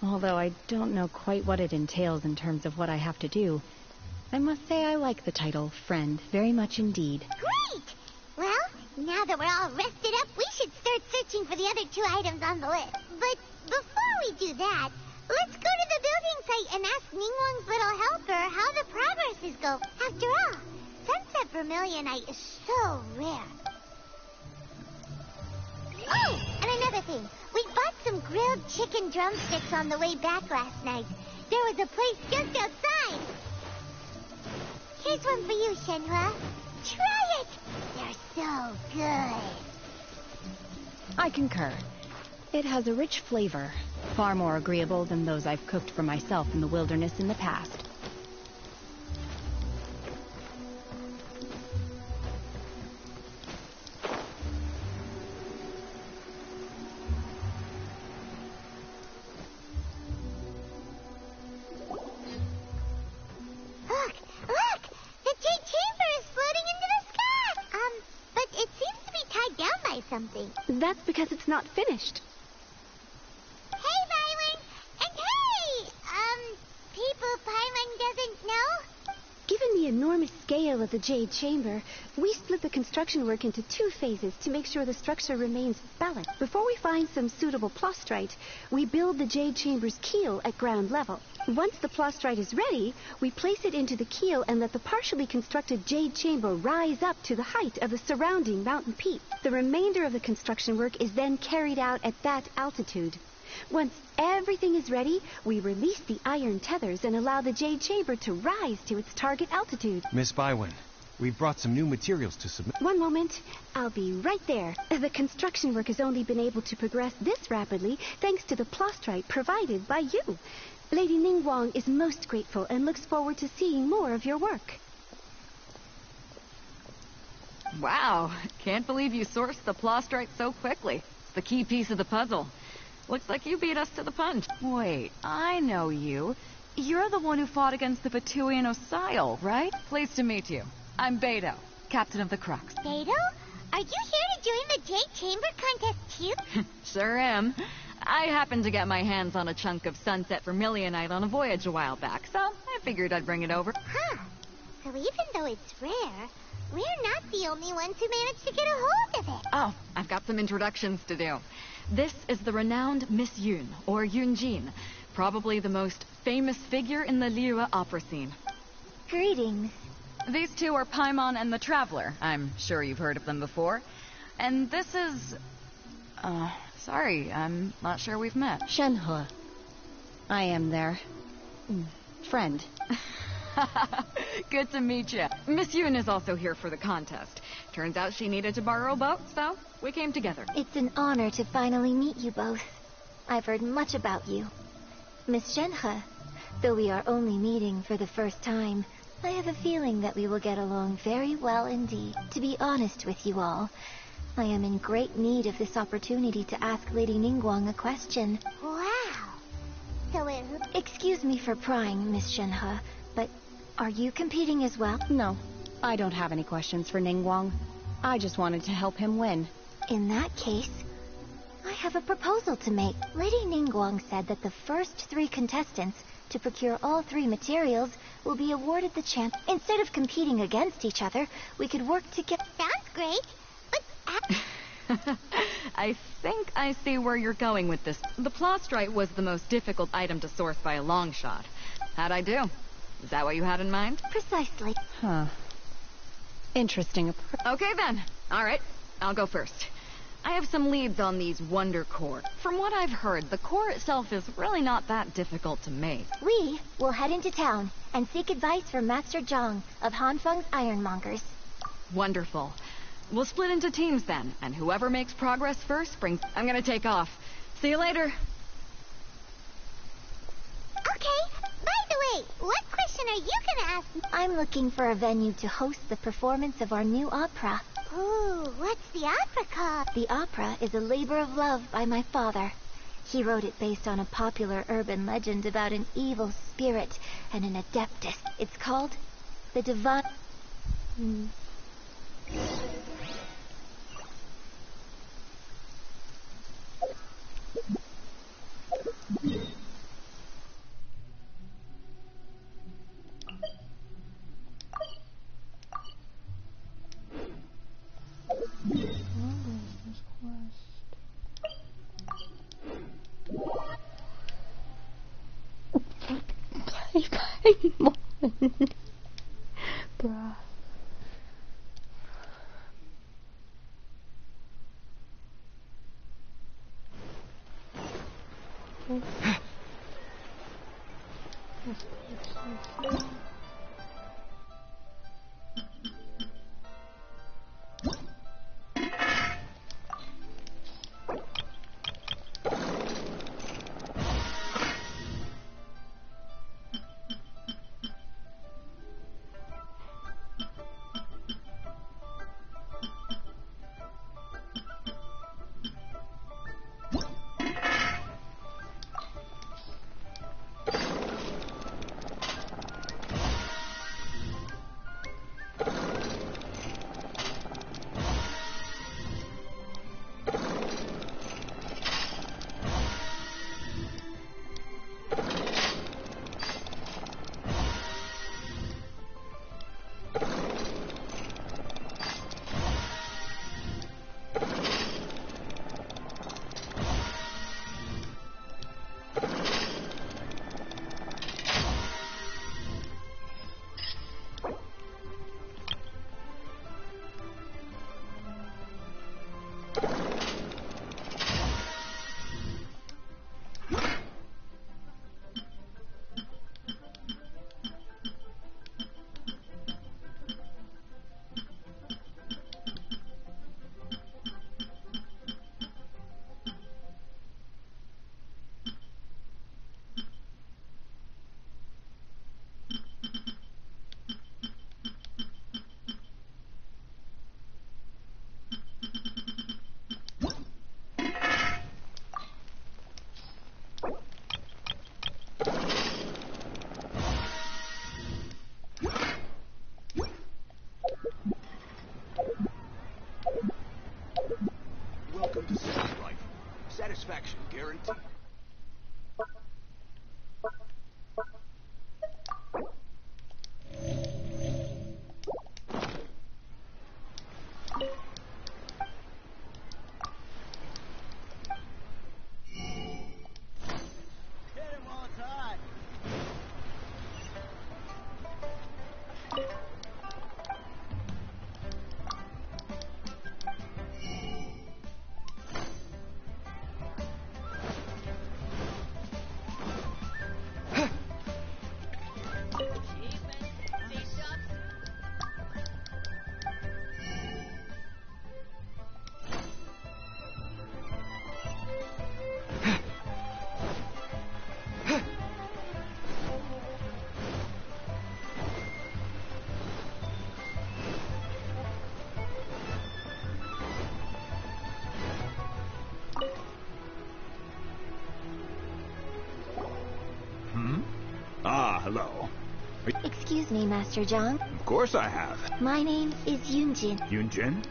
Although I don't know quite what it entails in terms of what I have to do, I must say I like the title, friend, very much indeed. Great! Well, now that we're all rested up, we should start searching for the other 2 items on the list. But before we do that, let's go to the building site and ask Ningguang's little helper how the progress is going. After all, sunset vermilionite is so rare. Oh, and another thing. We bought some grilled chicken drumsticks on the way back last night. There was a place just outside. Here's one for you, Shenhua. Try it. They're so good. I concur. It has a rich flavor, far more agreeable than those I've cooked for myself in the wilderness in the past. That's because it's not finished. Hey, Byron! And hey! People Paimon doesn't know? scale of the Jade Chamber, we split the construction work into 2 phases to make sure the structure remains balanced. Before we find some suitable plastrite, we build the Jade Chamber's keel at ground level. Once the plastrite is ready, we place it into the keel and let the partially constructed Jade Chamber rise up to the height of the surrounding mountain peak. The remainder of the construction work is then carried out at that altitude. Once everything is ready, we release the iron tethers and allow the Jade Chamber to rise to its target altitude. Miss Bywin, we've brought some new materials to submit. One moment. I'll be right there. The construction work has only been able to progress this rapidly thanks to the plastrite provided by you. Lady Ningguang is most grateful and looks forward to seeing more of your work. Wow, can't believe you sourced the plastrite so quickly. It's the key piece of the puzzle. Looks like you beat us to the punch. Wait, I know you. You're the one who fought against the Batuian Osile, right? Pleased to meet you. I'm Beto, captain of the Crux. Beto? Are you here to join the Jade Chamber contest too? Sure am. I happened to get my hands on a chunk of sunset vermilionite on a voyage a while back, so I figured I'd bring it over. Huh. So even though it's rare, we're not the only ones who managed to get a hold of it. Oh, I've got some introductions to do. This is the renowned Miss Yun, or Yunjin, probably the most famous figure in the Liyue opera scene. Greetings. These two are Paimon and the Traveler. I'm sure you've heard of them before. And this is... sorry, I'm not sure we've met. Shenhe. I am their... friend. Good to meet you. Miss Yun is also here for the contest. Turns out she needed to borrow a boat, so we came together. It's an honor to finally meet you both. I've heard much about you. Miss Shenhe, though we are only meeting for the first time, I have a feeling that we will get along very well indeed. To be honest with you all, I am in great need of this opportunity to ask Lady Ningguang a question. Wow. So excuse me for prying, Miss Shenhe, but are you competing as well? No, I don't have any questions for Ningguang. I just wanted to help him win. In that case, I have a proposal to make. Lady Ningguang said that the first 3 contestants to procure all 3 materials will be awarded the chance. Instead of competing against each other, we could work together. Sounds great, but I think I see where you're going with this. The plastrite was the most difficult item to source by a long shot. How'd I do? Is that what you had in mind? Precisely. Huh. Interesting approach. Okay then. All right, I'll go first. I have some leads on these wonder core. From what I've heard, the core itself is really not that difficult to make. We will head into town and seek advice from Master Zhang of Hanfeng's Ironmongers. Wonderful. We'll split into teams then, and whoever makes progress first brings... I'm gonna take off. See you later. Okay. By the way, what question are you gonna ask me? I'm looking for a venue to host the performance of our new opera. Ooh, what's the opera called? The opera is A Labor of Love by my father. He wrote it based on a popular urban legend about an evil spirit and an adeptus. It's called The Divine... Paimon. Bruh. Ah, hello. Excuse me, Master Zhang. Of course I have. My name is Yunjin. Yunjin?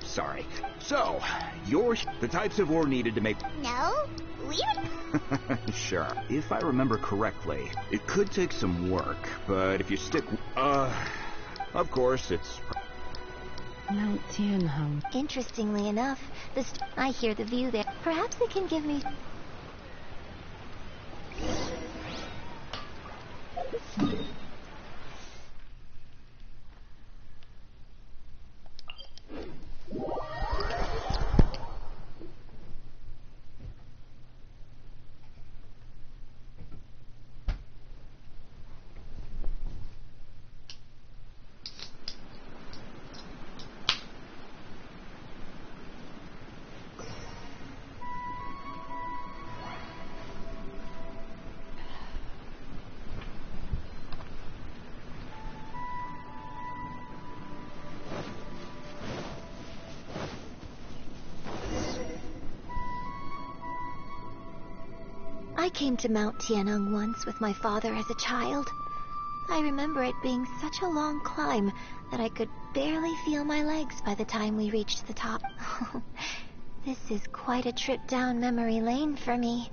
Sorry. So, you're the types of ore needed to make... No? Weird? Sure. If I remember correctly, it could take some work, but if you stick... of course, it's... Mount Tianheng. Interestingly enough, I hear the view there. Perhaps it can give me... I came to Mount Tianheng once with my father as a child. I remember it being such a long climb that I could barely feel my legs by the time we reached the top. This is quite a trip down memory lane for me.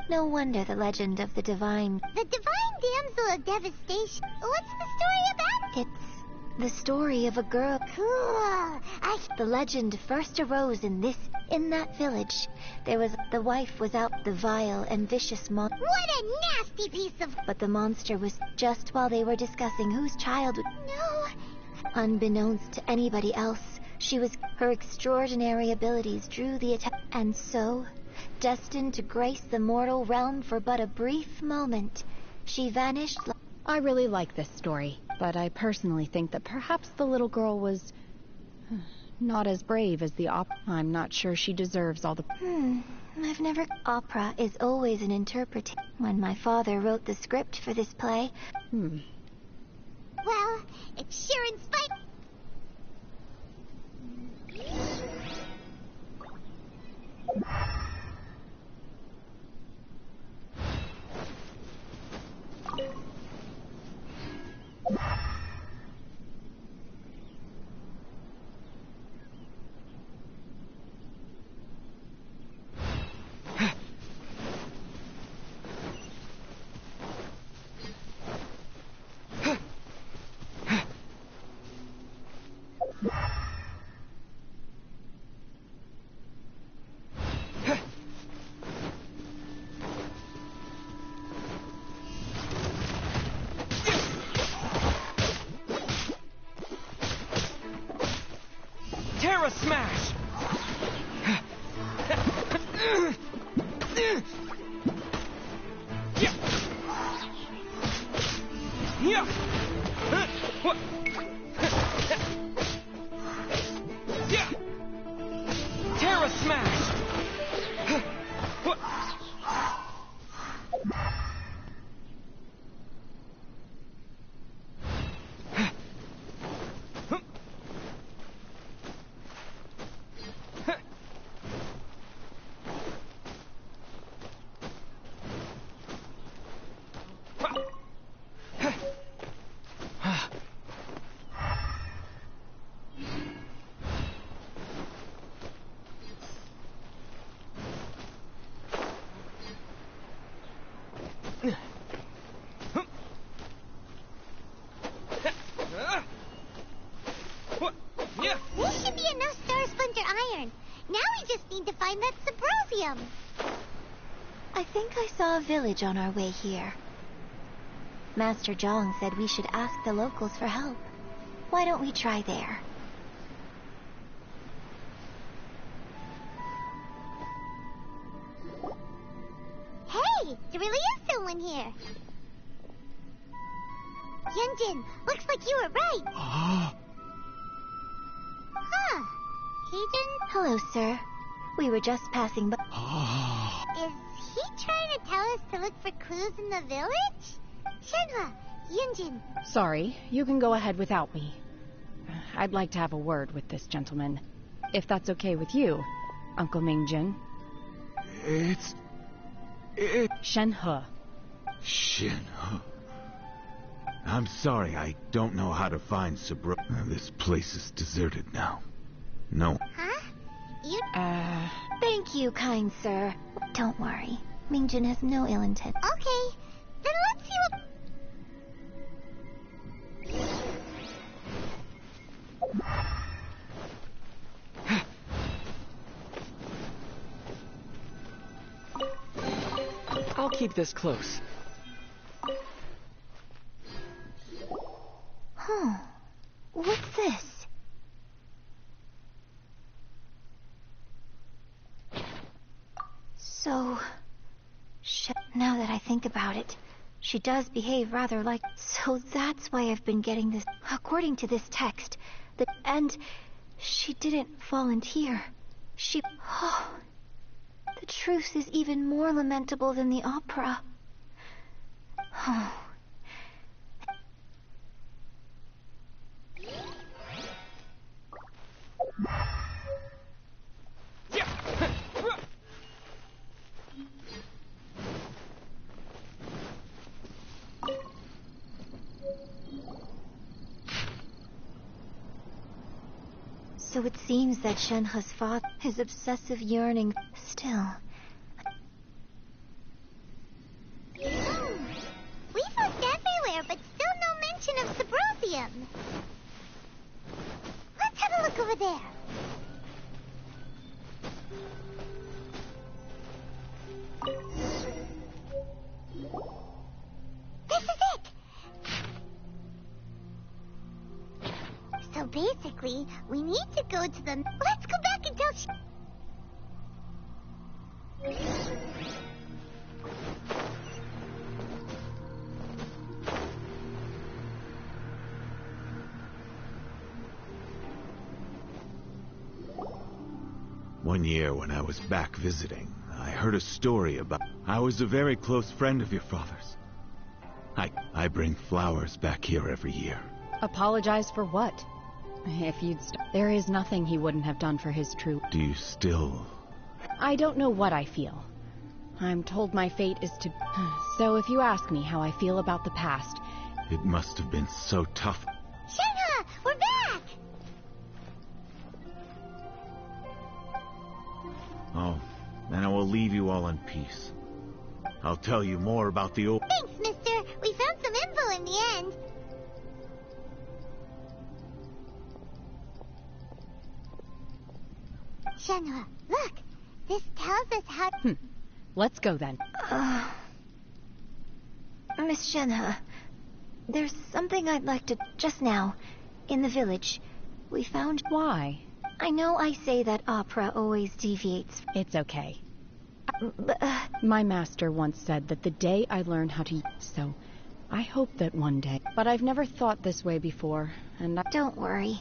No wonder the legend of the divine... The divine damsel of devastation. What's the story about? It's the story of a girl. Cool. The legend first arose in that village. The wife was out the vile and vicious What a nasty piece of... But the monster was just while they were discussing whose child would... No. Unbeknownst to anybody else, her extraordinary abilities drew the attack, and so, destined to grace the mortal realm for but a brief moment, she vanished. I really like this story, but I personally think that perhaps the little girl was not as brave as the opera. I'm not sure she deserves all the... I've never... Opera is always an interpretation. When my father wrote the script for this play... Well, it's sure inspired... Terra Smash! Terra Smash! This should be enough Star Splinter iron. Now we just need to find that Subrosium. I think I saw a village on our way here. Master Zhang said we should ask the locals for help. Why don't we try there? Hey, there really is someone here. Yunjin, looks like you were right. Huh. Heejin? Hello, sir. We were just passing by. Is he trying to tell us to look for clues in the village? Shenhua, Yunjin. Sorry, you can go ahead without me. I'd like to have a word with this gentleman. If that's okay with you, Uncle Mingjin. It's Shenhe. Shenhe. I'm sorry, I don't know how to find Sabro. This place is deserted now. No. Huh? You... Thank you, kind sir. Don't worry. Mingjin has no ill intent. Okay, then let's see what... I'll keep this close. Huh. What's this? So... now that I think about it, she does behave rather like... So that's why I've been getting this... According to this text, and she didn't volunteer. She... Oh, the truth is even more lamentable than the opera. Oh... So it seems that Shenhe's father, his obsessive yearning, still... We've looked everywhere, but still no mention of Sabrosium. Let's have a look over there. This is it! So basically, we need to go to the... Let's go back and tell... One year when I was back visiting, I heard a story about... I was a very close friend of your father's. I bring flowers back here every year. Apologize for what? If you'd there is nothing he wouldn't have done for his true... Do you still... I don't know what I feel. I'm told my fate is to... So if you ask me how I feel about the past... It must have been so tough. Shenhe, we're back! Oh, then I will leave you all in peace. I'll tell you more about the old... Thanks, mister. We found some info in the end. Shenhe, look. This tells us how... Let's go then. Miss Shenhe, there's something I'd like to... Just now, in the village, we found... Why? I know I say that opera always deviates... It's okay. My master once said that the day I learn how to... So, I hope that one day... But I've never thought this way before, and Don't worry.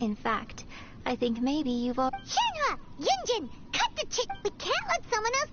In fact, I think maybe you've all... Shenhe! Yunjin! Cut the chit! We can't let someone else...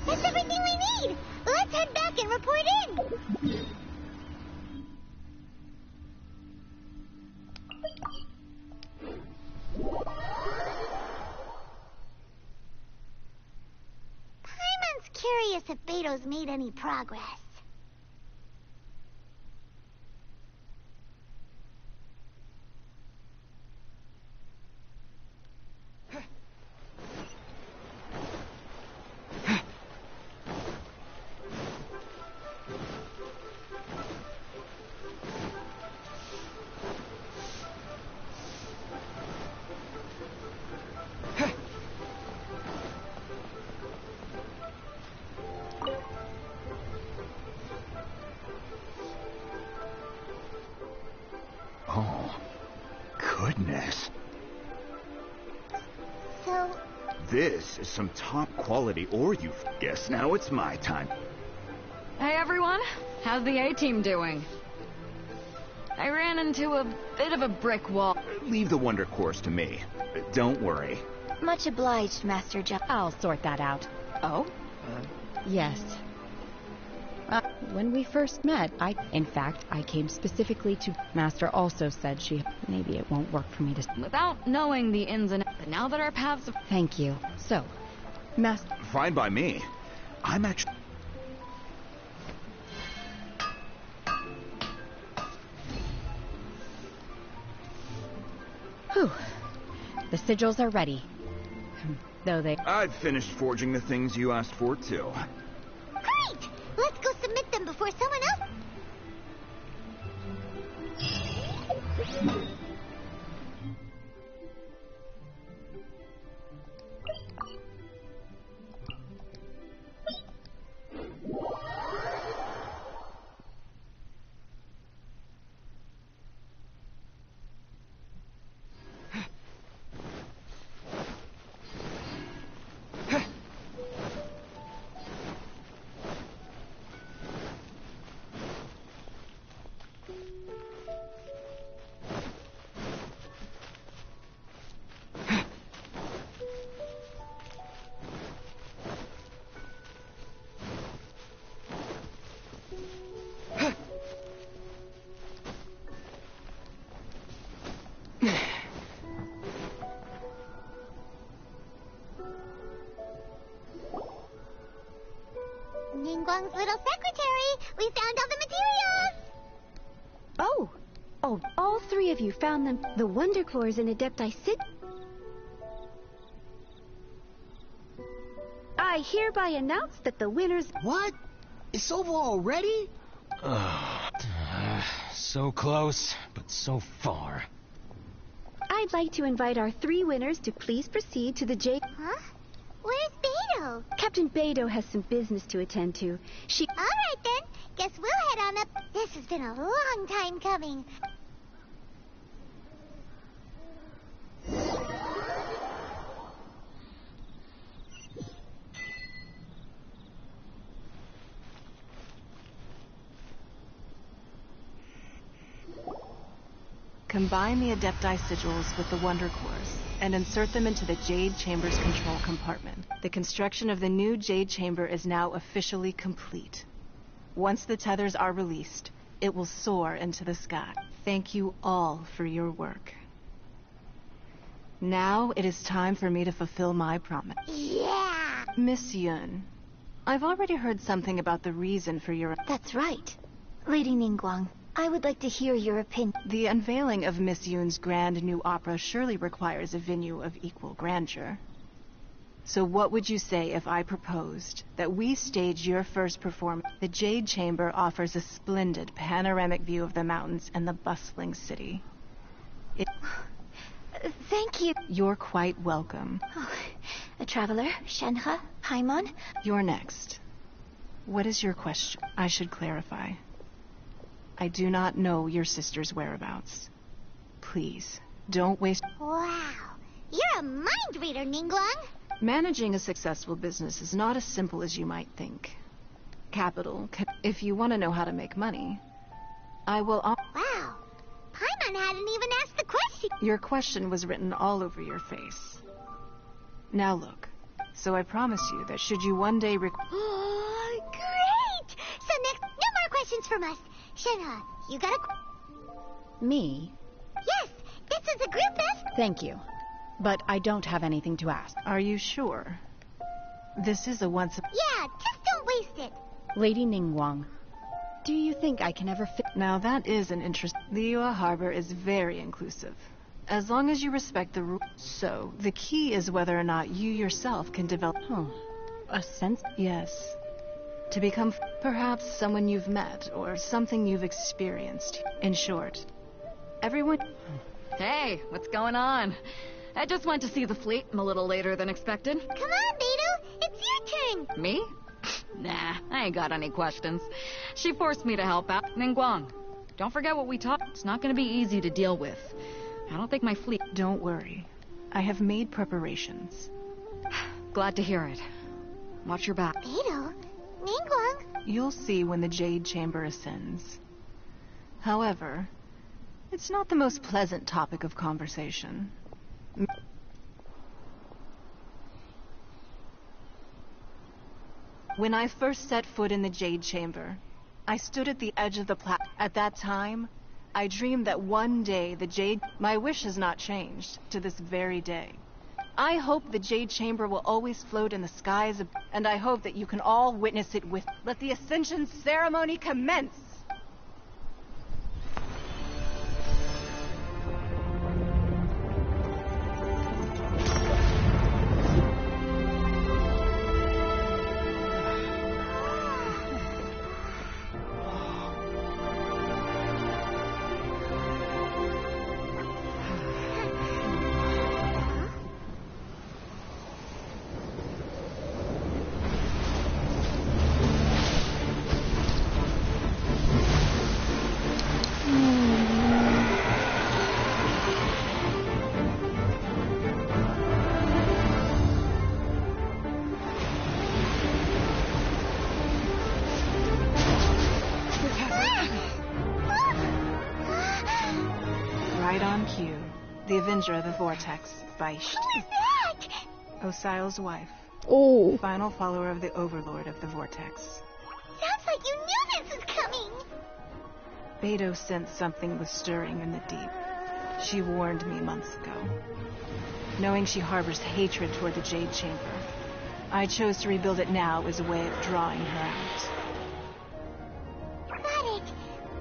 That's everything we need! Let's head back and report in! Paimon's curious if Beto's made any progress. Oh, goodness. So... This is some top quality ore, you guess now it's my time. Hey everyone, how's the A-team doing? I ran into a bit of a brick wall. Leave the wonder course to me. Don't worry. Much obliged, Master John. I'll sort that out. Oh? Yes. When we first met, in fact, I came specifically to... Master also said maybe it won't work for me to... Without knowing the ins and outs, but now that our paths have... Thank you. So, Master... Fine by me. I'm actually... Whew. The sigils are ready. Though they... I've finished forging the things you asked for, too. Great! Let's go submit them before someone else... Ningguang's little secretary! We found all the materials! Oh, all three of you found them. The Wonder Cores and Adepti Sid... I hereby announce that the winners... What? It's over already? So close, but so far. I'd like to invite our three winners to please proceed to the J... Huh? Where's Beto? Captain Beto has some business to attend to. She... All right, then. Guess we'll head on up. This has been a long time coming. Combine the Adepti sigils with the Wonder Cores and insert them into the Jade Chamber's control compartment. The construction of the new Jade Chamber is now officially complete. Once the tethers are released, it will soar into the sky. Thank you all for your work. Now it is time for me to fulfill my promise. Yeah! Miss Yun, I've already heard something about the reason for your... That's right. Lady Ningguang, I would like to hear your opinion. The unveiling of Miss Yoon's grand new opera surely requires a venue of equal grandeur. So what would you say if I proposed that we stage your first performance? The Jade Chamber offers a splendid panoramic view of the mountains and the bustling city. Thank you. You're quite welcome. Oh, a traveler, Shenhe, Paimon. You're next. What is your question? I should clarify. I do not know your sister's whereabouts. Please, don't waste... Wow. You're a mind reader, Ningguang. Managing a successful business is not as simple as you might think. Capital, if you want to know how to make money, I will... Wow. Paimon hadn't even asked the question. Your question was written all over your face. Now look, so I promise you that should you one day Oh, great! So next, no more questions from us. Shenhe, you got a... Me? Yes, this is a group effort. Thank you. But I don't have anything to ask. Are you sure? This is a once... Yeah, just don't waste it. Lady Ningguang, do you think I can ever fit... Now that is an interest... Liyue Harbor is very inclusive. As long as you respect the rules. So, the key is whether or not you yourself can develop... A sense? Yes. To become perhaps someone you've met or something you've experienced. In short, everyone... Hey, what's going on? I just went to see the fleet. I'm a little later than expected. Come on, Beidou. It's your turn. Me? Nah, I ain't got any questions. She forced me to help out. Ningguang, don't forget what we talked. It's not going to be easy to deal with. I don't think my fleet... Don't worry. I have made preparations. Glad to hear it. Watch your back. Beidou, Ningguang. You'll see when the Jade Chamber ascends. However, it's not the most pleasant topic of conversation. When I first set foot in the Jade Chamber, I stood at the edge of the platform. At that time, I dreamed that one day the Jade... My wish has not changed to this very day. I hope the Jade Chamber will always float in the skies, and I hope that you can all witness it with... Let the Ascension ceremony commence! The Avenger of the Vortex by Who is that? Osial's wife. Oh. Final follower of the Overlord of the Vortex. Sounds like you knew this was coming. Beidou sensed something was stirring in the deep. She warned me months ago. Knowing she harbors hatred toward the Jade Chamber, I chose to rebuild it now as a way of drawing her out. Got it.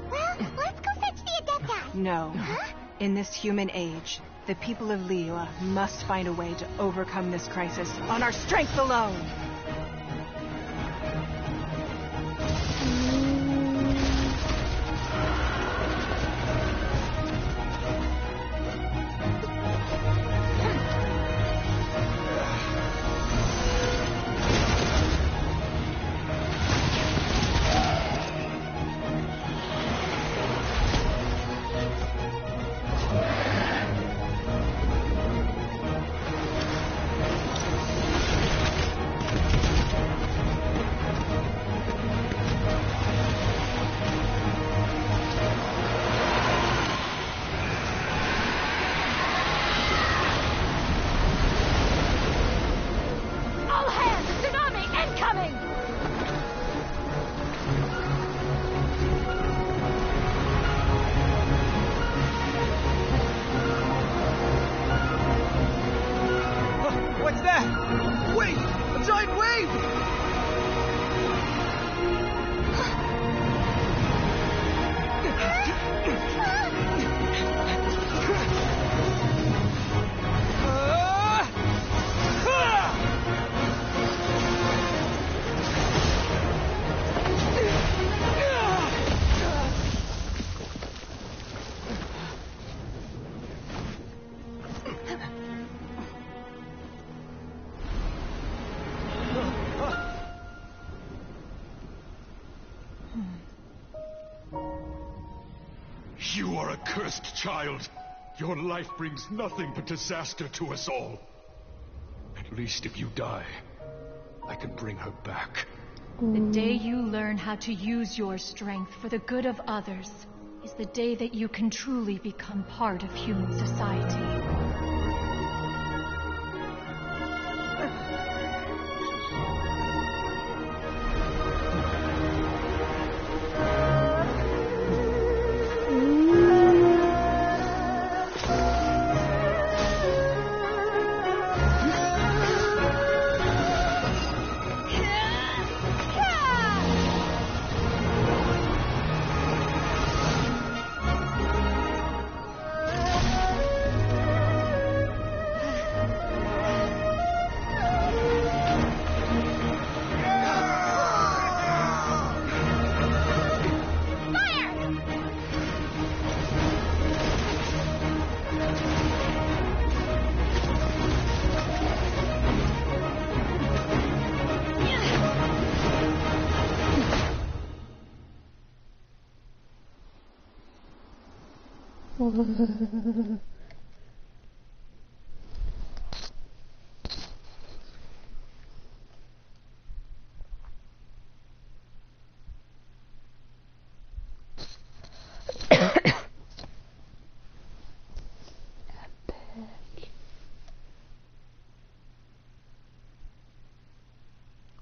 Well, let's go fetch the Adepti. No. Huh? In this human age, the people of Liyue must find a way to overcome this crisis on our strength alone. You are a cursed child. Your life brings nothing but disaster to us all. At least if you die, I can bring her back. The day you learn how to use your strength for the good of others is the day that you can truly become part of human society.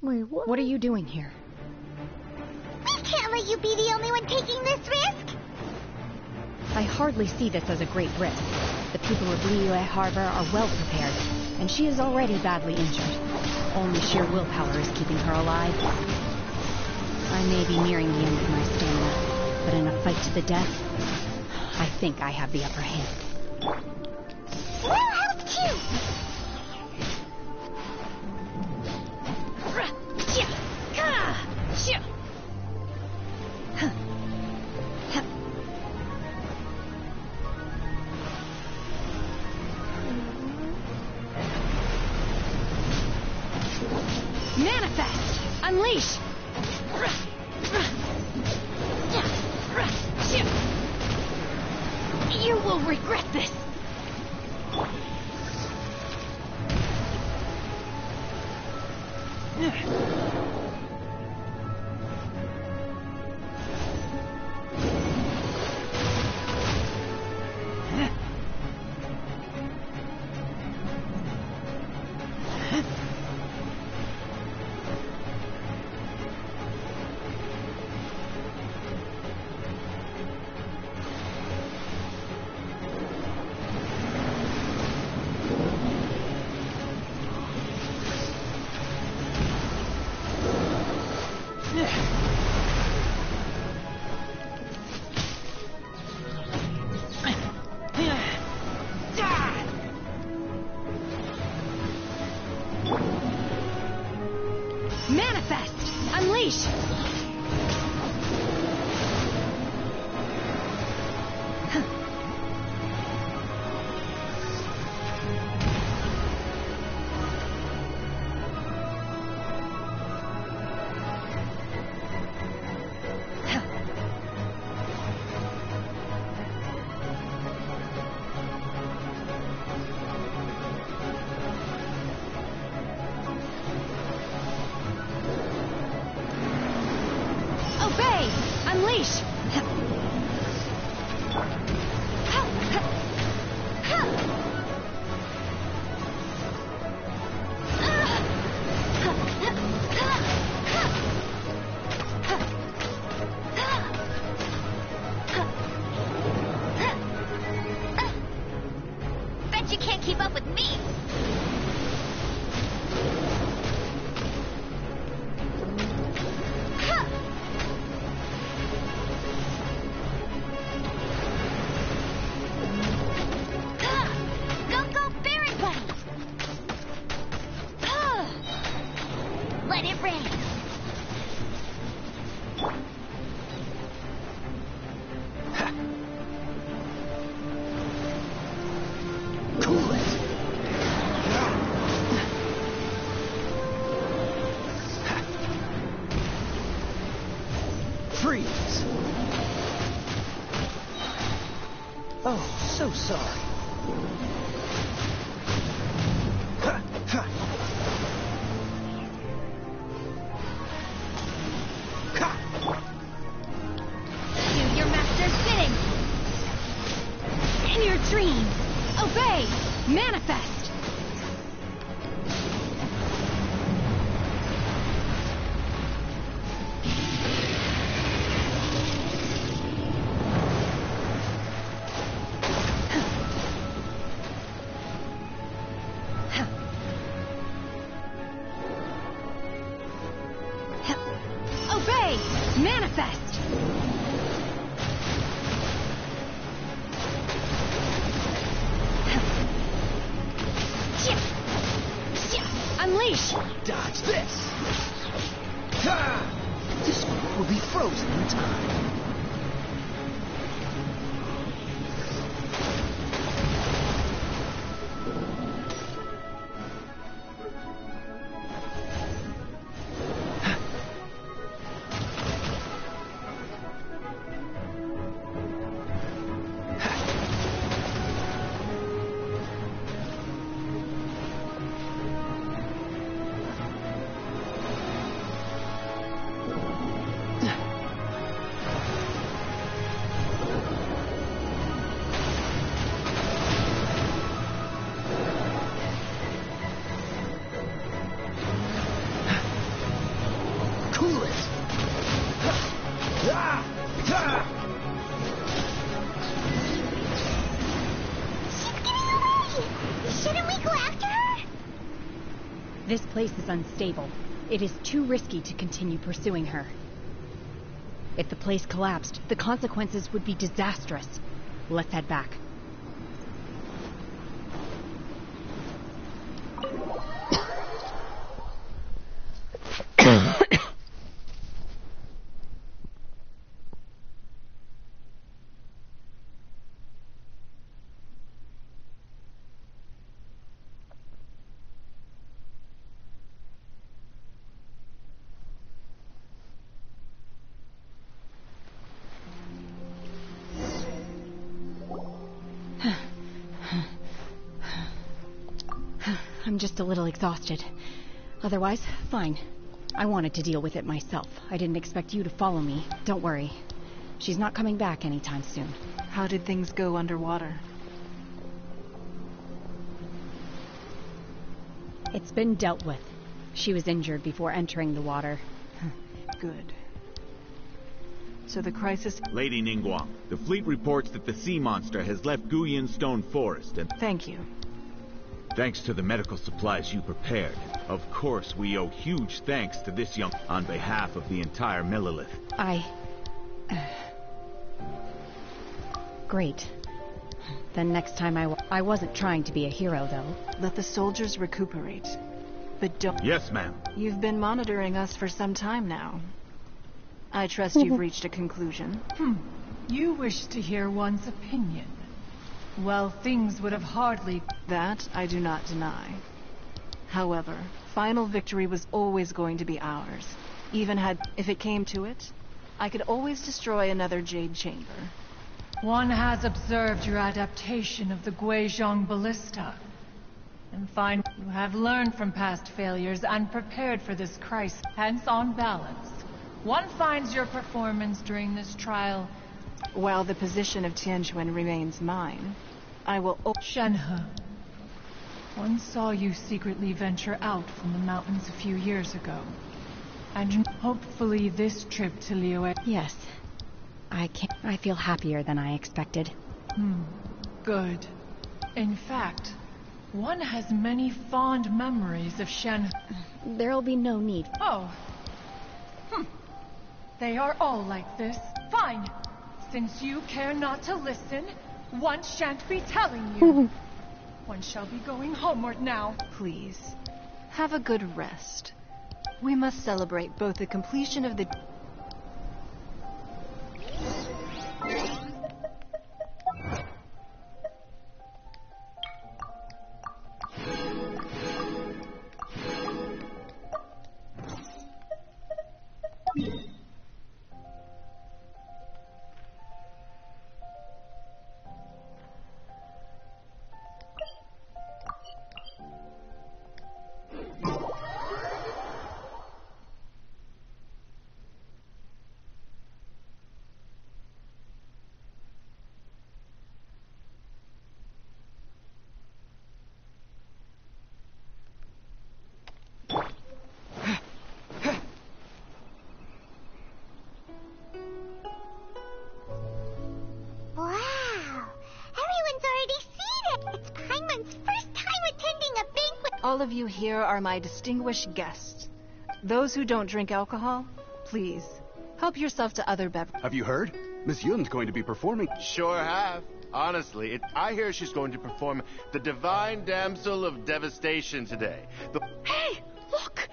Wait, what? What are you doing here? We can't let you be the only one taking this risk! I hardly see this as a great risk. The people of Liyue Harbor are well prepared, and she is already badly injured. Only sheer willpower is keeping her alive. I may be nearing the end of my stamina, but in a fight to the death, I think I have the upper hand. We'll help you! Manifest! Unleash! You will regret this! Manifest! Unleash! Obey! Unleash! Bet you can't keep up with me! Let it rain. Cool it. sorry. Do your master's bidding. In your dreams, obey, manifest. Obey, manifest. Unleash! Dodge this! This will be frozen in time. This place is unstable. It is too risky to continue pursuing her. If the place collapsed, the consequences would be disastrous. Let's head back. I'm just a little exhausted. Otherwise, fine. I wanted to deal with it myself. I didn't expect you to follow me. Don't worry. She's not coming back anytime soon. How did things go underwater? It's been dealt with. She was injured before entering the water. Good. So the crisis... Lady Ningguang, the fleet reports that the sea monster has left Guyan Stone Forest and... Thank you. Thanks to the medical supplies you prepared. Of course, we owe huge thanks to this young... on behalf of the entire Millilith. Great. Then next time I wasn't trying to be a hero, though. Let the soldiers recuperate. But don't... Yes, ma'am. You've been monitoring us for some time now. I trust you've reached a conclusion. You wish to hear one's opinion. Well, things would have hardly... That I do not deny. However, final victory was always going to be ours. Even if it came to it, I could always destroy another Jade Chamber. One has observed your adaptation of the Guizhong Ballista. And find you have learned from past failures and prepared for this crisis. Hence, on balance, one finds your performance during this trial... While the position of Tianquan remains mine, I will... Shenhe. One saw you secretly venture out from the mountains a few years ago. And hopefully this trip to Liyue... Yes. I feel happier than I expected. Good. In fact, one has many fond memories of Shenhe. There'll be no need. Oh. They are all like this. Fine. Since you care not to listen, one shan't be telling you. One shall be going homeward now. Please, have a good rest. We must celebrate both the completion of the... All of you here are my distinguished guests. Those who don't drink alcohol, please, help yourself to other beverages. Have you heard? Miss Yun's going to be performing. Sure have. Honestly, I hear she's going to perform the Divine Damsel of Devastation today. Hey, look!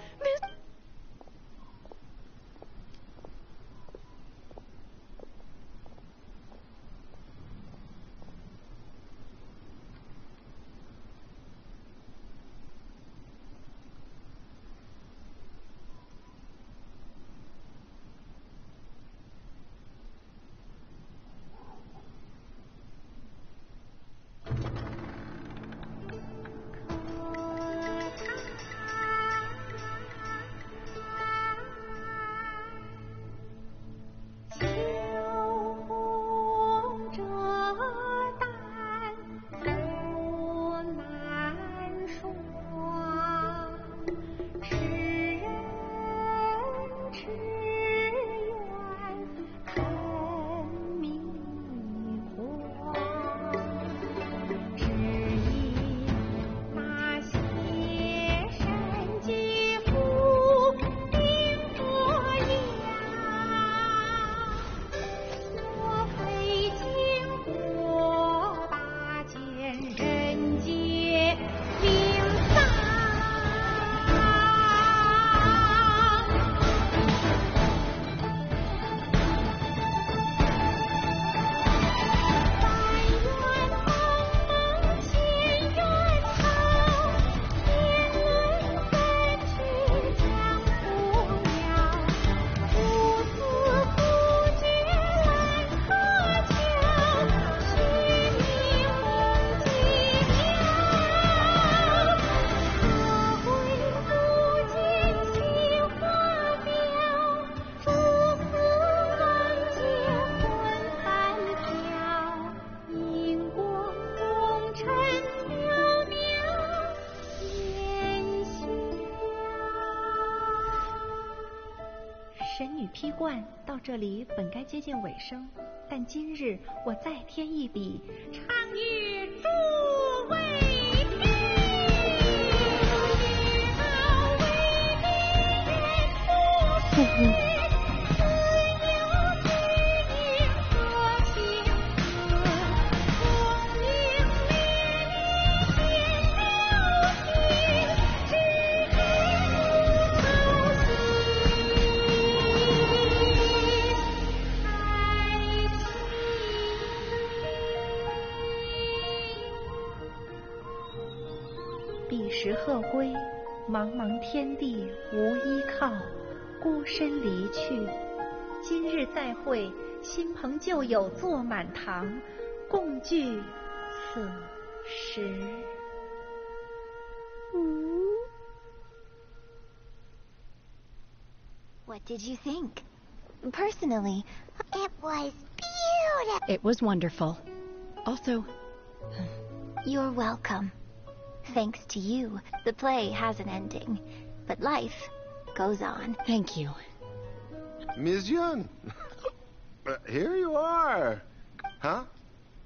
批冠到这里本该接近尾声，但今日我再添一笔，唱与诸位听。彼时鹤归，茫茫天地无依靠，孤身离去。今日再会，新朋旧友坐满堂，共聚此时。What did you think? Personally, it was beautiful. It was wonderful. Also, you're welcome. Thanks to you, the play has an ending, but life goes on. Thank you. Ms. Yun, here you are. Huh?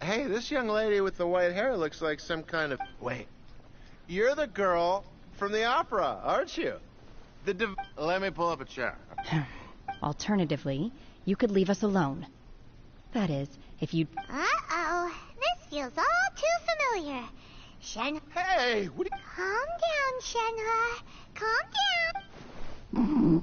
Hey, this young lady with the white hair looks like some kind of... Wait, you're the girl from the opera, aren't you? Let me pull up a chair. Alternatively, you could leave us alone. That is, if you... Uh-oh, this feels all too familiar. Shenhe. Hey, what? Calm down, Shenhe. Calm down.